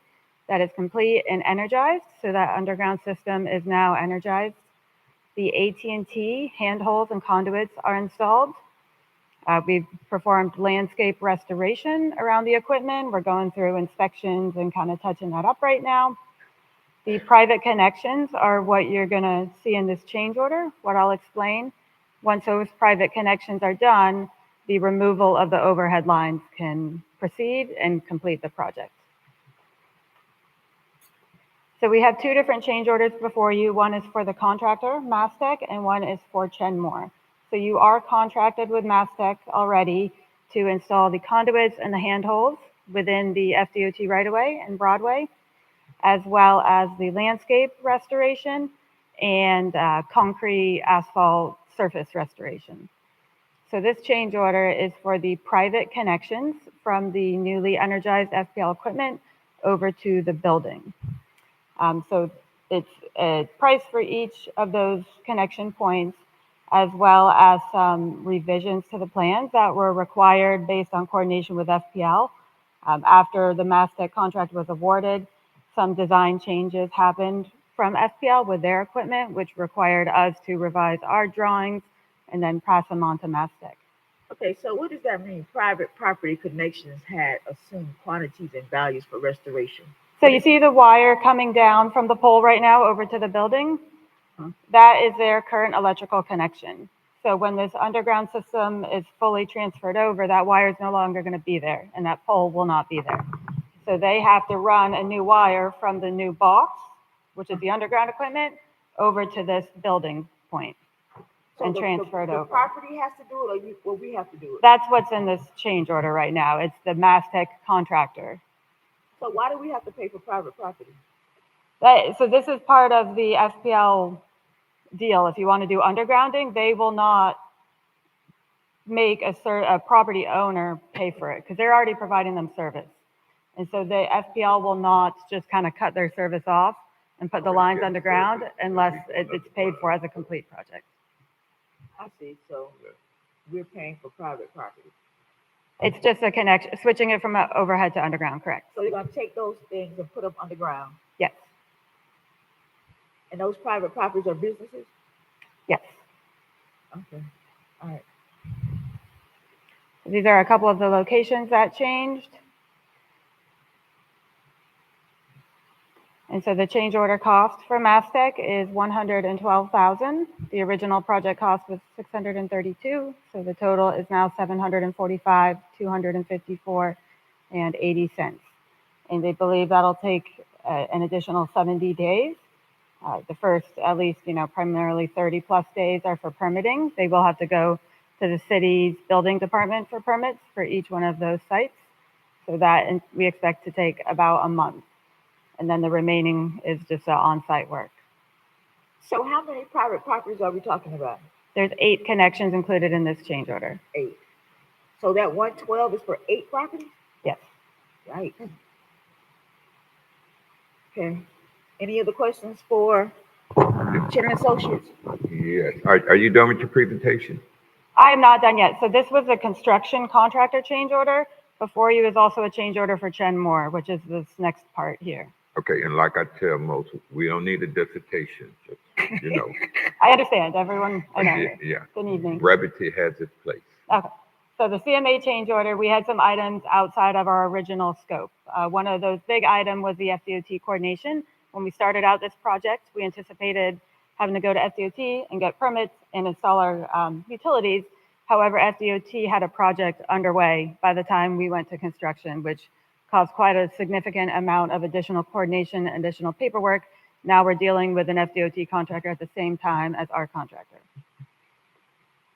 That is complete and energized, so that underground system is now energized. The AT&T handholds and conduits are installed. We've performed landscape restoration around the equipment. We're going through inspections and kind of touching that up right now. The private connections are what you're going to see in this change order, what I'll explain. Once those private connections are done, the removal of the overhead lines can proceed and complete the project. So we have two different change orders before you. One is for the contractor, Mastec, and one is for Chenmore. So you are contracted with Mastec already to install the conduits and the handholds within the FDOT right-of-way and Broadway, as well as the landscape restoration and concrete asphalt surface restoration. So this change order is for the private connections from the newly energized FPL equipment over to the building. So it's a price for each of those connection points, as well as some revisions to the plans that were required based on coordination with FPL. After the Mastec contract was awarded, some design changes happened from FPL with their equipment, which required us to revise our drawings and then pass them on to Mastec. Okay, so what does that mean? Private property connections had assumed quantities and values for restoration. So you see the wire coming down from the pole right now over to the building? That is their current electrical connection. So when this underground system is fully transferred over, that wire is no longer going to be there, and that pole will not be there. So they have to run a new wire from the new box, which is the underground equipment, over to this building point and transfer it over. The property has to do it, or we have to do it? That's what's in this change order right now. It's the Mastec contractor. So why do we have to pay for private property? So this is part of the FPL deal. If you want to do undergrounding, they will not make a property owner pay for it because they're already providing them service. And so the FPL will not just kind of cut their service off and put the lines underground unless it's paid for as a complete project. I see, so we're paying for private property. It's just a connection, switching it from overhead to underground, correct? So you're gonna take those things and put them underground? Yes. And those private properties are businesses? Yes. Okay, all right. These are a couple of the locations that changed. And so the change order cost for Mastec is $112,000. The original project cost was $632,000, so the total is now $745,254.80. And they believe that'll take an additional 70 days. The first, at least, primarily 30 plus days are for permitting. They will have to go to the city's building department for permits for each one of those sites. So that we expect to take about a month. And then the remaining is just on-site work. So how many private properties are we talking about? There's 8 connections included in this change order. 8. So that 112 is for 8 properties? Yes. Right. Okay. Any other questions for Chairman Associates? Yes. Are you done with your presentation? I am not done yet. So this was a construction contractor change order. Before you is also a change order for Chenmore, which is this next part here. Okay, and like I tell most, we don't need a dissertation, just, I understand, everyone. I know. Yeah. Good evening. Brevity has its place. Okay. So the CMA change order, we had some items outside of our original scope. One of those big items was the FDOT coordination. When we started out this project, we anticipated having to go to FDOT and get permits and install our utilities. However, FDOT had a project underway by the time we went to construction, which caused quite a significant amount of additional coordination and additional paperwork. Now we're dealing with an FDOT contractor at the same time as our contractor.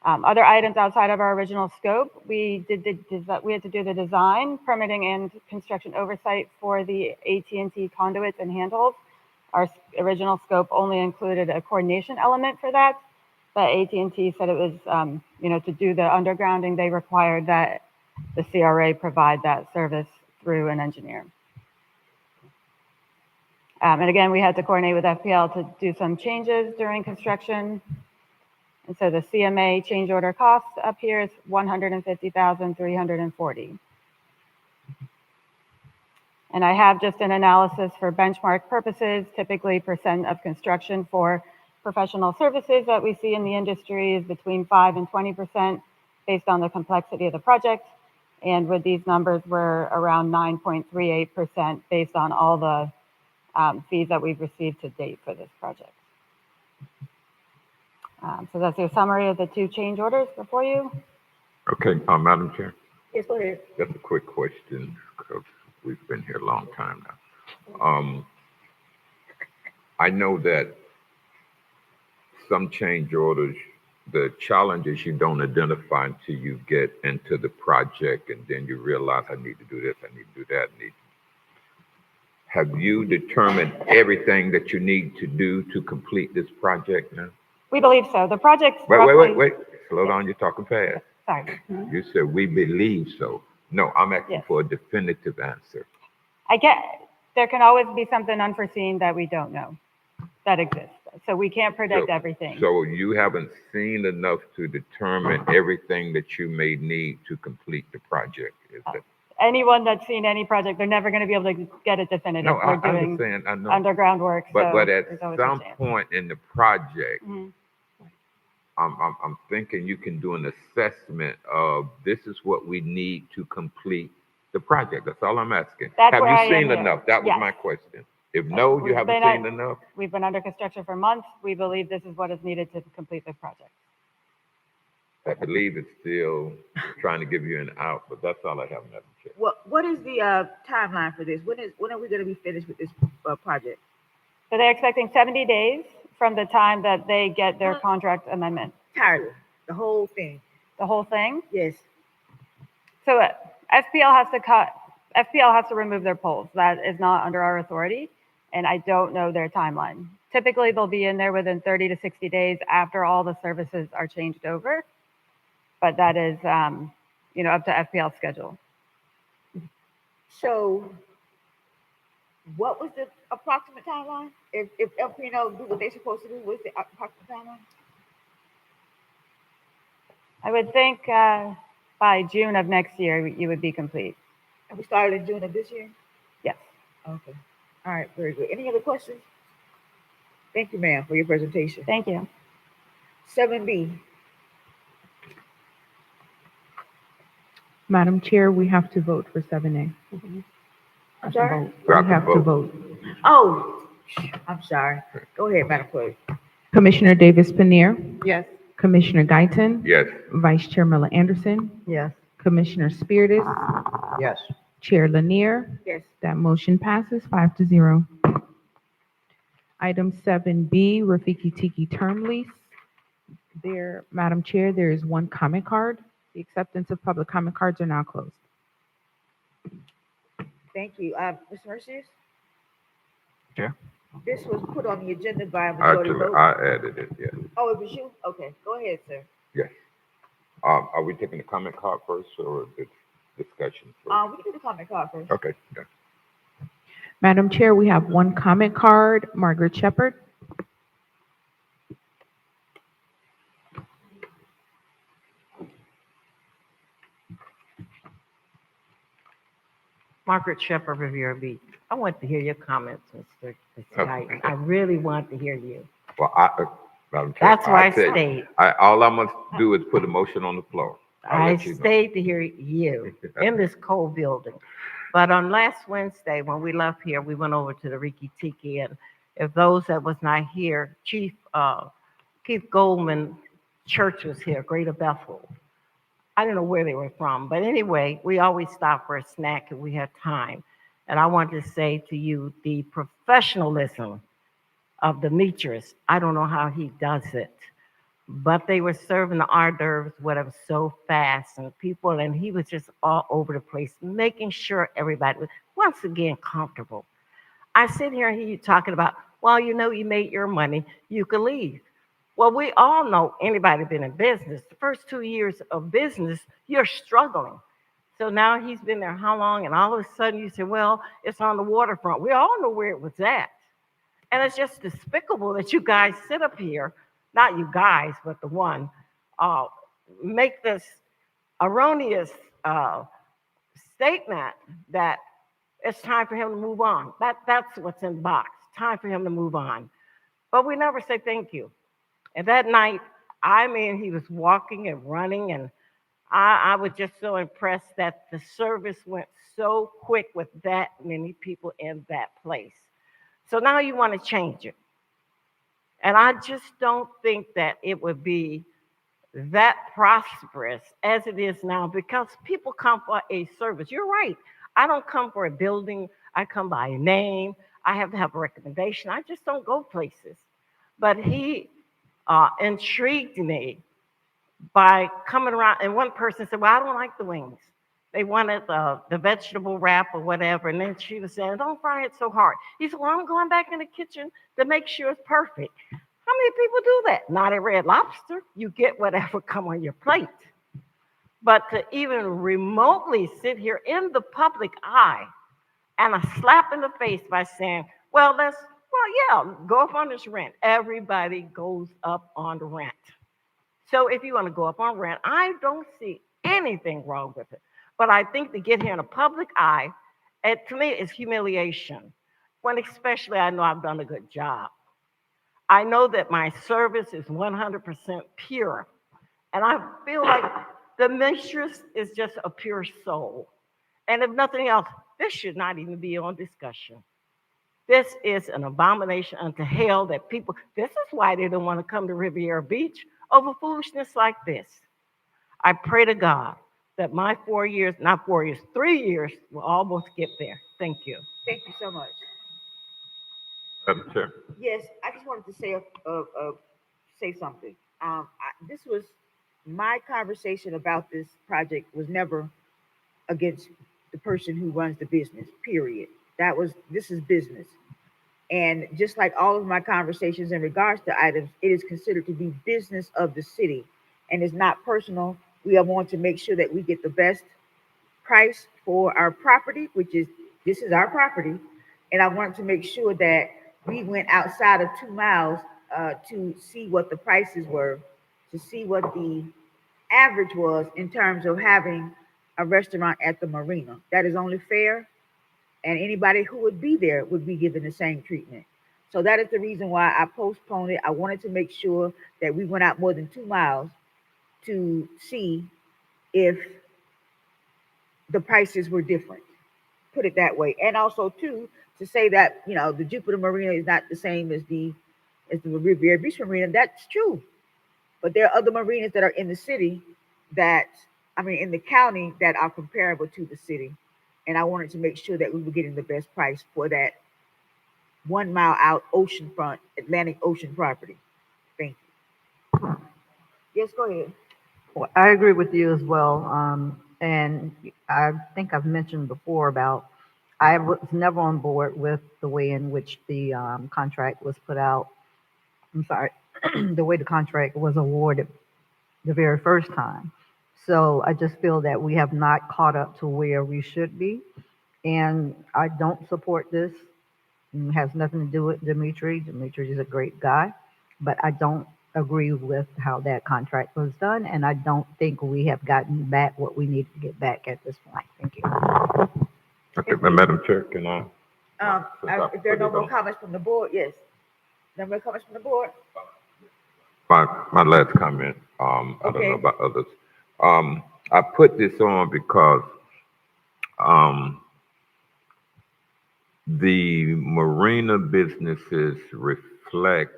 Other items outside of our original scope, we had to do the design, permitting, and construction oversight for the AT&T conduits and handholds. Our original scope only included a coordination element for that, but AT&T said it was, to do the undergrounding, they required that the CRA provide that service through an engineer. And again, we had to coordinate with FPL to do some changes during construction. And so the CMA change order cost up here is $150,340. And I have just an analysis for benchmark purposes. Typically, percent of construction for professional services that we see in the industry is between 5 and 20%. based on the complexity of the project. And with these numbers, we're around 9.38% based on all the fees that we've received to date for this project. So that's your summary of the two change orders before you. Okay, Madam Chair, Yes, go ahead. just a quick question, because we've been here a long time now. I know that some change orders, the challenges you don't identify until you get into the project, and then you realize, I need to do this, I need to do that. Have you determined everything that you need to do to complete this project now? We believe so. The project's Wait. Slow down, you're talking fast. Sorry. You said, we believe so. No, I'm asking for a definitive answer. There can always be something unforeseen that we don't know that exists. So we can't predict everything. So you haven't seen enough to determine everything that you may need to complete the project, is that? Anyone that's seen any project, they're never going to be able to get it definitive. No, We're I doing understand, I know. underground work. But so at there's always a some chance. point in the project, Mhm. I'm thinking you can do an assessment of this is what we need to complete the project. That's all I'm asking. That's Have where you I am seen here. enough? That was Yes. my question. If no, you We've haven't been seen enough. We've been under construction for months. We believe this is what is needed to complete the project. I believe it's still trying to give you an out, but that's all I have, Madam Chair. What is the timeline for this? When are we gonna be finished with this project? So they're expecting 70 days from the time that they get their contract amendment. Entirely, the whole thing? The whole thing? Yes. So FPL has to remove their poles. That is not under our authority, and I don't know their timeline. Typically, they'll be in there within 30 to 60 days after all the services are changed over, but that is, up to FPL's schedule. So what was the approximate timeline? If FPL do what they're supposed to do, what's the approximate timeline? I would think by June of next year, you would be complete. And we started in June of this year? Yes. Okay. All right, very good. Any other questions? Thank you, ma'am, for your presentation. Thank you. 7B. Madam Chair, we have to vote for 7A. I'm sorry? We have to vote. Oh, I'm sorry. Go ahead, Madam Clerk. Commissioner Davis Panir, Yes. Commissioner Guyton, Yes. Vice Chair Miller Anderson, Yes. Commissioner Spiritus, Yes. Chair Lanier. Yes. That motion passes 5-0. Item 7B, Rafiki Tiki term lease. There, Madam Chair, there is one comment card. The acceptance of public comment cards are now closed. Thank you. Mr. Mercier? Chair? This was put on the agenda by a majority Actually, vote. I added it, yes. Oh, it was you? Okay, go ahead, sir. Yes. Are we taking the comment card first or the discussion first? We can do the comment card first. Okay, yeah. Madam Chair, we have one comment card. Margaret Shepard. Margaret Shepherd, Riviera Beach. I want to hear your comments, Mr. Guyton. I really want to hear you. Well, Madam Chair, That's why I said- stayed. all I must do is put a motion on the floor. I'll I let you know. stayed to hear you in this cold building. But on last Wednesday, when we left here, we went over to the Riki Tiki, and if those that was not here, Chief Keith Goldman Church was here, Greater Bethel. I don't know where they were from, but anyway, we always stop for a snack if we had time. And I want to say to you, the professionalism of Demetrius, I don't know how he does it, but they were serving the hors d'oeuvres, whatever, so fast, and people, and he was just all over the place, making sure everybody was, once again, comfortable. I sit here and hear you talking about, well, you know, you made your money, you can leave. Well, we all know, anybody been in business, the first 2 years of business, you're struggling. So now he's been there how long? And all of a sudden you say, well, it's on the waterfront. We all know where it was at. And it's just despicable that you guys sit up here, not you guys, but the one, make this erroneous statement that it's time for him to move on. That's what's in the box. Time for him to move on. But we never say thank you. And that night, I mean, he was walking and running, and I was just so impressed that the service went so quick with that many people in that place. So now you want to change it. And I just don't think that it would be that prosperous as it is now because people come for a service. You're right. I don't come for a building. I come by a name. I have to have a recommendation. I just don't go places. But he intrigued me by coming around. And one person said, well, I don't like the wings. They wanted the vegetable wrap or whatever. And then she was saying, don't fry it so hard. He said, well, I'm going back in the kitchen to make sure it's perfect. How many people do that? Not at Red Lobster. You get whatever come on your plate. But to even remotely sit here in the public eye and a slap in the face by saying, well, yeah, go up on this rent. Everybody goes up on the rent. So if you want to go up on rent, I don't see anything wrong with it. But I think to get here in a public eye, to me, it's humiliation. When especially I know I've done a good job. I know that my service is 100% pure. And I feel like the mistress is just a pure soul. And if nothing else, this should not even be on discussion. This is an abomination unto hell that people, this is why they don't want to come to Riviera Beach over foolishness like this. I pray to God that my 4 years, not 4 years, 3 years will almost get there. Thank you. Thank you so much. Madam Chair. Yes, I just wanted to say something. This was my conversation about this project was never against the person who runs the business, period. This is business. And just like all of my conversations in regards to items, it is considered to be business of the city and it's not personal. We are want to make sure that we get the best price for our property, this is our property. And I wanted to make sure that we went outside of 2 miles to see what the prices were, to see what the average was in terms of having a restaurant at the marina. That is only fair, and anybody who would be there would be given the same treatment. So that is the reason why I postponed it. I wanted to make sure that we went out more than 2 miles to see if the prices were different, put it that way. And also too, to say that, the Jupiter Marina is not the same as the Riviera Beach Marina. That's true. But there are other marinas that are in the city in the county that are comparable to the city. And I wanted to make sure that we were getting the best price for that 1 mile out oceanfront, Atlantic Ocean property. Thank you. Yes, go ahead. Well, I agree with you as well. And I think I've mentioned before about I was never on board with the way in which the contract was put out. I'm sorry, the way the contract was awarded the very first time. So I just feel that we have not caught up to where we should be. And I don't support this. It has nothing to do with Dimitri. Dimitri is a great guy, but I don't agree with how that contract was done. And I don't think we have gotten back what we need to get back at this point. Thank you. Okay, Madam Chair, can I? If there are no more comments from the board, yes. No more comments from the board? My last comment, I don't know Okay. about others. I put this on because the marina businesses reflect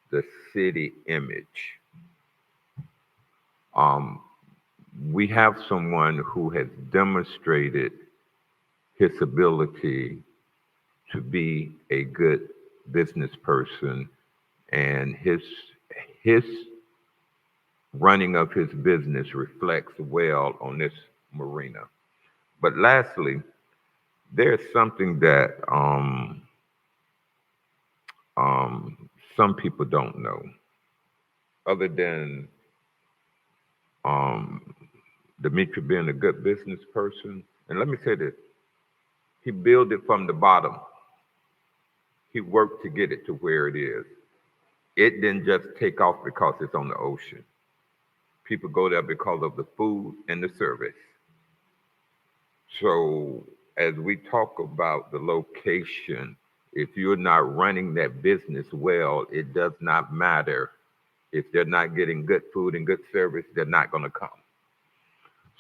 the city image. We have someone who has demonstrated his ability to be a good business person, and his running of his business reflects well on this marina. But lastly, there's something that some people don't know, other than Dimitri being a good business person. And let me say this: he built it from the bottom. He worked to get it to where it is. It didn't just take off because it's on the ocean. People go there because of the food and the service. So as we talk about the location, if you're not running that business well, it does not matter. If they're not getting good food and good service, they're not going to come.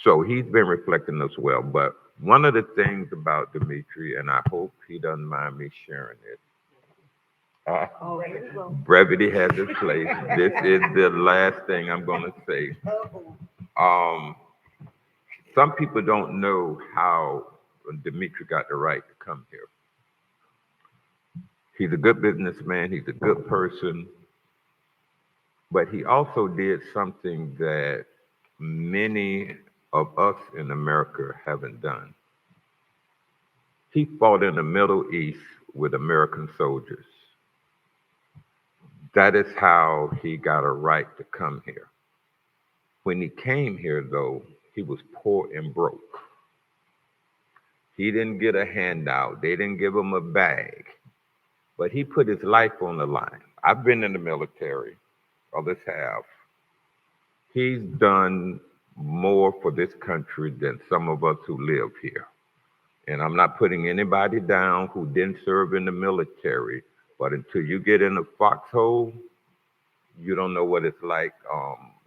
So he's been reflecting as well. But one of the things about Dimitri, and I hope he doesn't mind me sharing it, Oh, here we go. brevity has its place. This is the last thing I'm going to say. Um, some people don't know how Dimitri got the right to come here. He's a good businessman. He's a good person. But he also did something that many of us in America haven't done. He fought in the Middle East with American soldiers. That is how he got a right to come here. When he came here, though, he was poor and broke. He didn't get a handout. They didn't give him a bag. But he put his life on the line. I've been in the military, others have. He's done more for this country than some of us who live here. And I'm not putting anybody down who didn't serve in the military, but until you get in a foxhole, you don't know what it's like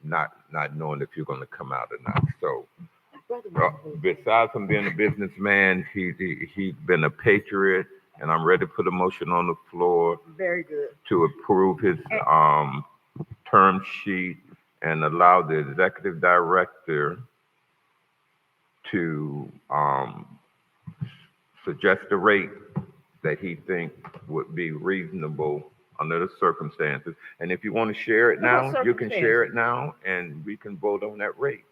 not knowing if you're going to come out or not. So besides from being a businessman, he's been a patriot, and I'm ready to put a motion on the floor Very good. to approve his term sheet and allow the executive director to suggest a rate that he thinks would be reasonable under the circumstances. And if you want to share it now, you can share it now, and we can vote on that rate.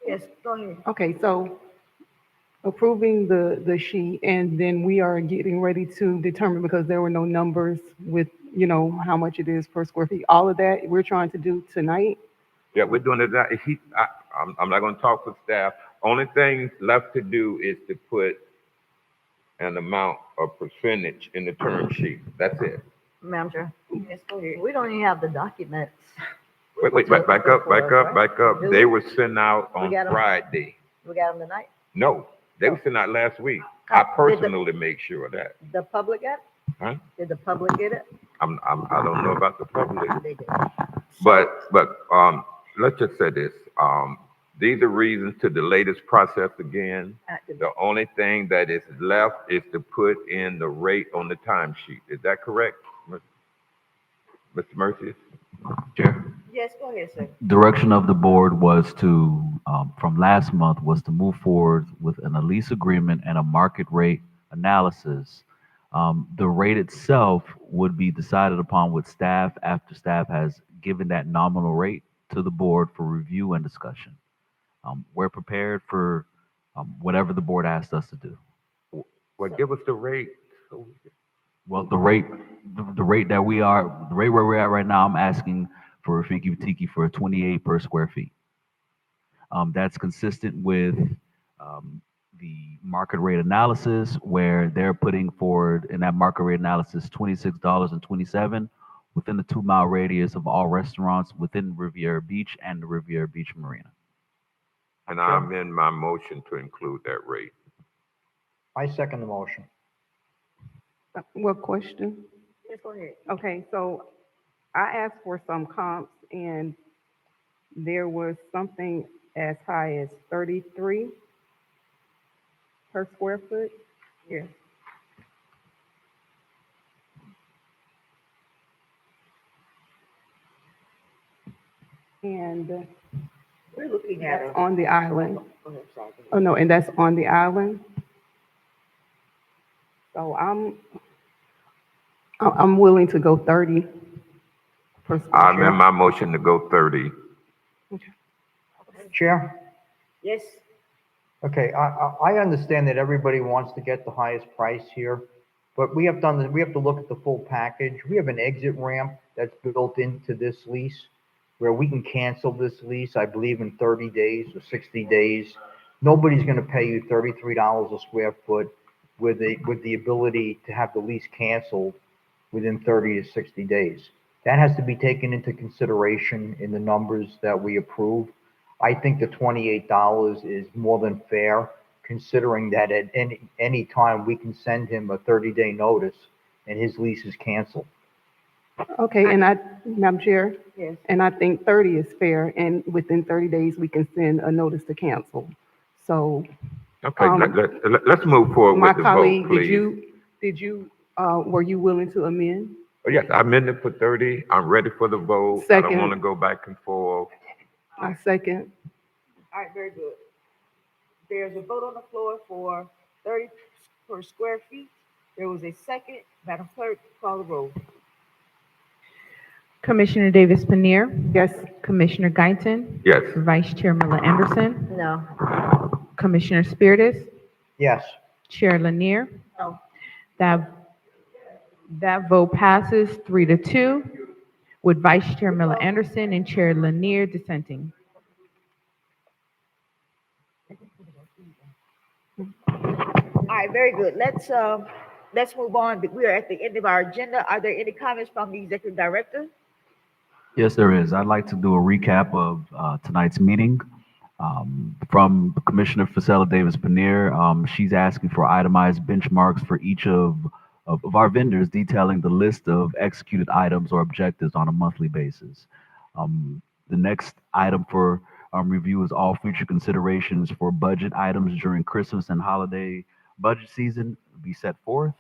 Yes, go ahead. Okay, so approving the sheet, and then we are getting ready to determine, because there were no numbers with, how much it is per square feet. All of that we're trying to do tonight. Yeah, we're doing it now. I'm not going to talk for staff. Only thing left to do is to put an amount or percentage in the term sheet. That's it. Madam Chair, Yes, go ahead. we don't even have the documents. Wait, back up. They were sent out on We got 'em. Friday. We got them tonight. No, they were sent out last week. I personally make sure of that. The public get it? Huh? Did the public get it? I don't know about the public, They did. but let's just say this. These are reasons to delay this process again. The only thing that is left is to put in the rate on the timesheet. Is that correct, Mr. Mercius? Chair. Yes, go ahead, sir. Direction of the board was to, from last month, was to move forward with a lease agreement and a market rate analysis. The rate itself would be decided upon with staff after staff has given that nominal rate to the board for review and discussion. We're prepared for whatever the board asked us to do. Well, give us the rate. Well, the rate that the rate where we're at right now, I'm asking for Rafiki Tiki for 28 per square feet. That's consistent with the market rate analysis, where they're putting forward in that market rate analysis $26.27 within the 2-mile radius of all restaurants within Riviera Beach and the Riviera Beach Marina. And I amend my motion to include that rate. I second the motion. What question? Yes, go ahead. Okay, so I asked for some comps, and there was something as high as 33 per square foot. Yeah. And We're looking at that's on the island. Go ahead, sorry. Oh, no, and that's on the island. So I'm willing to go 30 per square I foot. amend my motion to go 30. Chair? Yes. Okay, I understand that everybody wants to get the highest price here, but we have to look at the full package. We have an exit ramp that's built into this lease where we can cancel this lease, I believe, in 30 days or 60 days. Nobody's going to pay you $33 a square foot with the ability to have the lease canceled within 30 to 60 days. That has to be taken into consideration in the numbers that we approve. I think the $28 is more than fair, considering that at any time we can send him a 30-day notice and his lease is canceled. Okay, and Madam Chair, Yes. and I think 30 is fair, and within 30 days, we can send a notice to cancel. So, Okay, let's move forward my with the vote, colleague, please. were you willing to amend? Oh, yes, I amended for 30. I'm ready for the vote. I don't want to Second, go back and forth. I second. All right, very good. There's a vote on the floor for 30 per square feet. There was a second. Madam Clerk, call the roll. Commissioner Davis Panir, Yes. Commissioner Guyton, Yes. Vice Chair Miller Anderson, No. Commissioner Spiritus, Yes. Chair Lanier. No. That vote passes 3-2 with Vice Chair Miller Anderson and Chair Lanier dissenting. All right, very good. Let's move on. We are at the end of our agenda. Are there any comments from the executive director? Yes, there is. I'd like to do a recap of tonight's meeting. From Commissioner Fasella Davis Panir, she's asking for itemized benchmarks for each of our vendors, detailing the list of executed items or objectives on a monthly basis. The next item for review is all future considerations for budget items during Christmas and holiday budget season be set forth.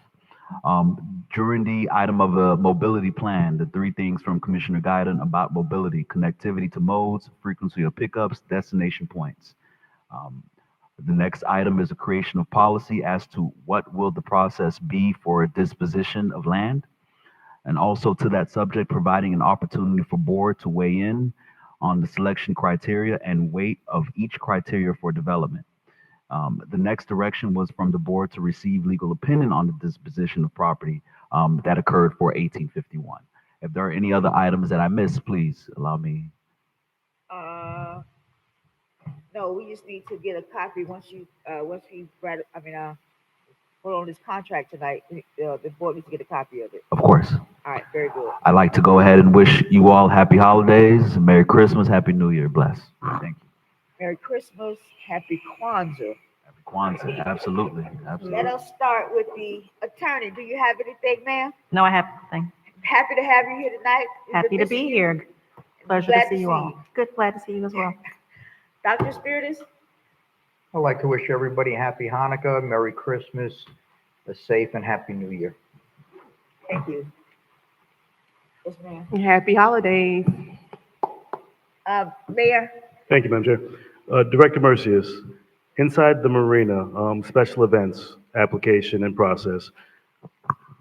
During the item of a mobility plan, the three things from Commissioner Guyton about mobility: connectivity to modes, frequency of pickups, destination points. Um, the next item is a creation of policy as to what will the process be for disposition of land. And also to that subject, providing an opportunity for board to weigh in on the selection criteria and weight of each criteria for development. The next direction was from the board to receive legal opinion on the disposition of property that occurred for 1851. If there are any other items that I missed, please allow me. No, we just need to get a copy once we vote on this contract tonight. The board needs to get a copy of it. Of course. All right, very good. I'd like to go ahead and wish you all happy holidays, Merry Christmas, Happy New Year, bless. Thank you. Merry Christmas, Happy Kwanzaa. Happy Kwanzaa, absolutely, Let absolutely. us start with the attorney. Do you have anything, ma'am? No, I have nothing. Happy to have you here tonight. We've Happy been to missing be you. here. Pleasure Glad to see you all. Good, glad to see you as well. Dr. Spiritus? I'd like to wish everybody a happy Hanukkah, Merry Christmas, a safe and Happy New Year. Thank you. Yes, ma'am. Happy holidays. Mayor? Thank you, Madam Chair. Director Mercius, inside the marina, special events application and process,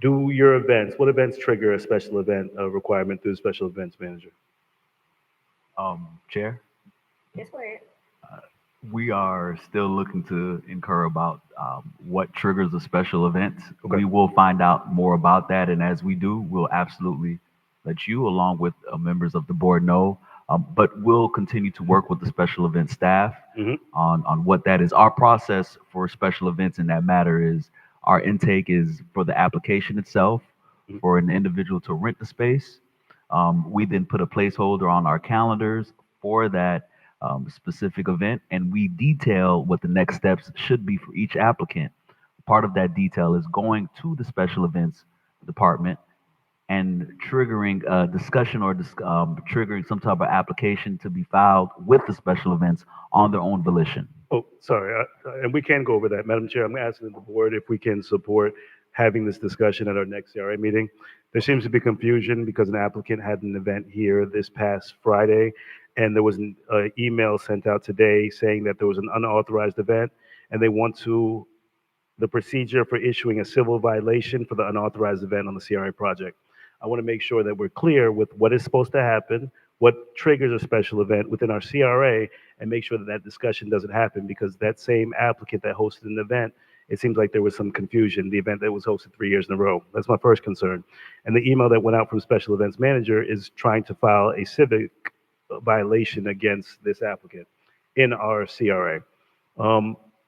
what events trigger a special event requirement through the special events manager? Chair, Yes, go ahead. we are still looking to incur about what triggers a special event. Okay. We will find out more about that, and as we do, we'll absolutely let you, along with members of the board, know. But we'll continue to work with the special event staff on what that is. Our process for special events in that matter is our intake is for the application itself, for an individual to rent the space. We then put a placeholder on our calendars for that specific event, and we detail what the next steps should be for each applicant. Part of that detail is going to the special events department and triggering a discussion or triggering some type of application to be filed with the special events on their own volition. Oh, sorry, and we can go over that. Madam Chair, I'm asking the board if we can support having this discussion at our next CRA meeting. There seems to be confusion because an applicant had an event here this past Friday, and there was an email sent out today saying that there was an unauthorized event, and they want the procedure for issuing a civil violation for the unauthorized event on the CRA project. I want to make sure that we're clear with what is supposed to happen, what triggers a special event within our CRA, and make sure that that discussion doesn't happen, because that same applicant that hosted an event, it seems like there was some confusion, the event that was hosted 3 years in a row. That's my first concern. And the email that went out from special events manager is trying to file a civic violation against this applicant in our CRA.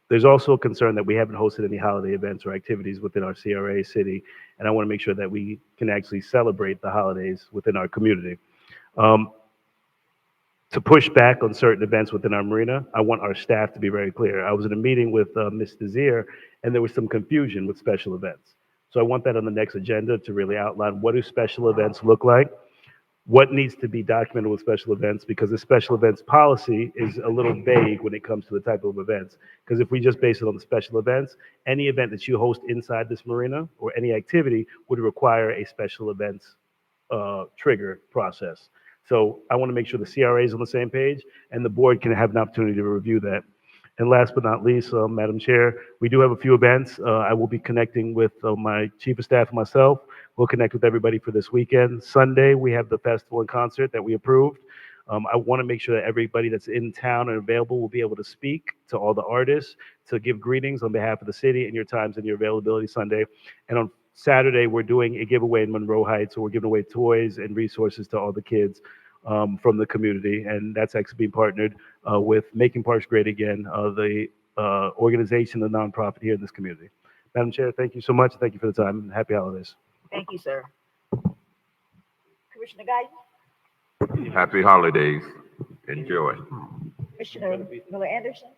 There's also a concern that we haven't hosted any holiday events or activities within our CRA city, and I want to make sure that we can actually celebrate the holidays within our community. To push back on certain events within our marina, I want our staff to be very clear. I was in a meeting with Ms. Desir, and there was some confusion with special events. So I want that on the next agenda to really outline what do special events look like, what needs to be documented with special events, because the special events policy is a little vague when it comes to the type of events. Because if we just base it on the special events, any event that you host inside this marina or any activity would require a special events trigger process. So I want to make sure the CRA is on the same page and the board can have an opportunity to review that. And last but not least, Madam Chair, we do have a few events. I will be connecting with my chief of staff and myself. We'll connect with everybody for this weekend. Sunday, we have the festival and concert that we approved. I want to make sure that everybody that's in town and available will be able to speak to all the artists, to give greetings on behalf of the city and your times and your availability Sunday. And on Saturday, we're doing a giveaway in Monroe Heights, so we're giving away toys and resources to all the kids from the community. And that's actually being partnered with Making Parks Great Again, the organization, the nonprofit here in this community. Madam Chair, thank you so much. Thank you for the time, and happy holidays. Thank you, sir. Commissioner Guy, Happy holidays. Enjoy. Commissioner Miller Anderson.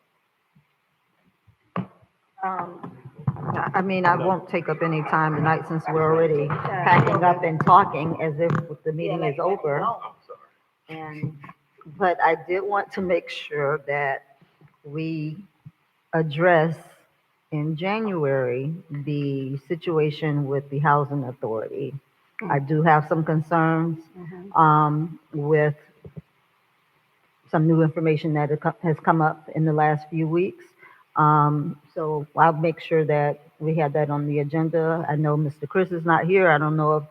I mean, I won't take up any time tonight since we're already packing up and talking as if the meeting is over. And, but I did want to make sure that we address in January the situation with the housing authority. I do have some concerns with some new information that has come up in the last few weeks. So I'll make sure that we have that on the agenda. I know Mr. Chris is not here. I don't know if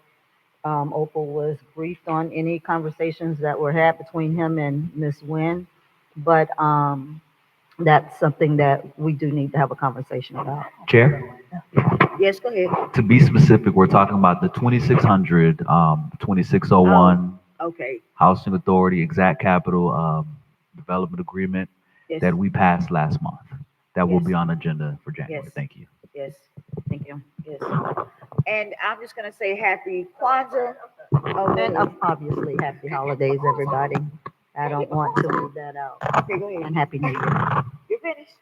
Opal was briefed on any conversations that were had between him and Ms. Nguyen, but that's something that we do need to have a conversation about. Chair, Yes, go ahead. to be specific, we're talking about the 2600, 2601 Okay, Housing Authority Exact Capital Development Agreement yes, that we passed last month. That will Yes. be on agenda for January. Yes. Thank you. yes, thank you, yes. And I'm just gonna say happy Kwanzaa. Oh, And obviously, happy holidays, everybody. I don't want to leave that out. okay, go ahead. And happy New Year. You're finished?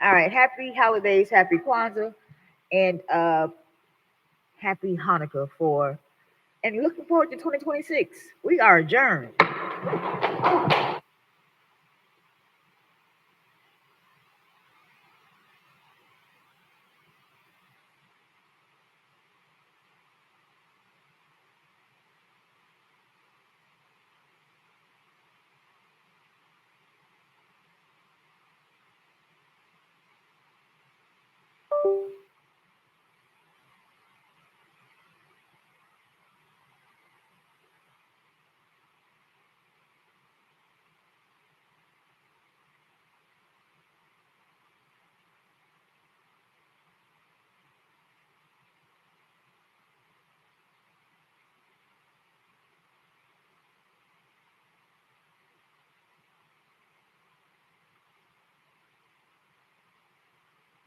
All right, happy holidays, happy Kwanzaa, and happy Hanukkah and looking forward to 2026. We are adjourned.